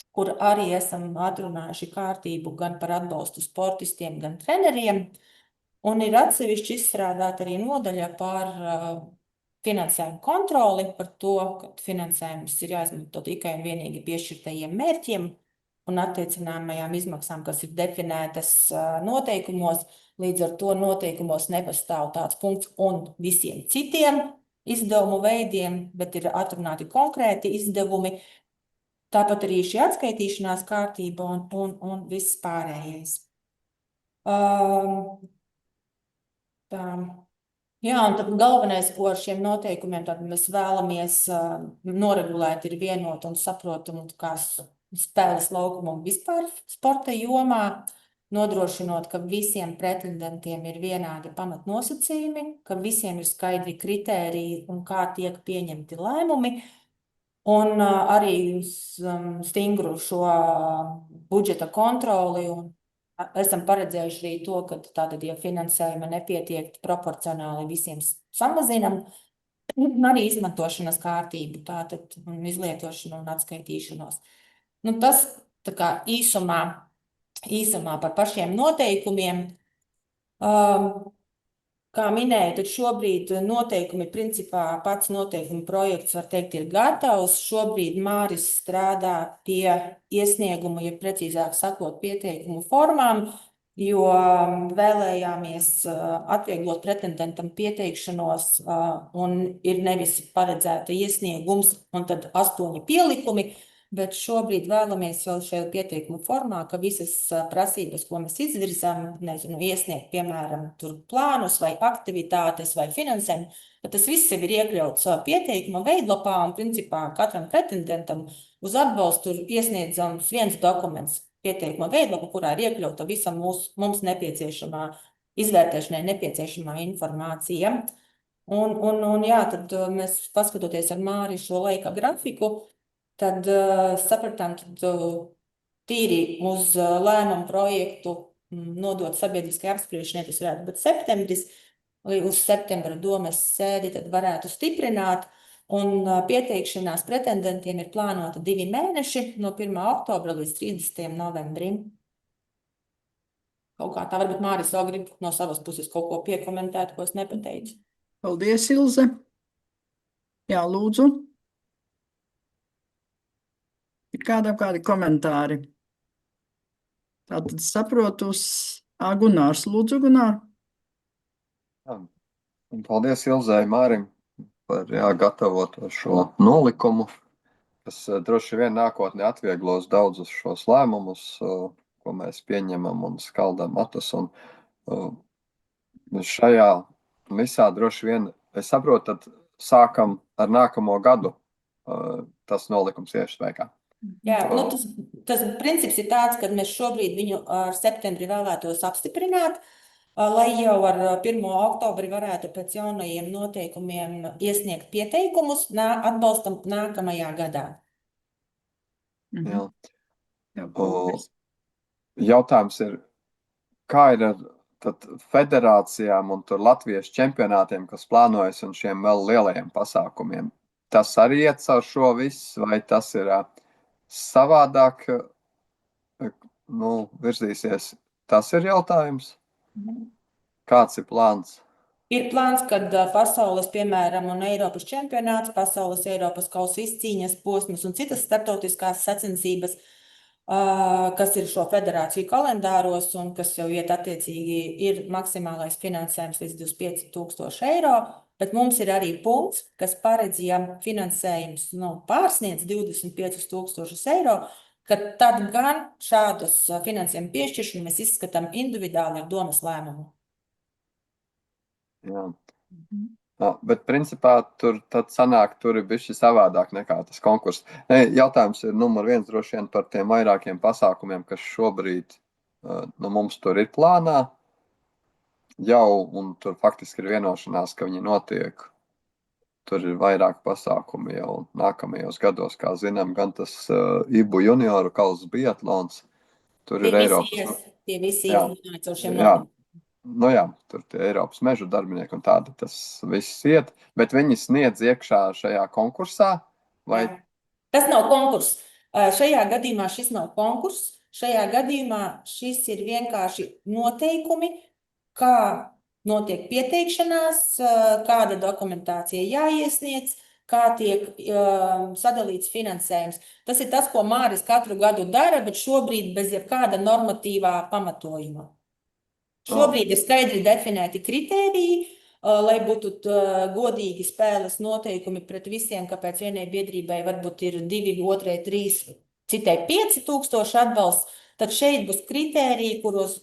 kur arī esam atrunājuši kārtību gan par atbalstu sportistiem, gan treneriem, un ir atsevišķi izstrādāta arī nodaļa par finansējumu kontroli, par to, ka finansējums ir jāizmanto tikai un vienīgi piešķirtajiem mērķiem un attiecināmajām izmaksām, kas ir definētas noteikumos. Līdz ar to noteikumos nepastāv tāds punkts un visiem citiem izdevumu veidiem, bet ir atrunāti konkrēti izdevumi. Tāpat arī šī atskaitīšanās kārtība un viss pārējais. Jā, un tad galvenais, ko ar šiem noteikumiem tad mēs vēlamies noregulēt, ir vienot un saprotamu spēles laukumu vispār sporta jomā, nodrošinot, ka visiem pretendentiem ir vienādi pamatnosacījumi, ka visiem ir skaidri kritēriji un kā tiek pieņemti lēmumi, un arī stingru šo budžeta kontroli un esam paredzējuši arī to, ka tātad, ja finansējuma nepietiek proporcionāli visiem samazinam, arī izmantošanas kārtību, tātad izlietošanu un atskaitīšanos. Tas tā kā īsumā par pašiem noteikumiem. Kā minēju, tad šobrīd noteikumi, principā pats noteikuma projekts, var teikt, ir gatavs. Šobrīd Māris strādā pie iesnieguma, ja precīzāk sakot, pieteikumu formām, jo vēlējāmies atvieglot pretendentam pieteikšanos un ir nevis paredzēta iesniegums un tad 8 pielikumi, bet šobrīd vēlamies jau šajā pieteikuma formā, ka visas prasības, ko mēs izvirzām, iesniegt, piemēram, tur plānus vai aktivitātes vai finansējumu, ka tas viss ir iekļauts pieteikuma veidlapā un principā katram pretendentam uz atbalstu ir iesniedzams viens dokuments pieteikuma veidlapa, kurā ir iekļauta visa mums nepieciešamā, izvērtēšanai nepieciešamā informācija. Un jā, tad mēs paskatoties ar Māri šo laika grafiku, tad sapratām, tīri uz lēmumu projektu nodot sabiedriskai apspriešanai, tas varētu būt septembris, uz septembra domes sēdi tad varētu stiprināt, un pieteikšanās pretendentiem ir plānota 2 mēneši, no 1. oktobra līdz 30. novembrim. Kaut kā tā varbūt Māris vēl grib no savas puses kaut ko piekomentēt, ko es nepateicu. Paldies, Ilze. Jā, lūdzu. Ir kādam kādi komentāri? Tātad saprotu, Gunārs, lūdzu, Gunār. Un paldies Ilzai Mārim par gatavoto šo nolikumu, kas droši vien nākotnē atvieglos daudzus šos lēmumus, ko mēs pieņemam un skaldam matus. Un šajā visā droši vien, es saprotu, tad sākam ar nākamo gadu tas nolikums iešu spēkā. Jā, nu tas princips ir tāds, ka mēs šobrīd viņu ar septembri vēlētos apstiprināt, lai jau ar 1. oktobri varētu pēc jaunajiem noteikumiem iesniegt pieteikumus atbalstam nākamajā gadā. Jā. paldies. Jautājums ir, kā ir ar tad federācijām un tur latviešu čempionātiem, kas plānojas un šiem vēl lielajiem pasākumiem? Tas arī iet caur šo visu, vai tas ir savādāk virzīsies? Tas ir jautājums. Kāds ir plāns? Ir plāns, kad pasaules, piemēram, un Eiropas čempionāts, pasaules Eiropas kausa izcīņas posmas un citas starptautiskās sacensības, kas ir šo federāciju kalendāros un kas jau iet attiecīgi ir maksimālais finansējums līdz 25,000 eiro, bet mums ir arī punkts, kas paredz, ja finansējums pārsniedz 25,000 eiro, ka tad gan šādus finansējumu piešķiršanu mēs izskatām individuāli ar domas lēmumu. Jā. Bet principā tur tad sanāk, tur ir bišķi savādāk nekā tas konkurss. Jautājums ir numur 1 droši vien par tiem vairākiem pasākumiem, kas šobrīd mums tur ir plānā jau, un tur faktiski ir vienošanās, ka viņi notiek. Tur ir vairāk pasākumi jau nākamajos gados, kā zinām, gan tas IBU junioru kausa biatlons. Tur ir Eiropas. Tie visi ies caur šiem notikumiem. Nu jā, tur tie Eiropas mežu darbinieki un tādi tas viss iet, bet viņi sniedz iekšā šajā konkursā? Vai? Jā. Tas nav konkurss. Šajā gadījumā šis nav konkurss. Šajā gadījumā šis ir vienkārši noteikumi, kā notiek pieteikšanās, kāda dokumentācija jāiesniedz, kā tiek sadalīts finansējums. Tas ir tas, ko Māris katru gadu dara, bet šobrīd bez jebkāda normatīvā pamatojuma. Šobrīd ir skaidri definēti kritēriji, lai būtu godīgi spēles noteikumi pret visiem, kāpēc vienai biedrībai varbūt ir 2, otrai 3, citai 5,000 atbalsts. Tad šeit būs kritēriji, kuros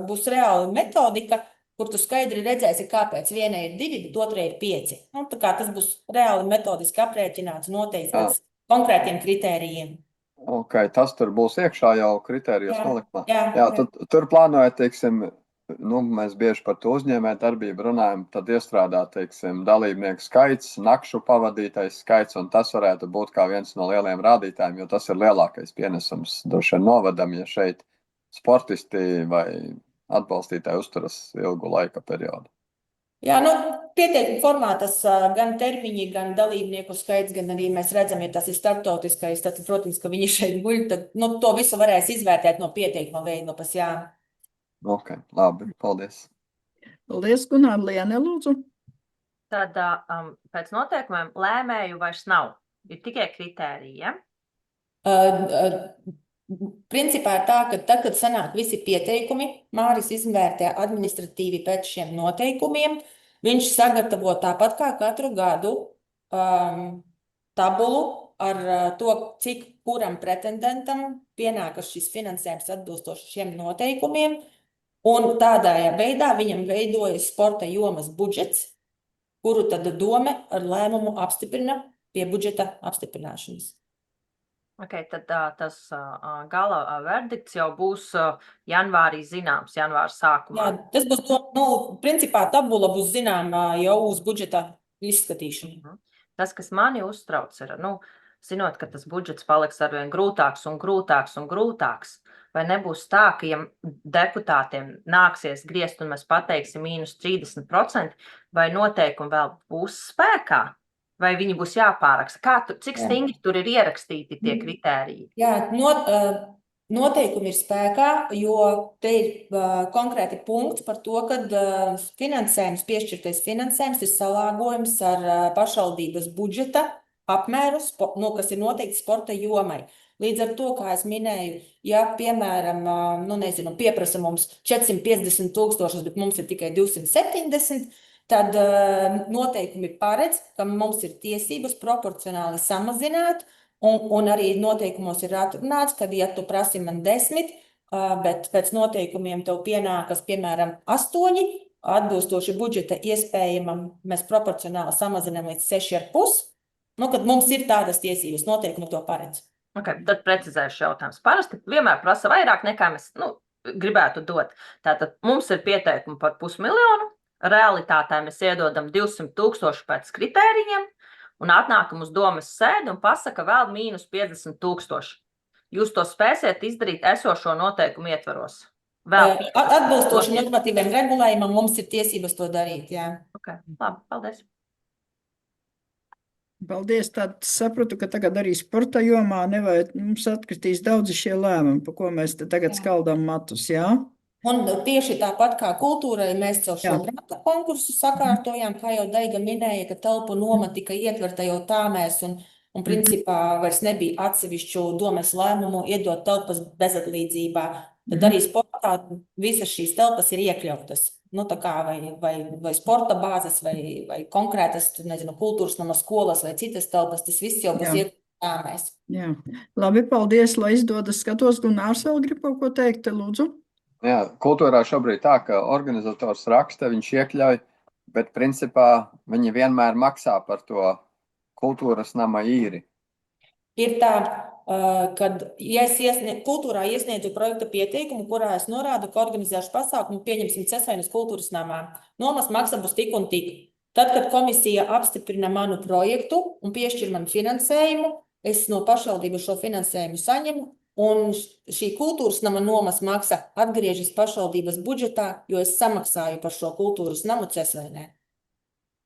būs reāla metodika, kur tu skaidri redzēsi, kāpēc vienai ir 2, bet otrai ir 5. Tā kā tas būs reāli metodiski aprēķināts, noteikts pēc konkrētiem kritērijiem. Ok, tas tur būs iekšā jau kritērijos nolikumā. Jā. Tur plānojat, teiksim, mēs bieži par to uzņēmēju darbību runājam, tad iestrādāt, teiksim, dalībnieku skaits, nakšu pavadītais skaits, un tas varētu būt kā viens no lieliem rādītājiem, jo tas ir lielākais pienesums droši vien novadam, ja šeit sportisti vai atbalstītāji uzturas ilgu laika periodu. Jā, pieteikuma formātas gan termiņi, gan dalībnieku skaits, gan arī mēs redzam, ja tas ir starptautiskais, tad, protams, ka viņi šeit guļ, tad to visu varēs izvērtēt no pieteikuma veidlapas, jā. Ok, labi, paldies. Paldies, Gunār, Liene, lūdzu. Tad pēc noteikumiem lēmēju vairs nav. Ir tikai kritēriji, ja? Principā ir tā, ka tad, kad sanāk visi pieteikumi, Māris izvērtē administratīvi pēc šiem noteikumiem, viņš sagatavo tāpat kā katru gadu tabulu ar to, cik kuram pretendentam pienākas šis finansējums atbilstoši šiem noteikumiem, un tādā veidā viņam veidojas sporta jomas budžets, kuru tad dome ar lēmumu apstiprina pie budžeta apstiprināšanas. Ok, tad tas gala verdikts jau būs janvārī zināms, janvāra sākumā. Jā, tas būs, principā tabula būs zināma jau uz budžeta izskatīšanu. Tas, kas mani uztrauc, ir, zinot, ka tas budžets paliks arvien grūtāks un grūtāks un grūtāks, vai nebūs tā, ka, ja deputātiem nāksies griezt un mēs pateiksim -30%, vai noteikumi vēl būs spēkā, vai viņi būs jāpāraksta? Cik stingri tur ir ierakstīti tie kritēriji? Jā, noteikumi ir spēkā, jo te ir konkrēti punkts par to, ka piešķirtais finansējums ir salāgojums ar pašvaldības budžeta apmēru, kas ir noteikti sporta jomai. Līdz ar to, kā es minēju, ja, piemēram, pieprasa mums 450,000, bet mums ir tikai 270, tad noteikumi paredz, ka mums ir tiesības proporcionāli samazināt, un arī noteikumos ir atrunāts, ka, ja tu prasi man 10, bet pēc noteikumiem tev pienākas, piemēram, 8, atbilstoši budžeta iespējamam, mēs proporcionāli samazinām līdz 6,5, kad mums ir tādas tiesības, noteikumi to paredz. Okay, tad precizēšu jautājums. Parasti vienmēr prasa vairāk nekā mēs gribētu dot. Tātad mums ir pieteikumi par 500,000, realitātē mēs iedodam 200,000 pēc kritērijiem, un atnākam uz domes sēdi un pasaka vēl mīnus 50,000. Jūs to spēsiet izdarīt esošo noteikumu ietvaros? Atbilstoši normatīviem regulējumam mums ir tiesības to darīt, jā. Okay, labi, paldies. Paldies, tad sapratu, ka tagad arī sporta jomā nevajag, mums atkritīs daudzi šie lēmumi, pa ko mēs te tagad skaldām matus, jā? Un tieši tāpat kā kultūrai, mēs caur šo grāmatu konkursu sakārtojām, kā jau Daiga minēja, ka telpu noma tika ietverta jau tāmēs un principā vairs nebija atsevišķu domes lēmumu iedot telpas bezatlīdzībā. Tad arī sportā visas šīs telpas ir iekļautas. Tā kā vai sporta bāzes, vai konkrētas, kultūras nama skolas vai citas telpas, tas viss jau būs iekļauts tāmēs. Jā, labi, paldies, lai izdodas. Skatos, Gunārs vēl grib kaut ko teikt, lūdzu. Jā, kultūrā šobrīd tā, ka organizators raksta, viņš iekļauj, bet principā viņi vienmēr maksā par to kultūras nama īri. Ir tā, kad ja es kultūrā iesniedzu projekta pieteikumu, kurā es norādu, ka organizēšu pasākumu, pieņemsim Cesvainas kultūras namā, nomas maksa būs tik un tik. Tad, kad komisija apstiprina manu projektu un piešķir man finansējumu, es no pašvaldības šo finansējumu saņemu, un šī kultūras nama nomas maksa atgriežas pašvaldības budžetā, jo es samaksāju par šo kultūras namu Cesvainē.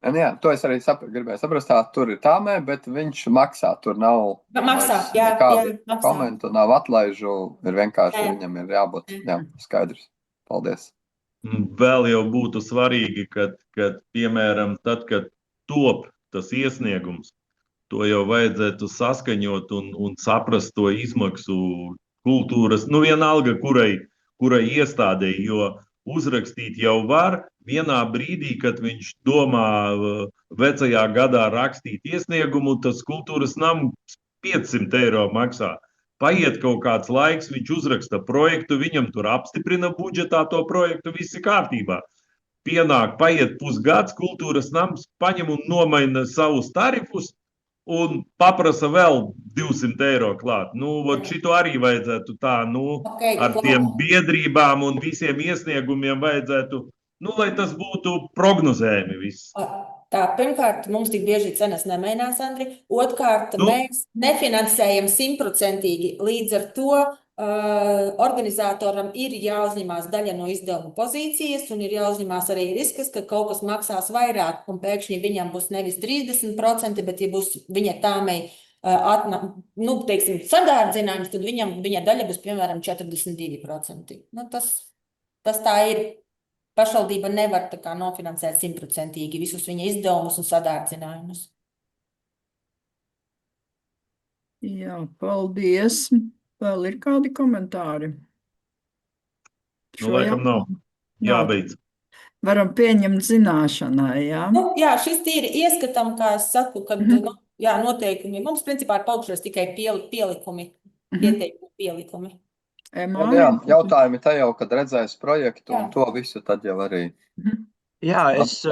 Jā, to es arī gribēju saprast, tur ir tāmē, bet viņš maksā, tur nav nekādu komentu, nav atlaižu, ir vienkārši viņam ir jābūt, skaidrs. Paldies. Vēl jau būtu svarīgi, kad piemēram, tad, kad top tas iesniegums, to jau vajadzētu saskaņot un saprast to izmaksu kultūras, vienalga, kurai iestādēji, jo uzrakstīt jau var vienā brīdī, kad viņš domā vecajā gadā rakstīt iesniegumu, tas kultūras nams 500 eiro maksā. Paiet kaut kāds laiks, viņš uzraksta projektu, viņam tur apstiprina budžetā to projektu, viss ir kārtībā. Paiet pusgads, kultūras nams paņem un nomaina savus tarifus un paprasa vēl 200 eiro klāt. Šito arī vajadzētu tā, ar tiem biedrībām un visiem iesniegumiem vajadzētu, lai tas būtu prognozējami viss. Tā, pirmkārt, mums tik bieži cenas nemainās, Andri. Otkārt, mēs nefinansējam 100%, līdz ar to organizatoram ir jāuzņemās daļa no izdevuma pozīcijas un ir jāuzņemās arī risks, ka kaut kas maksās vairāk un pēkšņi viņam būs nevis 30%, bet ja būs viņa tāmei sadārdzinājums, tad viņa daļa būs piemēram 42%. Tas tā ir. Pašvaldība nevar tā kā nofinansēt 100% visus viņa izdevumus un sadārdzinājumus. Jā, paldies. Vēl ir kādi komentāri? Laikam nav. Jābeidz. Varam pieņemt zināšanai, jā? Jā, šis tīri ieskatam, kā es saku, kad noteikumi. Mums principā ir palikušies tikai pielikumi, pieteikumi pielikumi. Jā, jautājumi te jau, kad redzēs projektu un to visu, tad jau arī. Jā, es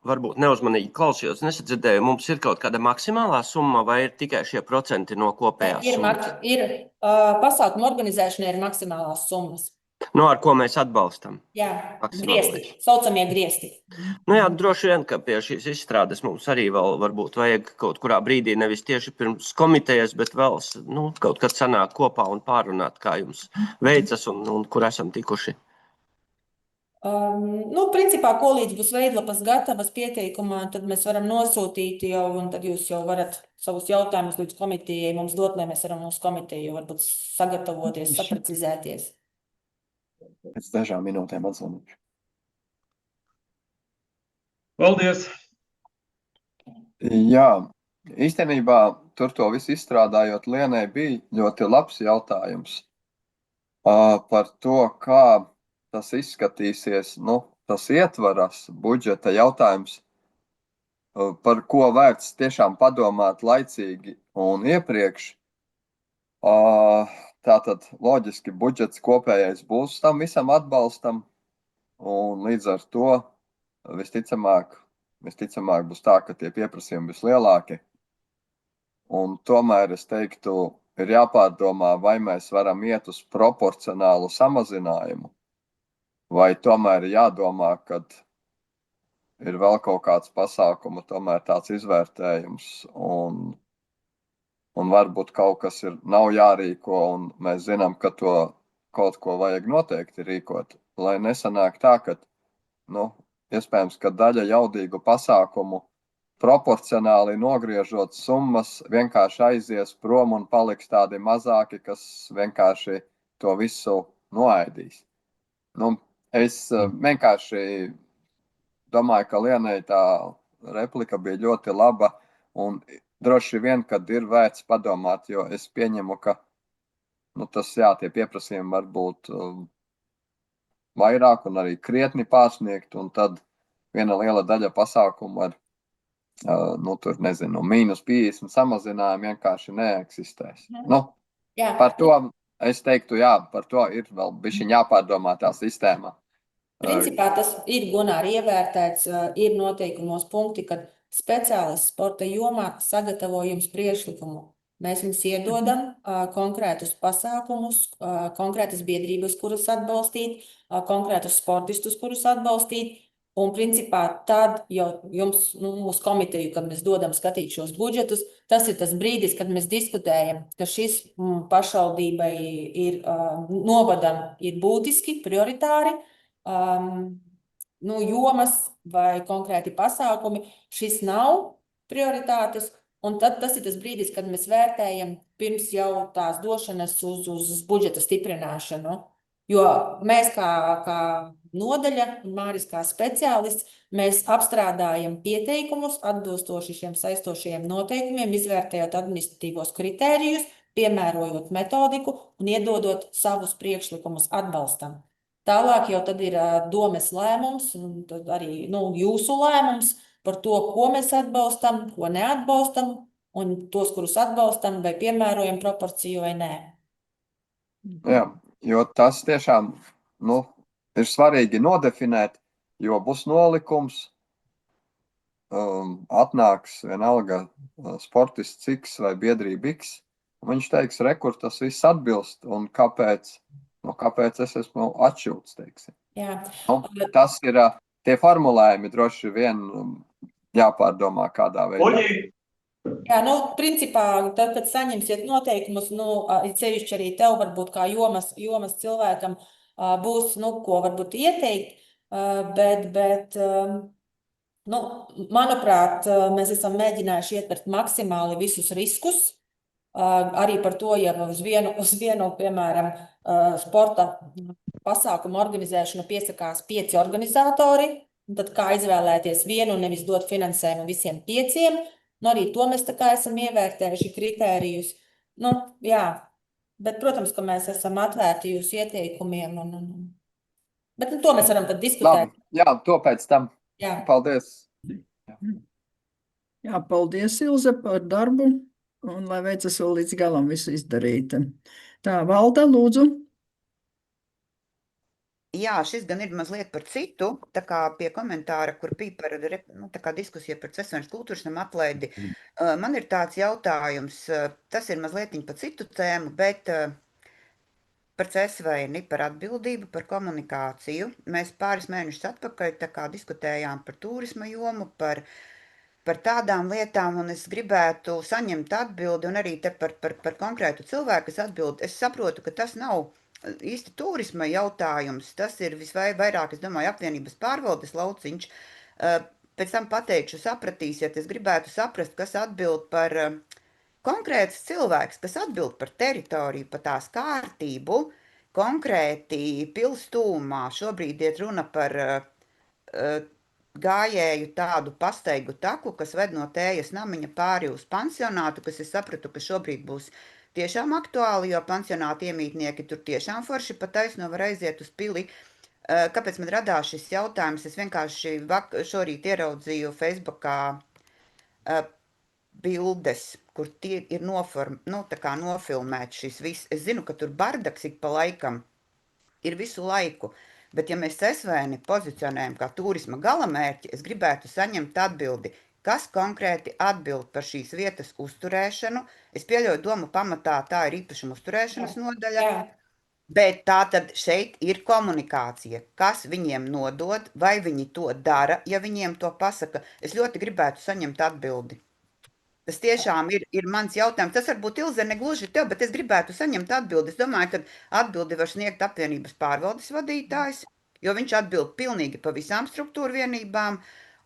varbūt neuzmanīgi klausījos, nesadzirdēju, mums ir kaut kāda maksimālā summa vai ir tikai šie procenti no kopējās summas? Ir pasākuma organizēšanai ir maksimālās summas. Ar ko mēs atbalstam? Jā, griesti, saucamie griesti. Jā, droši vien, ka pie šīs izstrādes mums arī vēl varbūt vajag kaut kurā brīdī nevis tieši pirms komitejas, bet vēl kaut kad sanāk kopā un pārunāt, kā jums veicas un kur esam tikuši. Principā, ko līdz būs veidlapas gatavas pieteikumā, tad mēs varam nosūtīt jau, un tad jūs jau varat savus jautājumus līdz komitejai mums dot, lai mēs varam uz komiteju varbūt sagatavoties, saprecizēties. Pēc dažām minūtēm atzvanīšu. Paldies! Jā, Īstenībā tur to visu izstrādājot, Lienai bija ļoti labs jautājums par to, kā tas izskatīsies, tas ietvaras budžeta jautājums, par ko vērts tiešām padomāt laicīgi un iepriekš. Tātad loģiski budžets kopējais būs tam visam atbalstam, un līdz ar to visticamāk būs tā, ka tie pieprasījumi būs lielāki. Un tomēr es teiktu, ir jāpārdomā, vai mēs varam iet uz proporcionālu samazinājumu, vai tomēr jādomā, ka ir vēl kaut kāds pasākumu, tomēr tāds izvērtējums, un varbūt kaut kas nav jārīko, un mēs zinām, ka to kaut ko vajag noteikti rīkot, lai nesanāk tā, ka, iespējams, ka daļa jaudīgu pasākumu proporcionāli nogriežot summas vienkārši aizies prom un paliks tādi mazāki, kas vienkārši to visu noaidīs. Es vienkārši domāju, ka Lienai tā replika bija ļoti laba, un droši vien, kad ir vērts padomāt, jo es pieņemu, ka tie pieprasījumi var būt vairāk un arī krietni pārsniegt, un tad viena liela daļa pasākumu ar -50 samazinājumu vienkārši neeksistēs. Par to es teiktu, par to ir vēl bišķiņ jāpārdomā tā sistēma. Principā tas ir, Gunār, ievērtēts, ir noteikumos punkti, kad speciālists sporta jomā sagatavo jums priekšlikumu. Mēs jums iedodam konkrētus pasākumus, konkrētas biedrības, kurus atbalstīt, konkrētus sportistus, kurus atbalstīt. Un principā tad jau jums, mūsu komiteju, kad mēs dodam skatīt šos budžetus, tas ir tas brīdis, kad mēs diskutējam, ka šis pašvaldībai ir novadam ir būtiski, prioritāri, jomas vai konkrēti pasākumi, šis nav prioritātes, un tad tas ir tas brīdis, kad mēs vērtējam pirms jau tās došanas uz budžeta stiprināšanu. Jo mēs kā nodaļa, un Māris kā speciālists, mēs apstrādājam pieteikumus atbilstoši šiem saistošajiem noteikumiem, izvērtējot administratīvos kritērijus, piemērojot metodiku un iedodot savus priekšlikumus atbalstam. Tālāk jau tad ir domes lēmums, un tad arī jūsu lēmums par to, ko mēs atbalstam, ko neatbalstam, un tos, kurus atbalstam, vai piemērojam proporciju vai nē. Jā, jo tas tiešām ir svarīgi nodefinēt, jo būs nolikums, atnāks vienalga sportists X vai biedrība X, un viņš teiks, kur tas viss atbilst, un kāpēc es esmu atšķūts, teiksim. Jā. Tas ir, tie formulējumi droši vien jāpārdomā kādā veidā. Jā, principā, tad, kad saņemsiet noteikumus, sevišķi arī tev varbūt kā jomas cilvēkam būs, ko varbūt ieteikt, bet manuprāt, mēs esam mēģinājuši ietvert maksimāli visus riskus, arī par to, ja uz vienu, piemēram, sporta pasākumu organizēšanu piesakās 5 organizatori, tad kā izvēlēties vienu un nevis dot finansējumu visiem 5, arī to mēs tā kā esam ievērtējuši kritērijus. Bet, protams, ka mēs esam atvērti jūsu ieteikumiem. Bet to mēs varam tad diskutēt. Labi, jā, to pēc tam. Jā. Paldies. Jā, paldies, Ilze, par darbu. Un lai veicas vēl līdz galam visu izdarīt. Tā, Valda, lūdzu. Jā, šis gan ir mazliet par citu, tā kā pie komentāra, kur bija par diskusija par Cesvaines kultūras namu atlaidi. Man ir tāds jautājums, tas ir mazliet par citu tēmu, bet par Cesvaini, par atbildību, par komunikāciju. Mēs pāris mēnešus atpakaļ tā kā diskutējām par turisma jomu, par tādām lietām, un es gribētu saņemt atbildi, un arī par konkrētu cilvēku, kas atbild. Es saprotu, ka tas nav īsti turisma jautājums, tas ir visvairāk, es domāju, apvienības pārvaldes lauciņš. Pēc tam pateikšu, sapratīsiet, es gribētu saprast, kas atbild par konkrēts cilvēks, kas atbild par teritoriju, par tās kārtību, konkrēti pilstūmā. Šobrīd iet runa par gājēju tādu pastaigu taku, kas ved no Tējas namiņa pāri uz pansionātu, kas es sapratu, ka šobrīd būs tiešām aktuāli, jo pansionāta iemītnieki tur tiešām forši pa taisno var aiziet uz pili. Kāpēc man radās šis jautājums? Es vienkārši šorīt ieraudzīju Facebookā bildes, kur tie ir nofilmēti šis viss. Es zinu, ka tur bardaks ik pa laikam ir visu laiku, bet ja mēs Cesvēni pozicionējam kā turisma galamērķi, es gribētu saņemt atbildi, kas konkrēti atbild par šīs vietas uzturēšanu. Es pieļauju domu pamatā, tā ir īpašuma uzturēšanas nodaļa, bet tā tad šeit ir komunikācija, kas viņiem nodod, vai viņi to dara, ja viņiem to pasaka. Es ļoti gribētu saņemt atbildi. Tas tiešām ir mans jautājums. Tas varbūt Ilze negluži tev, bet es gribētu saņemt atbildi. Es domāju, ka atbildi var sniegt apvienības pārvaldes vadītājs, jo viņš atbild pilnīgi pa visām struktūru vienībām.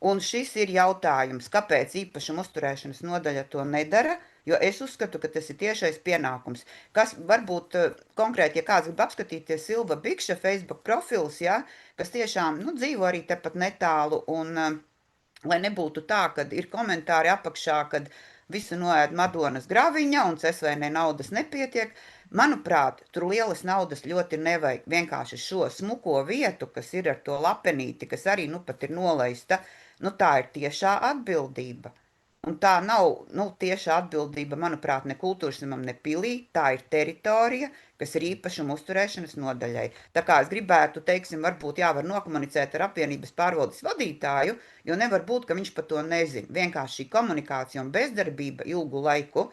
Un šis ir jautājums, kāpēc īpašuma uzturēšanas nodaļa to nedara, jo es uzskatu, ka tas ir tiešais pienākums. Kas varbūt konkrēti, ja kāds grib apskatīties Silva Bikša Facebook profils, ja, kas tiešām dzīvo arī tepat netālu, un lai nebūtu tā, kad ir komentāri apakšā, kad visu noēd Madonas graviņa un Cesvēnē naudas nepietiek. Manuprāt, tur lielas naudas ļoti nevajag. Vienkārši šo smuko vietu, kas ir ar to lapenīti, kas arī pat ir nolaista, tā ir tiešā atbildība. Un tā nav tieša atbildība, manuprāt, ne kultūras namam, ne pilī. Tā ir teritorija, kas ir īpašuma uzturēšanas nodaļai. Tā kā es gribētu, varbūt var nokomunicēt ar apvienības pārvaldes vadītāju, jo nevar būt, ka viņš par to nezina. Vienkārši šī komunikācija un bezdarbība ilgu laiku.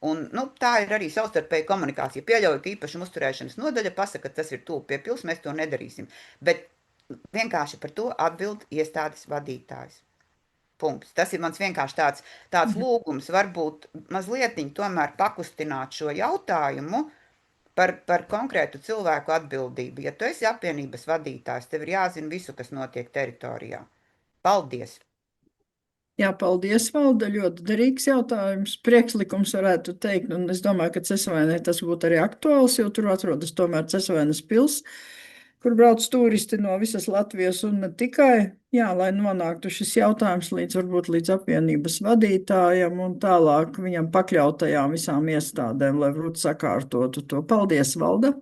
Un, tā ir arī savstarpēja komunikācija. Pieļauju, ka īpašuma uzturēšanas nodaļa pasaka, ka tas ir tuvu pie pils, mēs to nedarīsim. Bet vienkārši par to atbild iestādes vadītājs. Punkts. Tas ir mans vienkārši tāds lūgums, varbūt mazlietiņ tomēr pakustināt šo jautājumu par konkrētu cilvēku atbildību. Ja tu esi apvienības vadītājs, tev ir jāzina visu, kas notiek teritorijā. Paldies! Jā, paldies, Valda. Ļoti derīgs jautājums. Priekšlikums varētu teikt, un es domāju, ka Cesvēnē tas būtu arī aktuāls, jo tur atrodas tomēr Cesvēnas pils, kur brauc turisti no visas Latvijas un ne tikai. Jā, lai nonāktu šis jautājums varbūt līdz apvienības vadītājam un tālāk viņam pakļautajām visām iestādēm, lai varbūt sakārtotu to. Paldies, Valda!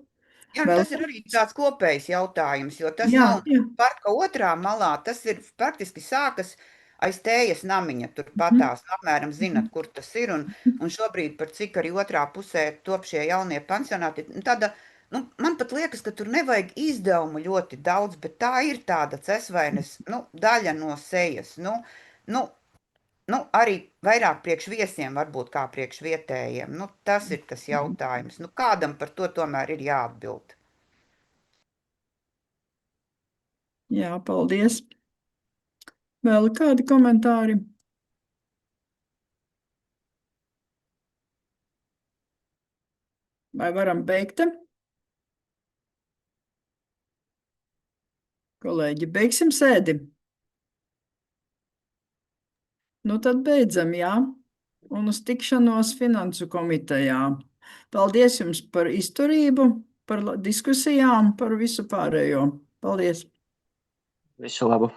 Jā, tas ir arī tāds kopējs jautājums, jo tas nav parka otrā malā, tas ir praktiski sākas aiz Tējas namiņa, tur patās, apmēram zinat, kur tas ir, un šobrīd par cik arī otrā pusē top šie jaunie pansionāti. Tāda, man pat liekas, ka tur nevajag izdevumu ļoti daudz, bet tā ir tāda Cesvēnes, daļa no sejas. Arī vairāk priekš viesiem, varbūt kā priekš vietējiem. Tas ir tas jautājums. Kādam par to tomēr ir jāatbild. Jā, paldies. Vēl kādi komentāri? Vai varam beigt? Kolēģi, beigsim sēdi. Tad beidzam, jā. Un uz tikšanos finansu komitejā. Paldies jums par izturību, par diskusijām, par visu pārējo. Paldies! Visu labu!